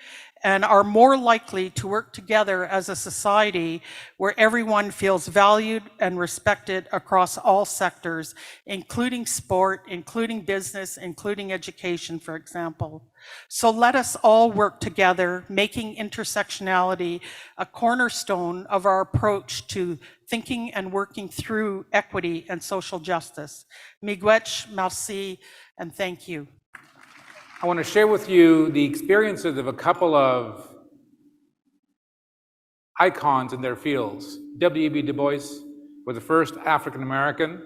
and are more likely to work together as a society where everyone feels valued and respected across all sectors, including sport, including business, including education, for example. So let us all work together, making intersectionality a cornerstone of our approach to thinking and working through equity and social justice. Miigwech, merci, and thank you. I want to share with you the experiences of a couple of icons in their fields. W.E.B. Du Bois was the first African American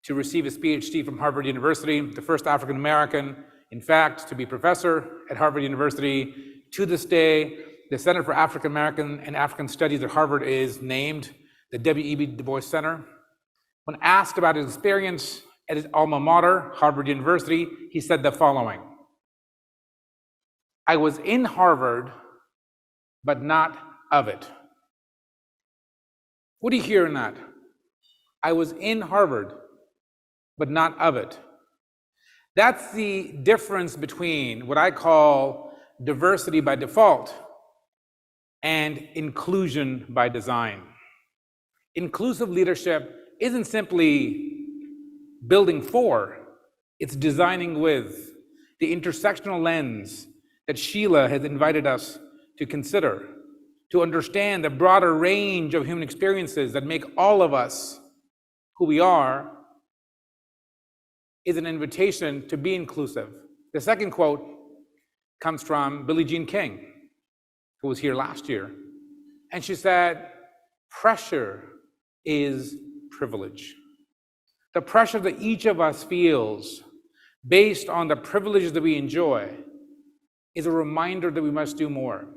to receive his PhD from Harvard University, the first African American, in fact, to be professor at Harvard University. To this day, the Center for African American and African Studies at Harvard is named the W.E.B. Du Bois Center. When asked about his experience at his alma mater, Harvard University, he said the following: I was in Harvard, but not of it. What do you hear in that? I was in Harvard, but not of it. That's the difference between what I call diversity by default and inclusion by design. Inclusive leadership isn't simply building for, it's designing with the intersectional lens that Sheila has invited us to consider, to understand the broader range of human experiences that make all of us who we are, is an invitation to be inclusive. The second quote comes from Billie Jean King, who was here last year. And she said, pressure is privilege. The pressure that each of us feels based on the privileges that we enjoy is a reminder that we must do more.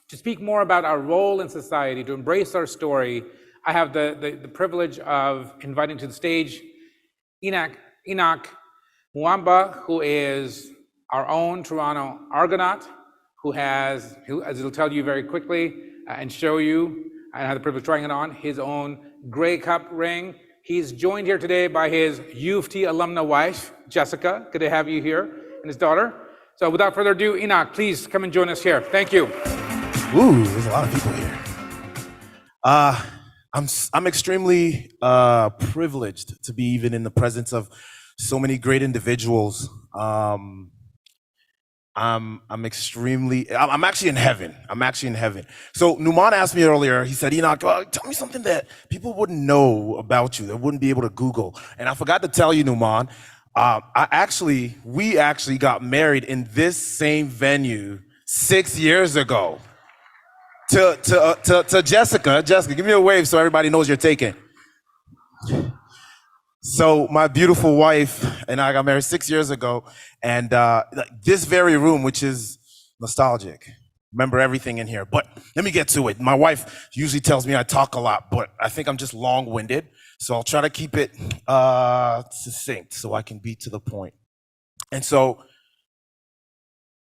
To speak more about our role in society, to embrace our story, I have the privilege of inviting to the stage Enoch Mwamba, who is our own Toronto Argonaut, who, as he'll tell you very quickly and show you, I had the privilege of trying it on, his own Grey Cup ring. He's joined here today by his U of T alumna wife, Jessica. Good to have you here, and his daughter. So without further ado, Enoch, please come and join us here. Thank you. Ooh, there's a lot of people here. I'm extremely privileged to be even in the presence of so many great individuals. I'm actually in heaven. I'm actually in heaven. So Nouman asked me earlier, he said, Enoch, tell me something that people wouldn't know about you, that wouldn't be able to Google. And I forgot to tell you, Nouman, we actually got married in this same venue 6 years ago. To Jessica. Jessica, give me a wave so everybody knows you're taken. So my beautiful wife and I got married 6 years ago, and this very room, which is nostalgic. Remember everything in here. But let me get to it. My wife usually tells me I talk a lot, but I think I'm just long-winded. So I'll try to keep it succinct so I can be to the point. And so,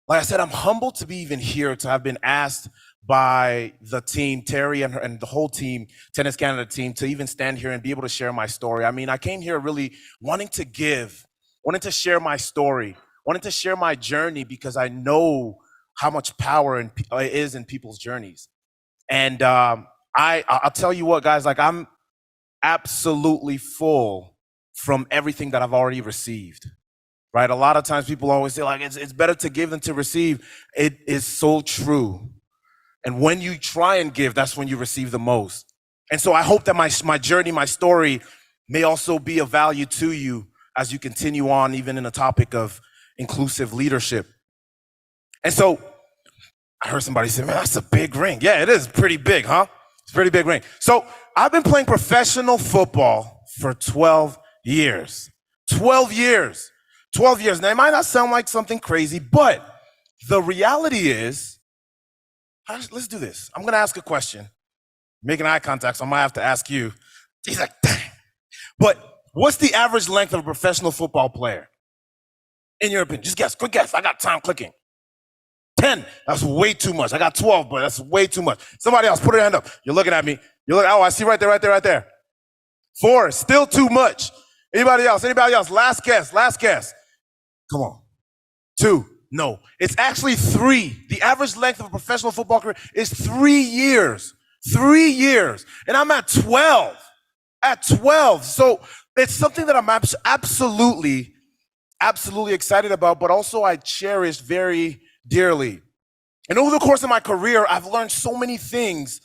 like I said, I'm humbled to be even here, to have been asked by the team, Terry and the whole team, Tennis Canada team, to even stand here and be able to share my story. I mean, I came here really wanting to share my story, wanting to share my journey, because I know how much power is in people's journeys. And I'll tell you what, guys, like absolutely full from everything that I've already received, right? A lot of times people always say, like, it's better to give than to receive. It is so true. And when you try and give, that's when you receive the most. And so I hope that my journey, my story may also be of value to you as you continue on, even in the topic of inclusive leadership. And so I heard somebody say, man, that's a big ring. Yeah, it is pretty big, huh? It's a pretty big ring. So I've been playing professional football for 12 years. 12 years. 12 years. Now, it might not sound like something crazy, but the reality is, let's do this. I'm going to ask a question. Making eye contact, so I might have to ask you. He's like, dang. But what's the average length of a professional football player? In your opinion, just guess, quick guess. I got time clicking. 10, that's way too much. I got 12, but that's way too much. Somebody else, put your hand up. You're looking at me. You're looking, oh, I see right there, right there, right there. 4, still too much. Anybody else? Anybody else? Last guess, last guess. Come on. 2, no. It's actually 3. The average length of a professional football career is 3 years. 3 years. And I'm at 12. At 12. So it's something that I'm absolutely excited about, but also I cherish very dearly. And over the course of my career, I've learned so many things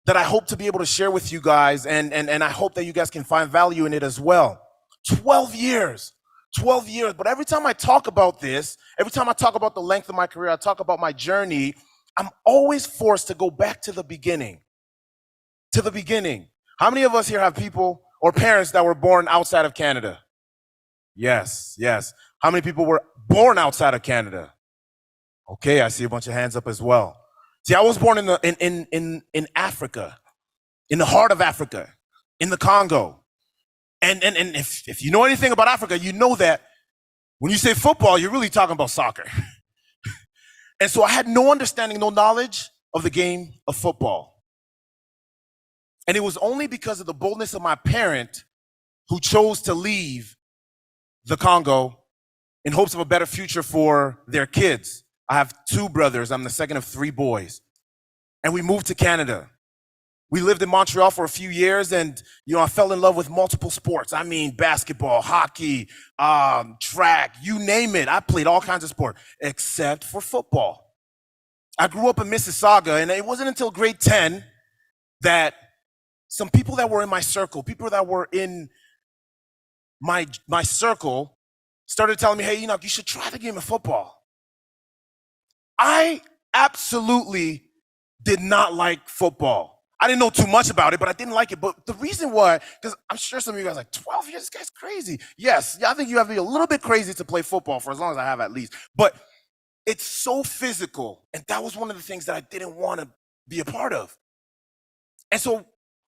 that I hope to be able to share with you guys, and I hope that you guys can find value in it as well. 12 years. 12 years. But every time I talk about this, every time I talk about the length of my career, I talk about my journey, I'm always forced to go back to the beginning. To the beginning. How many of us here have people or parents that were born outside of Canada? Yes, yes. How many people were born outside of Canada? Okay, I see a bunch of hands up as well. See, I was born in Africa, in the heart of Africa, in the Congo. And if you know anything about Africa, you know that when you say football, you're really talking about soccer. And so I had no understanding, no knowledge of the game of football. And it was only because of the boldness of my parent who chose to leave the Congo in hopes of a better future for their kids. I have 2 brothers. I'm the second of 3 boys. And we moved to Canada. We lived in Montreal for a few years, and I fell in love with multiple sports. I mean, basketball, hockey, track, you name it. I played all kinds of sports, except for football. I grew up in Mississauga, and it wasn't until grade 10 that some people that were in my circle, people that were in my circle, started telling me, hey, you should try the game of football. I absolutely did not like football. I didn't know too much about it, but I didn't like it. But the reason why, because I'm sure some of you guys are like, 12 years, this guy's crazy. Yes, I think you have to be a little bit crazy to play football for as long as I have at least. But it's so physical, and that was one of the things that I didn't want to be a part of. And so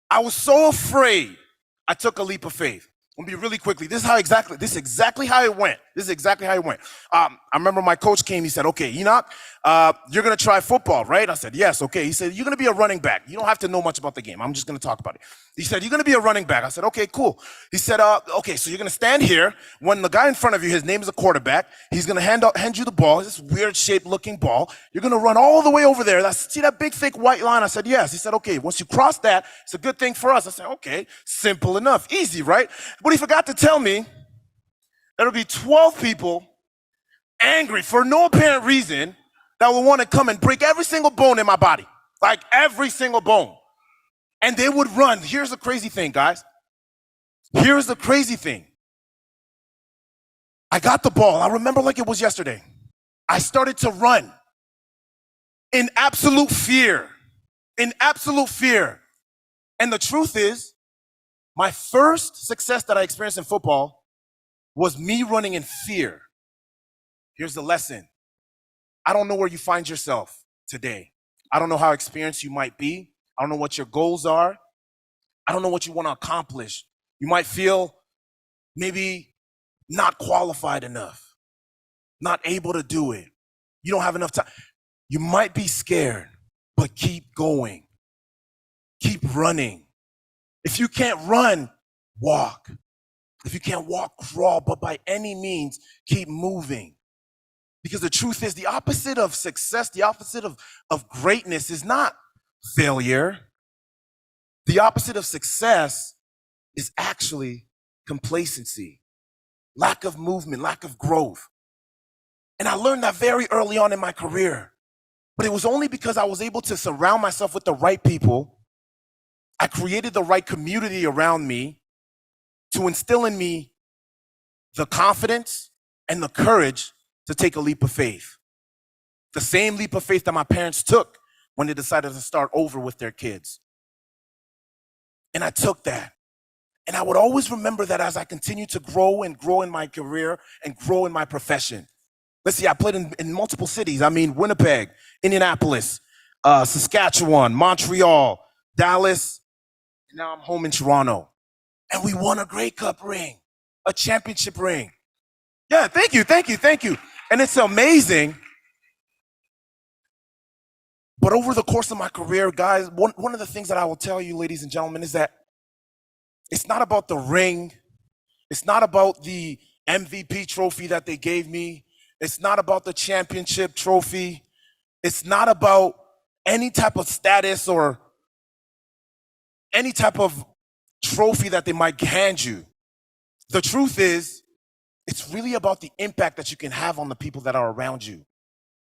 I was so afraid, I took a leap of faith. I'm gonna be really quickly. This is exactly how it went. I remember my coach came, he said, okay, Enoch, you're gonna try football, right? I said, yes, okay. He said, you're gonna be a running back. You don't have to know much about the game. I'm just gonna talk about it. He said, you're gonna be a running back. I said, okay, cool. He said, okay, so you're gonna stand here. When the guy in front of you, his name is a quarterback, he's gonna hand you the ball, this weird shaped looking ball. You're gonna run all the way over there. See that big thick white line? I said, yes. He said, okay, once you cross that, it's a good thing for us. I said, okay, simple enough, easy, right? But he forgot to tell me there'll be 12 people angry for no apparent reason that will want to come and break every single bone in my body. Like every single bone. And they would run. Here's the crazy thing, guys. Here's the crazy thing. I got the ball. I remember like it was yesterday. I started to run in absolute fear. In absolute fear. And the truth is, my first success that I experienced in football was me running in fear. Here's the lesson. I don't know where you find yourself today. I don't know how experienced you might be. I don't know what your goals are. I don't know what you want to accomplish. You might feel maybe not qualified enough, not able to do it. You don't have enough time. You might be scared, but keep going. Keep running. If you can't run, walk. If you can't walk, crawl, but by any means, keep moving. Because the truth is, the opposite of success, the opposite of greatness is not failure. The opposite of success is actually complacency, lack of movement, lack of growth. And I learned that very early on in my career. But it was only because I was able to surround myself with the right people. I created the right community around me to instill in me the confidence and the courage to take a leap of faith. The same leap of faith that my parents took when they decided to start over with their kids. And I took that. And I would always remember that as I continue to grow and grow in my career and grow in my profession. Let's see, I played in multiple cities. I mean, Winnipeg, Indianapolis, Saskatchewan, Montreal, Dallas, and now I'm home in Toronto. And we won a Grey Cup ring, a championship ring. Yeah, thank you, thank you, thank you. And it's amazing. But over the course of my career, guys, one of the things that I will tell you, ladies and gentlemen, is that it's not about the ring. It's not about the MVP trophy that they gave me. It's not about the championship trophy. It's not about any type of status or any type of trophy that they might hand you. The truth is, it's really about the impact that you can have on the people that are around you.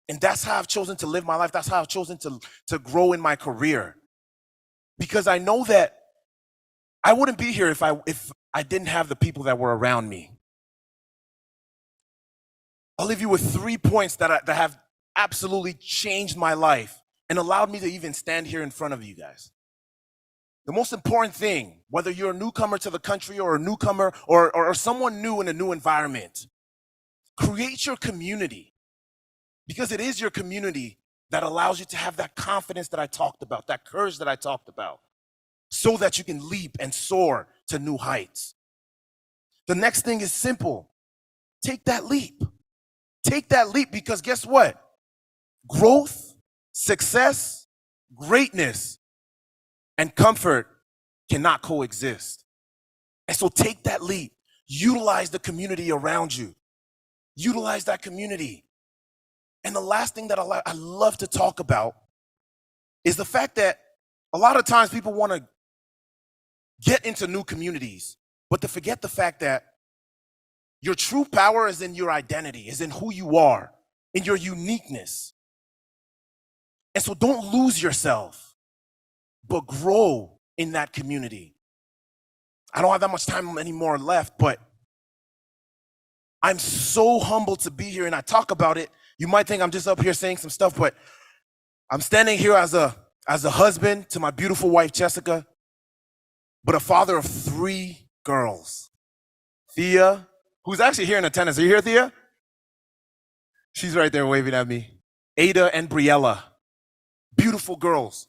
And that's how I've chosen to live my life. That's how I've chosen to grow in my career. Because I know that I wouldn't be here if I didn't have the people that were around me. I'll leave you with 3 points that have absolutely changed my life and allowed me to even stand here in front of you guys. The most important thing, whether you're a newcomer to the country or a newcomer or someone new in a new environment, create your community. Because it is your community that allows you to have that confidence that I talked about, that courage that I talked about, so that you can leap and soar to new heights. The next thing is simple. Take that leap. Take that leap, because guess what? Growth, success, greatness, and comfort cannot coexist. And so take that leap. Utilize the community around you. Utilize that community. And the last thing that I love to talk about is the fact that a lot of times people want to get into new communities, but to forget the fact that your true power is in your identity, is in who you are, in your uniqueness. And so don't lose yourself, but grow in that community. I don't have that much time anymore left, but I'm so humbled to be here, and I talk about it. You might think I'm just up here saying some stuff, but I'm standing here as a husband to my beautiful wife, Jessica, but a father of 3 girls. Thea, who's actually here in attendance. Are you here, Thea? She's right there waving at me. Ada and Briella, beautiful girls.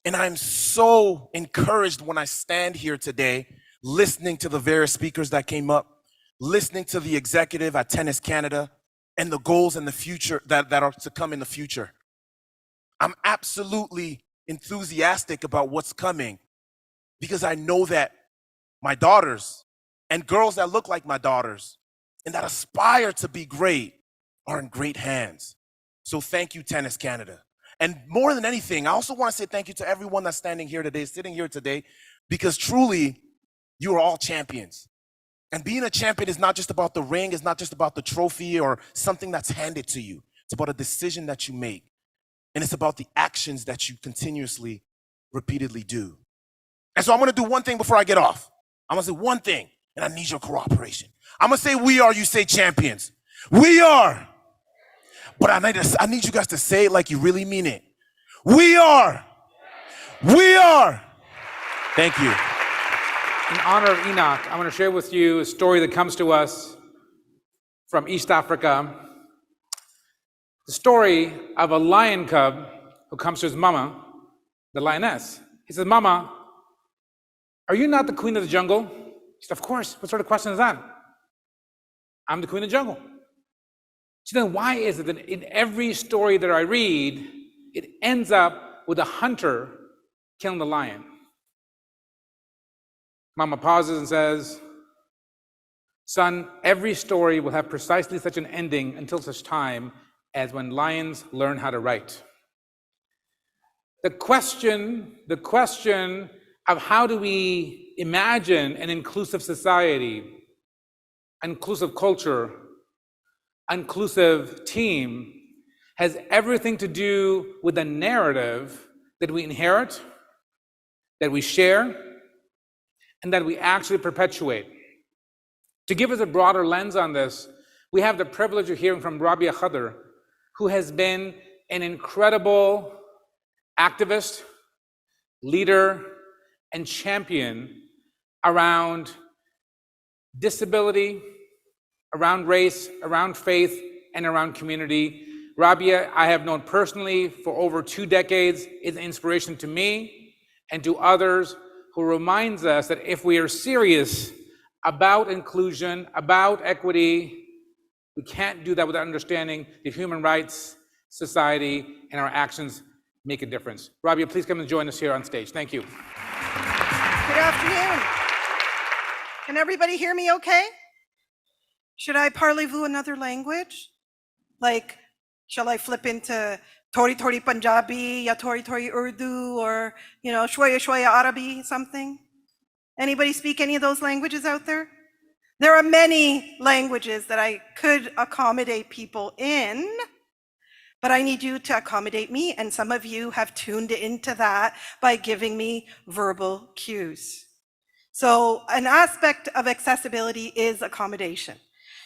And I'm so encouraged when I stand here today, listening to the various speakers that came up, listening to the executive at Tennis Canada, and the goals in the future that are to come in the future. I'm absolutely enthusiastic about what's coming, because I know that my daughters and girls that look like my daughters and that aspire to be great are in great hands. So thank you, Tennis Canada. And more than anything, I also want to say thank you to everyone that's sitting here today, because truly, you are all champions. And being a champion is not just about the ring, it's not just about the trophy or something that's handed to you. It's about a decision that you make. And it's about the actions that you continuously, repeatedly do. And so I'm gonna do one thing before I get off. I'm gonna say one thing, and I need your cooperation. I'm gonna say we are, you say champions. We are. But I need you guys to say it like you really mean it. We are. We are. Thank you. In honor of Enoch, I want to share with you a story that comes to us from East Africa. The story of a lion cub who comes to his mama, the lioness. He says, "Mama, are you not the queen of the jungle?" She said, "Of course. What sort of question is that? I'm the queen of the jungle." So then why is it that in every story that I read, it ends up with a hunter killing the lion? Mama pauses and says, "Son, every story will have precisely such an ending until such time as when lions learn how to write." The question of how do we imagine an inclusive society, inclusive culture, inclusive team has everything to do with the narrative that we inherit, that we share, and that we actually perpetuate. To give us a broader lens on this, we have the privilege of hearing from Rabia Khadr, who has been an incredible activist, leader, and champion around disability, around race, around faith, and around community. Rabia, I have known personally for over 2 decades, is an inspiration to me and to others, who reminds us that if we are serious about inclusion, about equity, we can't do that without understanding that human rights, society, and our actions make a difference. Rabia, please come and join us here on stage. Thank you. Good afternoon. Can everybody hear me okay? Should I parlez-vous another language? Like, shall I flip into Thori Thori Punjabi, ya Thori Thori Urdu, or, Shwaya Shwaya Arabi, something? Anybody speak any of those languages out there? There are many languages that I could accommodate people in, but I need you to accommodate me, and some of you have tuned into that by giving me verbal cues. So an aspect of accessibility is accommodation.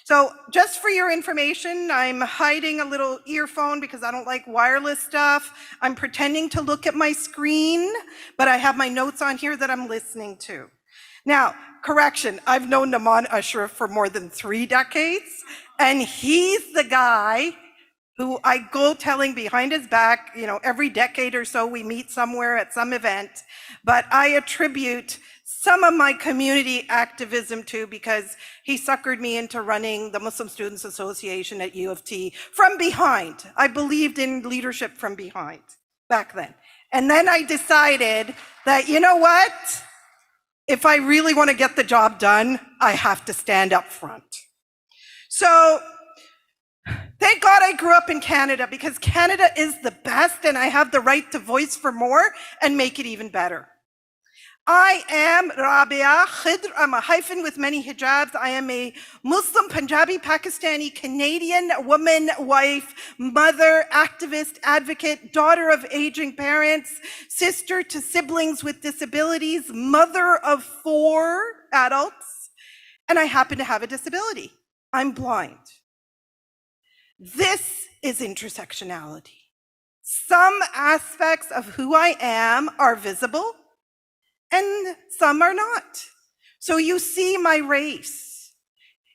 So just for your information, I'm hiding a little earphone because I don't like wireless stuff. I'm pretending to look at my screen, but I have my notes on here that I'm listening to. Now, correction, I've known Nouman Ashraf for more than 3 decades, and he's the guy who I go telling behind his back, every decade or so we meet somewhere at some event, but I attribute some of my community activism to because he suckered me into running the Muslim Students Association at U of T from behind. I believed in leadership from behind back then. And then I decided that, you know what? If I really want to get the job done, I have to stand up front. So thank God I grew up in Canada, because Canada is the best and I have the right to voice for more and make it even better. I am Rabia Khadr. I'm a hyphen with many hijabs. I am a Muslim, Punjabi, Pakistani, Canadian woman, wife, mother, activist, advocate, daughter of aging parents, sister to siblings with disabilities, mother of 4 adults, and I happen to have a disability. I'm blind. This is intersectionality. Some aspects of who I am are visible, and some are not. So you see my race.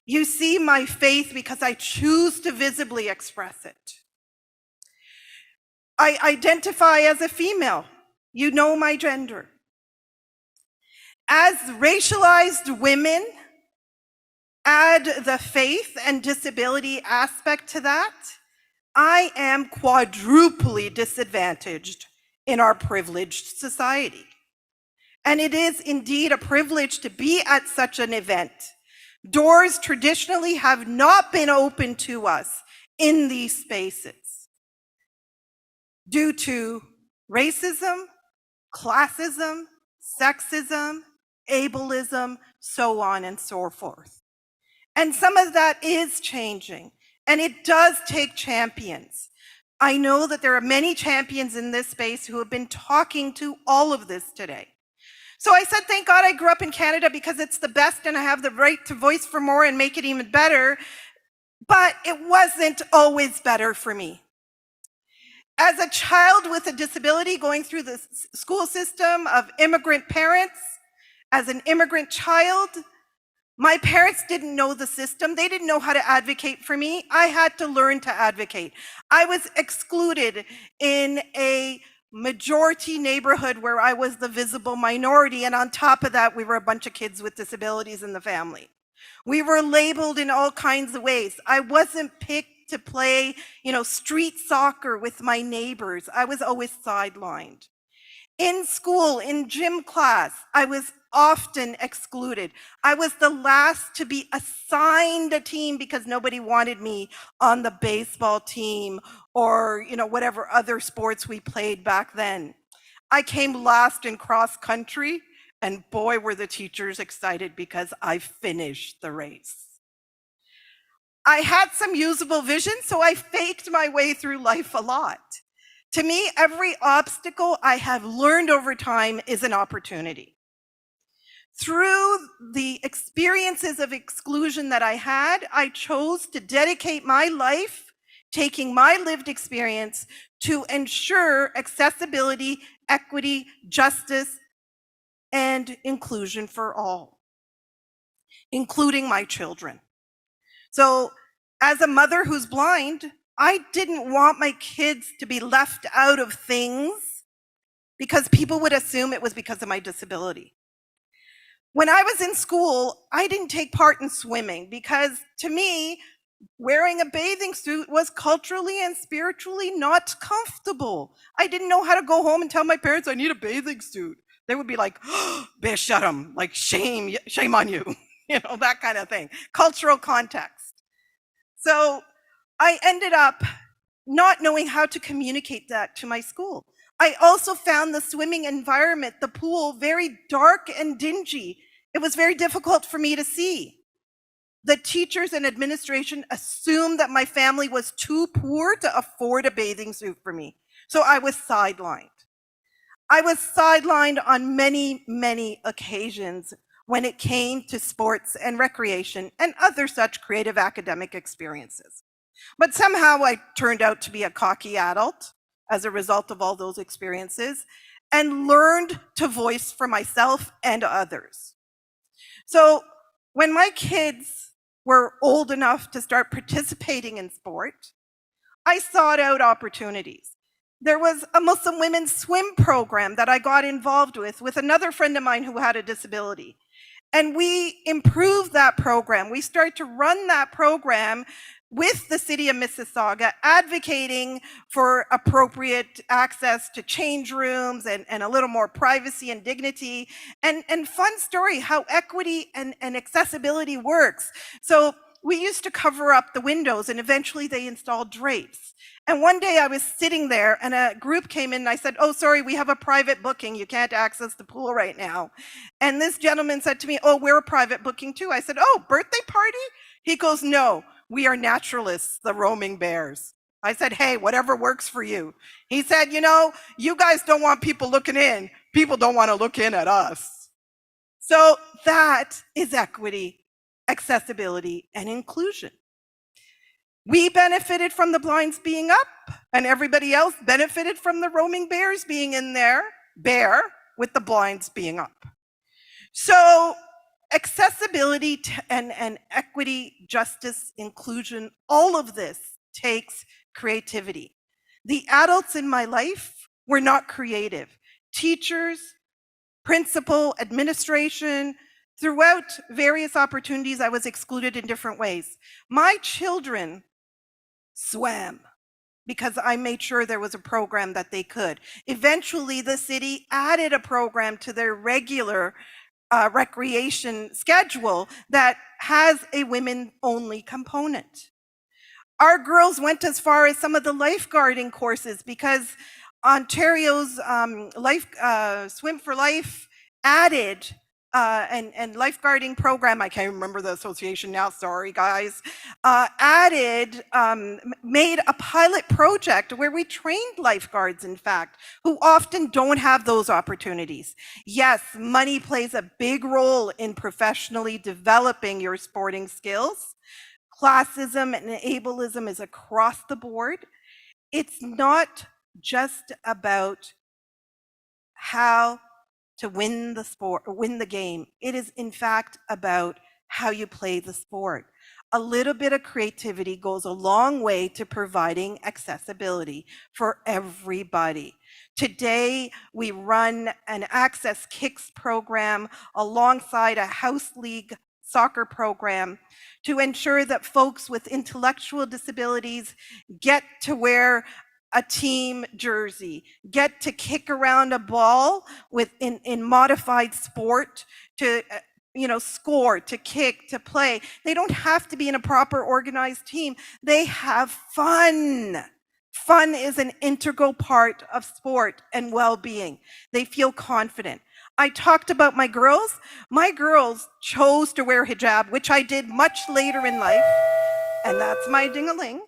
You see my faith because I choose to visibly express it. I identify as a female. You know my gender. As racialized women, add the faith and disability aspect to that, I am quadruply disadvantaged in our privileged society. And it is indeed a privilege to be at such an event. Doors traditionally have not been open to us in these spaces due to racism, classism, sexism, ableism, so on and so forth. And some of that is changing, and it does take champions. I know that there are many champions in this space who have been talking to all of this today. So I said, thank God I grew up in Canada because it's the best and I have the right to voice for more and make it even better. But it wasn't always better for me. As a child with a disability going through the school system of immigrant parents, as an immigrant child, my parents didn't know the system. They didn't know how to advocate for me. I had to learn to advocate. I was excluded in a majority neighborhood where I was the visible minority, and on top of that, we were a bunch of kids with disabilities in the family. We were labeled in all kinds of ways. I wasn't picked to play, street soccer with my neighbors. I was always sidelined. In school, in gym class, I was often excluded. I was the last to be assigned a team because nobody wanted me on the baseball team or, whatever other sports we played back then. I came last in cross country And boy, were the teachers excited because I finished the race. I had some usable vision, so I faked my way through life a lot. To me, every obstacle I have learned over time is an opportunity. Through the experiences of exclusion that I had, I chose to dedicate my life, taking my lived experience to ensure accessibility, equity, justice, and inclusion for all, including my children. So as a mother who's blind, I didn't want my kids to be left out of things because people would assume it was because of my disability. When I was in school, I didn't take part in swimming because to me, wearing a bathing suit was culturally and spiritually not comfortable. I didn't know how to go home and tell my parents I need a bathing suit. They would be like, oh, Beshadam, like shame on you, you know, that kind of thing. Cultural context. So I ended up not knowing how to communicate that to my school. I also found the swimming environment, the pool, very dark and dingy. It was very difficult for me to see. The teachers and administration assumed that my family was too poor to afford a bathing suit for me. So I was sidelined. I was sidelined on many, many occasions when it came to sports and recreation and other such creative academic experiences. But somehow I turned out to be a cocky adult as a result of all those experiences and learned to voice for myself and others. So when my kids were old enough to start participating in sport, I sought out opportunities. There was a Muslim women's swim program that I got involved with another friend of mine who had a disability. And we improved that program. We started to run that program with the city of Mississauga, advocating for appropriate access to change rooms and a little more privacy and dignity. And fun story, how equity and accessibility works. So we used to cover up the windows and eventually they installed drapes. And one day I was sitting there and a group came in and I said, oh, sorry, we have a private booking. You can't access the pool right now. And this gentleman said to me, oh, we're a private booking too. I said, oh, birthday party? He goes, no, we are naturalists, the roaming bears. I said, hey, whatever works for you. He said, you know, you guys don't want people looking in. People don't want to look in at us. So that is equity, accessibility, and inclusion. We benefited from the blinds being up, and everybody else benefited from the roaming bears being in there, bare, with the blinds being up. So accessibility and equity, justice, inclusion, all of this takes creativity. The adults in my life were not creative. Teachers, principal, administration, throughout various opportunities, I was excluded in different ways. My children swam because I made sure there was a program that they could. Eventually, the city added a program to their regular recreation schedule that has a women-only component. Our girls went as far as some of the lifeguarding courses because Ontario's Swim for Life added and lifeguarding program, I can't remember the association now, sorry guys, made a pilot project where we trained lifeguards, in fact, who often don't have those opportunities. Yes, money plays a big role in professionally developing your sporting skills. Classism and ableism is across the board. It's not just about how to win the sport or win the game. It is in fact about how you play the sport. A little bit of creativity goes a long way to providing accessibility for everybody. Today, we run an Access Kicks program alongside a House League soccer program to ensure that folks with intellectual disabilities get to wear a team jersey, get to kick around a ball in modified sport, to score, to kick, to play. They don't have to be in a proper organized team. They have fun. Fun is an integral part of sport and well-being. They feel confident. I talked about my girls. My girls chose to wear hijab, which I did much later in life. And that's my ding-a-ling.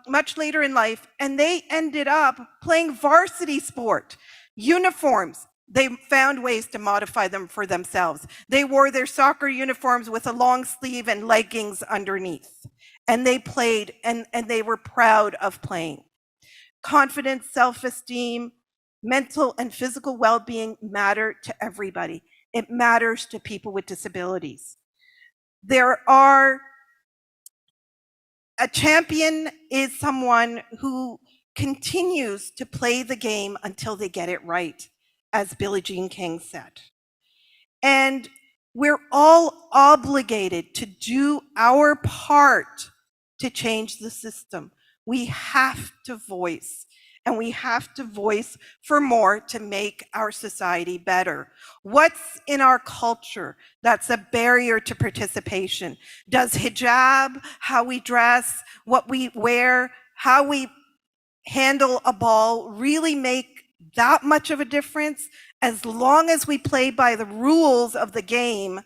Much later in life. And they ended up playing varsity sport, uniforms. They found ways to modify them for themselves. They wore their soccer uniforms with a long sleeve and leggings underneath. And they played, and they were proud of playing. Confidence, self-esteem, mental and physical well-being matter to everybody. It matters to people with disabilities. A champion is someone who continues to play the game until they get it right, as Billie Jean King said. And we're all obligated to do our part to change the system. We have to voice, and we have to voice for more to make our society better. What's in our culture that's a barrier to participation? Does hijab, how we dress, what we wear, how we handle a ball really make that much of a difference? As long as we play by the rules of the game,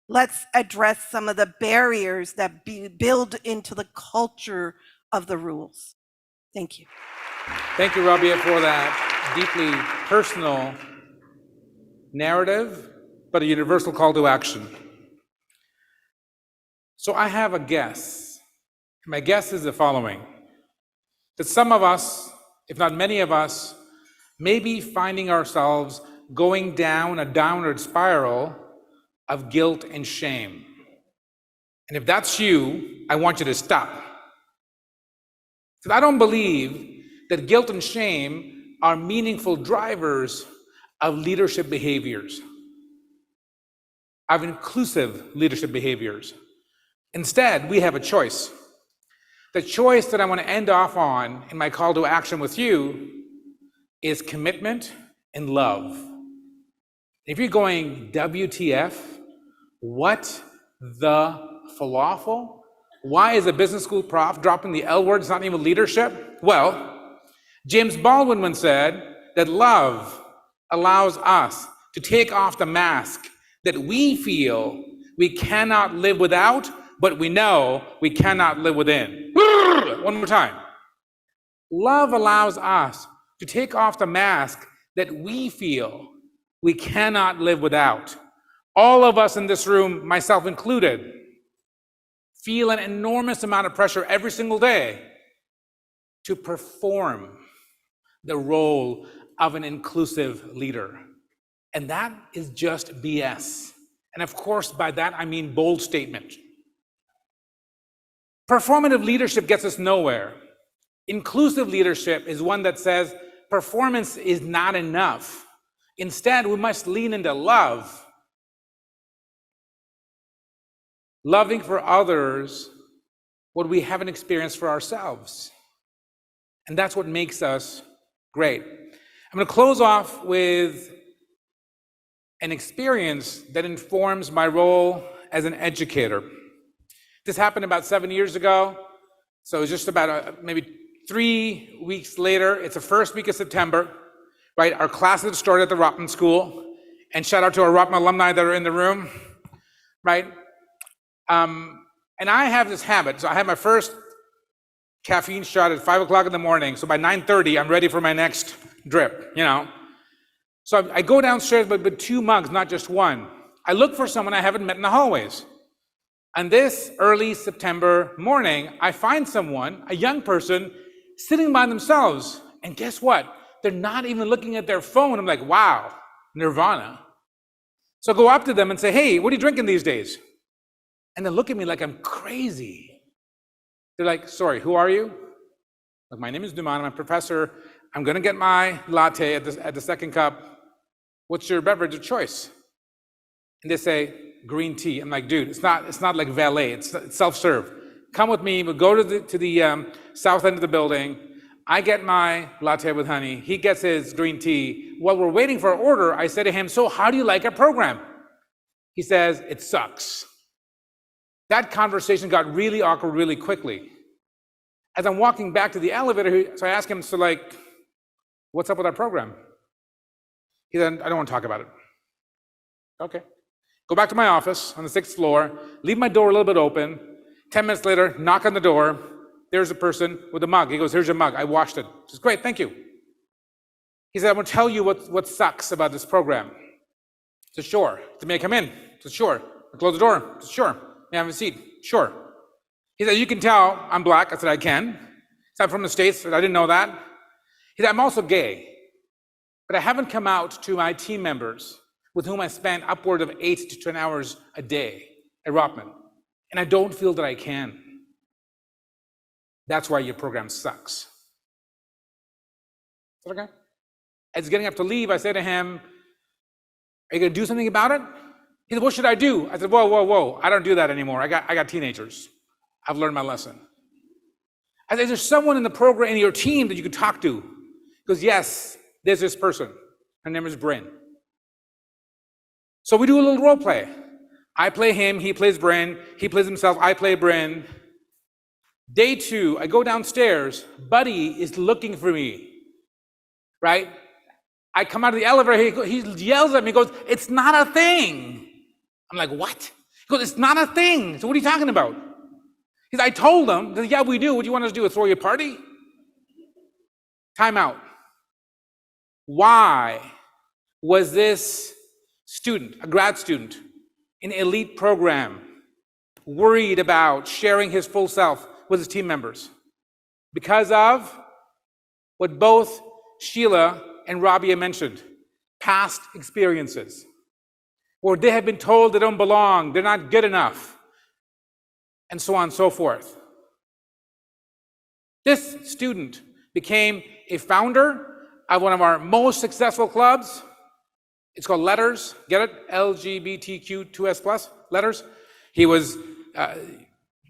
let's address some of the barriers that build into the culture of the rules. Thank you. Thank you, Rabia, for that deeply personal narrative, but a universal call to action. So I have a guess. My guess is the following: that some of us, if not many of us, may be finding ourselves going down a downward spiral of guilt and shame. And if that's you, I want you to stop. Because I don't believe that guilt and shame are meaningful drivers of leadership behaviors, of inclusive leadership behaviors. Instead, we have a choice. The choice that I want to end off on in my call to action with you is commitment and love. If you're going, WTF, what the falafel? Why is a business school prof dropping the L word? It's not even leadership. Well, James Baldwin once said that love allows us to take off the mask that we feel we cannot live without, but we know we cannot live within. One more time. Love allows us to take off the mask that we feel we cannot live without. All of us in this room, myself included, feel an enormous amount of pressure every single day to perform the role of an inclusive leader. And that is just BS. And of course, by that, I mean bold statement. Performative leadership gets us nowhere. Inclusive leadership is one that says performance is not enough. Instead, we must lean into love. Loving for others what we haven't experienced for ourselves. And that's what makes us great. I'm going to close off with an experience that informs my role as an educator. This happened about 7 years ago. So it's just about maybe 3 weeks later. It's the first week of September, right? Our classes started at the Rotman School. And shout out to our Rotman alumni that are in the room, right? And I have this habit. So I had my first caffeine shot at 5 o'clock in the morning. So by 9:30, I'm ready for my next drip, you know? So I go downstairs with 2 mugs, not just one. I look for someone I haven't met in the hallways. And this early September morning, I find someone, a young person, sitting by themselves. And guess what? They're not even looking at their phone. I'm like, wow, nirvana. So I go up to them and say, hey, what are you drinking these days? And they look at me like I'm crazy. They're like, sorry, who are you? Like, my name is Nouman, I'm a professor. I'm gonna get my latte at the second cup. What's your beverage of choice? And they say, green tea. I'm like, dude, it's not like valet, it's self-serve. Come with me, we'll go to the south end of the building. I get my latte with honey, he gets his green tea. While we're waiting for our order, I say to him, so how do you like our program? He says, it sucks. That conversation got really awkward really quickly. As I'm walking back to the elevator, so I ask him, so like, what's up with our program? He said, I don't want to talk about it. Okay. Go back to my office on the 6th floor, leave my door a little bit open. 10 minutes later, knock on the door. There's a person with a mug. He goes, here's your mug. I washed it. He says, great, thank you. He said, I'm going to tell you what sucks about this program. I said, sure. He said, may I come in? I said, sure. I close the door. I said, sure. May I have a seat? Sure. He said, you can tell I'm black. I said, I can. He said, I'm from the States. I said, I didn't know that. He said, I'm also gay, but I haven't come out to my team members with whom I spend upward of 8 to 10 hours a day at Rotman, and I don't feel that I can. That's why your program sucks. I said, okay. As he's getting up to leave, I say to him, are you going to do something about it? He said, what should I do? I said, whoa, whoa, whoa. I don't do that anymore. I got teenagers. I've learned my lesson. I said, is there someone in the program, in your team that you could talk to? He goes, yes, there's this person. Her name is Bryn. So we do a little role play. I play him, he plays Bryn, he plays himself, I play Bryn. Day 2, I go downstairs, Buddy is looking for me, right? I come out of the elevator, he yells at me, he goes, it's not a thing. I'm like, what? He goes, it's not a thing. So what are you talking about? He said, I told him, he said, yeah, we do. What do you want us to do, throw you a party? Time out. Why was this student, a grad student, an elite program, worried about sharing his full self with his team members? Because of what both Sheila and Rabia mentioned, past experiences, where they have been told they don't belong, they're not good enough, and so on and so forth. This student became a founder of one of our most successful clubs. It's called Letters. Get it? LGBTQ2S+, Letters. He was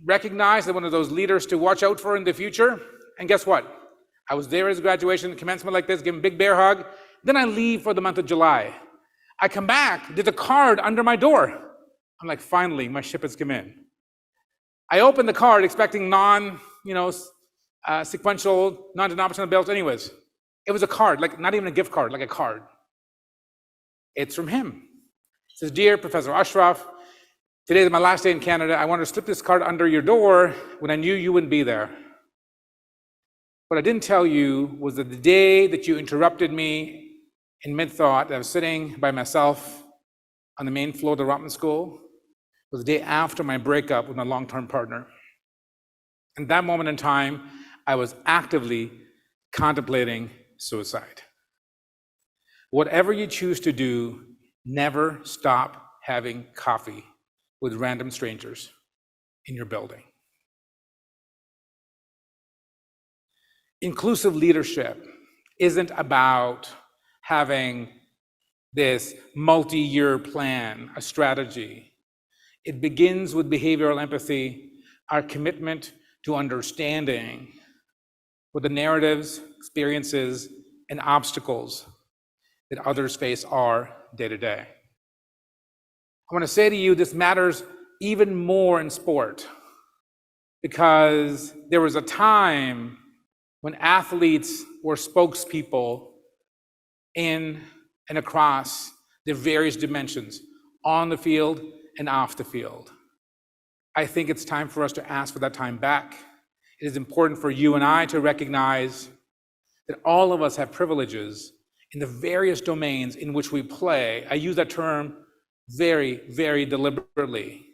recognized as one of those leaders to watch out for in the future. And guess what? I was there at his graduation, commencement like this, give him a big bear hug. Then I leave for the month of July. I come back, there's a card under my door. I'm like, finally, my ship has come in. I open the card expecting sequential, non-denominational bills anyways. It was a card, like not even a gift card, like a card. It's from him. It says, dear Professor Ashraf, today is my last day in Canada. I wanted to slip this card under your door when I knew you wouldn't be there. What I didn't tell you was that the day that you interrupted me in mid-thought, I was sitting by myself on the main floor of the Rotman School, was the day after my breakup with my long-term partner. In that moment in time, I was actively contemplating suicide. Whatever you choose to do, never stop having coffee with random strangers in your building. Inclusive leadership isn't about having this multi-year plan, a strategy. It begins with behavioral empathy, our commitment to understanding what the narratives, experiences, and obstacles that others face are day to day. I want to say to you, this matters even more in sport, because there was a time when athletes were spokespeople in and across their various dimensions, on the field and off the field. I think it's time for us to ask for that time back. It is important for you and I to recognize that all of us have privileges in the various domains in which we play. I use that term very, very deliberately.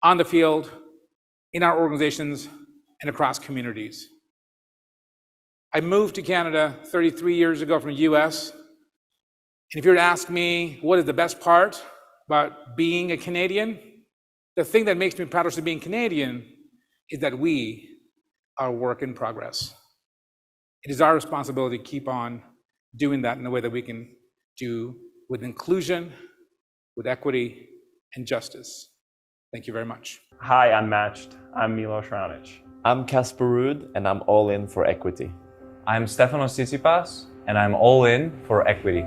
On the field, in our organizations, and across communities. I moved to Canada 33 years ago from the US. And if you were to ask me what is the best part about being a Canadian, the thing that makes me proudest of being Canadian is that we are a work in progress. It is our responsibility to keep on doing that in a way that we can do with inclusion, with equity, and justice. Thank you very much. Hi, Unmatched. I'm Milos Raonic. I'm Casper Ruud, and I'm all in for equity. I'm Stefanos Tsitsipas, and I'm all in for equity.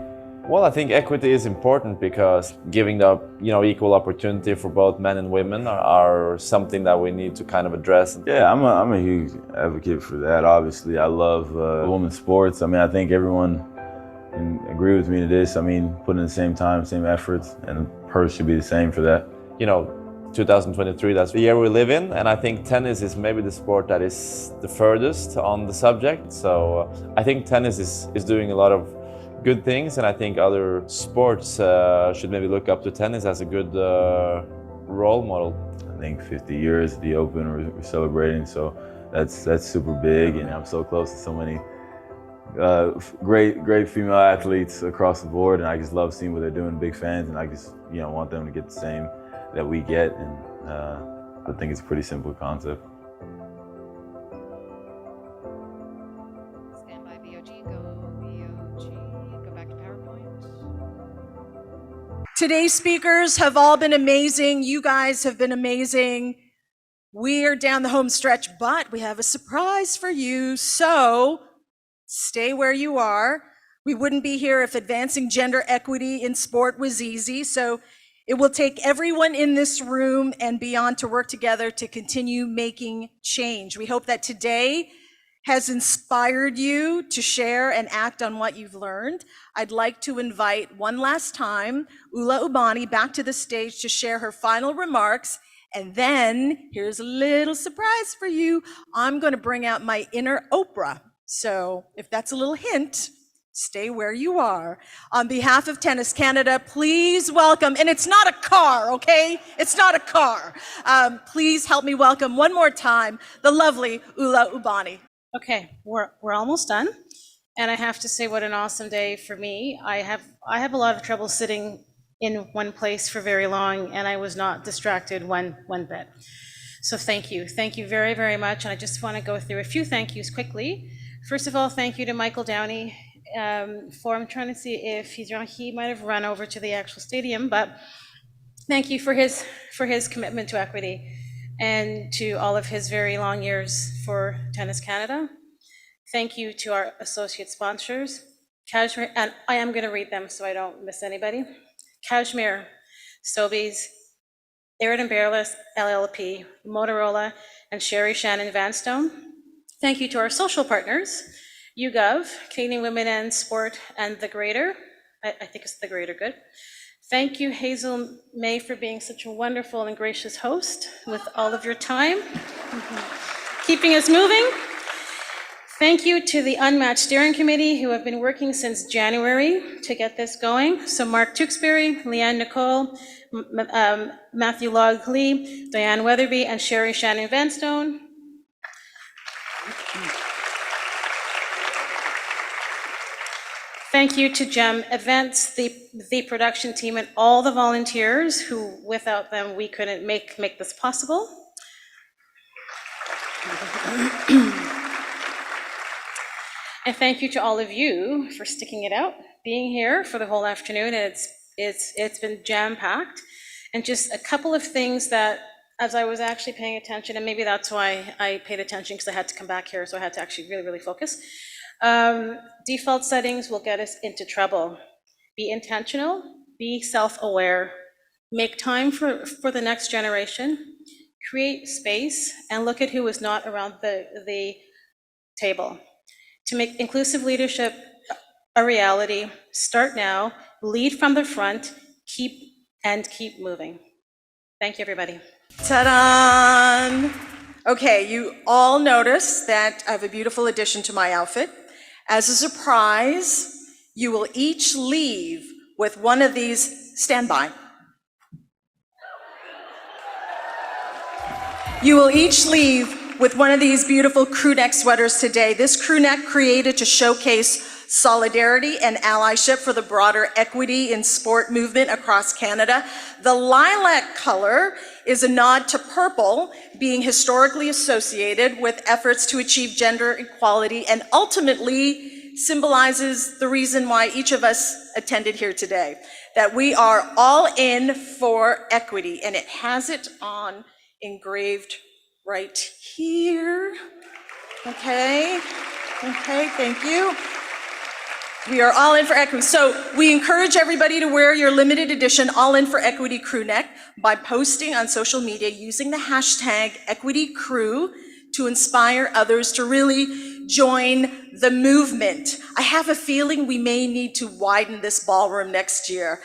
Well, I think equity is important because giving the equal opportunity for both men and women are something that we need to kind of address. Yeah, I'm a huge advocate for that. Obviously, I love women's sports. I mean, I think everyone can agree with me to this. I mean, putting in the same time, same effort, and purse should be the same for that. 2023, that's the year we live in, and I think tennis is maybe the sport that is the furthest on the subject. So I think tennis is doing a lot of good things, and I think other sports should maybe look up to tennis as a good role model. I think 50 years at the Open we're celebrating, so that's super big, and I'm so close to so many great female athletes across the board, and I just love seeing what they're doing. Big fans, and I just want them to get the same that we get, and I think it's a pretty simple concept. Stand by VOG, go back to PowerPoint. Today's speakers have all been amazing. You guys have been amazing. We are down the home stretch, but we have a surprise for you. So stay where you are. We wouldn't be here if advancing gender equity in sport was easy. So it will take everyone in this room and beyond to work together to continue making change. We hope that today has inspired you to share and act on what you've learned. I'd like to invite one last time Ula Ubani back to the stage to share her final remarks. And then here's a little surprise for you. I'm going to bring out my inner Oprah. So if that's a little hint, stay where you are. On behalf of Tennis Canada, please welcome, and it's not a car, okay? It's not a car. Please help me welcome one more time the lovely Ula Ubani. Okay, we're almost done. And I have to say what an awesome day for me. I have a lot of trouble sitting in one place for very long, and I was not distracted one bit. So thank you very, very much. And I just want to go through a few thank yous quickly. First of all, thank you to Michael Downey. I'm trying to see if he might have run over to the actual stadium, but thank you for his commitment to equity and to all of his very long years for Tennis Canada. Thank you to our associate sponsors, Kashmir, and I am going to read them so I don't miss anybody. Kashmir, Sobeys, Arid and Bearless LLP, Motorola, and Sherry Shannon Vanstone. Thank you to our social partners, YouGov, Canadian Women in Sport, and The Greater. I think it's The Greater Good. Thank you, Hazel May, for being such a wonderful and gracious host with all of your time, keeping us moving. Thank you to the Unmatched Steering Committee, who have been working since January to get this going. So Mark Tewksbury, Leanne Nicole, Matthew Logley, Diane Weatherby, and Sherry Shannon Vanstone. Thank you to GEM Events, the production team, and all the volunteers who, without them, we couldn't make this possible. And thank you to all of you for sticking it out, being here for the whole afternoon. It's been jam-packed. And just a couple of things that, as I was actually paying attention, and maybe that's why I paid attention, because I had to come back here, so I had to actually really, really focus. Default settings will get us into trouble. Be intentional, be self-aware, make time for the next generation, create space, and look at who is not around the table. To make inclusive leadership a reality, start now, lead from the front, keep moving. Thank you, everybody. Ta-da! Okay, you all notice that I have a beautiful addition to my outfit. As a surprise, you will each leave with one of these, stand by. You will each leave with one of these beautiful crew neck sweaters today. This crew neck created to showcase solidarity and allyship for the broader equity in sport movement across Canada. The lilac color is a nod to purple being historically associated with efforts to achieve gender equality and ultimately symbolizes the reason why each of us attended here today, that we are all in for equity, and it has it on engraved right here. Okay, thank you. We are all in for equity. So we encourage everybody to wear your limited edition All In for Equity crew neck by posting on social media using the hashtag EquityCrew to inspire others to really join the movement. I have a feeling we may need to widen this ballroom next year.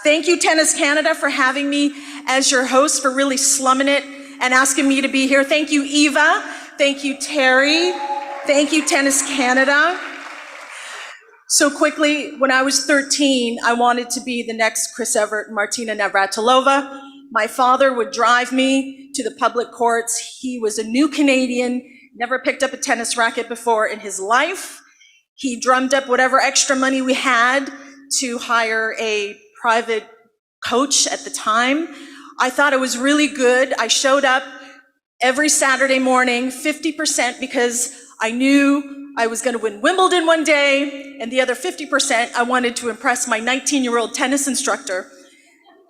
Thank you, Tennis Canada, for having me as your host, for really slumming it and asking me to be here. Thank you, Eva. Thank you, Terry. Thank you, Tennis Canada. So quickly, when I was 13, I wanted to be the next Chris Evert and Martina Navratilova. My father would drive me to the public courts. He was a new Canadian, never picked up a tennis racket before in his life. He drummed up whatever extra money we had to hire a private coach at the time. I thought it was really good. I showed up every Saturday morning, 50%, because I knew I was going to win Wimbledon one day, and the other 50% I wanted to impress my 19-year-old tennis instructor,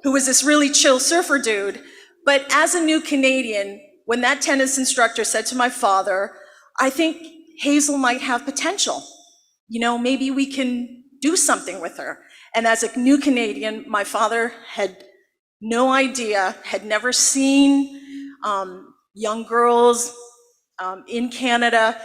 who was this really chill surfer dude. But as a new Canadian, when that tennis instructor said to my father, I think Hazel might have potential. You know, maybe we can do something with her. And as a new Canadian, my father had no idea, had never seen young girls in Canada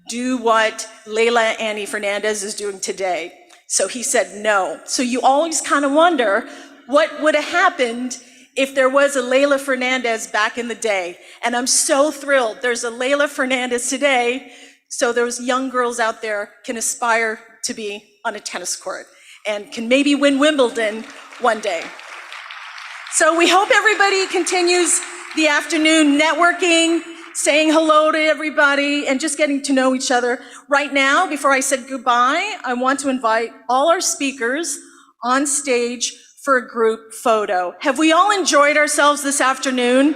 do what Leila Annie Fernandez is doing today. So he said no. So you always kind of wonder what would have happened if there was a Leila Fernandez back in the day. And I'm so thrilled there's a Leila Fernandez today, so those young girls out there can aspire to be on a tennis court and can maybe win Wimbledon one day. So we hope everybody continues the afternoon networking, saying hello to everybody, and just getting to know each other. Right now, before I said goodbye, I want to invite all our speakers on stage for a group photo. Have we all enjoyed ourselves this afternoon?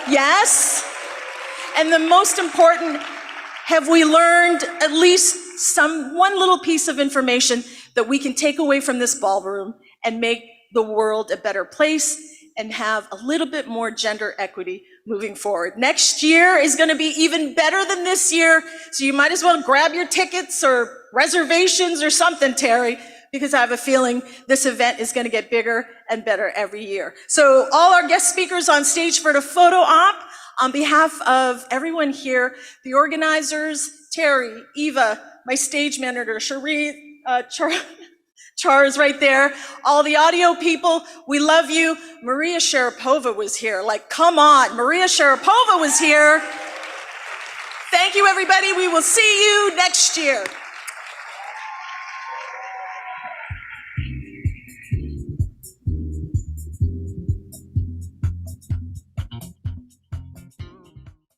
Yes? And the most important, have we learned at least one little piece of information that we can take away from this ballroom and make the world a better place and have a little bit more gender equity moving forward? Next year is going to be even better than this year, so you might as well grab your tickets or reservations or something, Terry, because I have a feeling this event is going to get bigger and better every year. So all our guest speakers on stage for the photo op, on behalf of everyone here, the organizers, Terry, Eva, my stage manager, Cherie, Char's right there, all the audio people, we love you. Maria Sharapova was here. Like, come on, Maria Sharapova was here. Thank you, everybody. We will see you next year.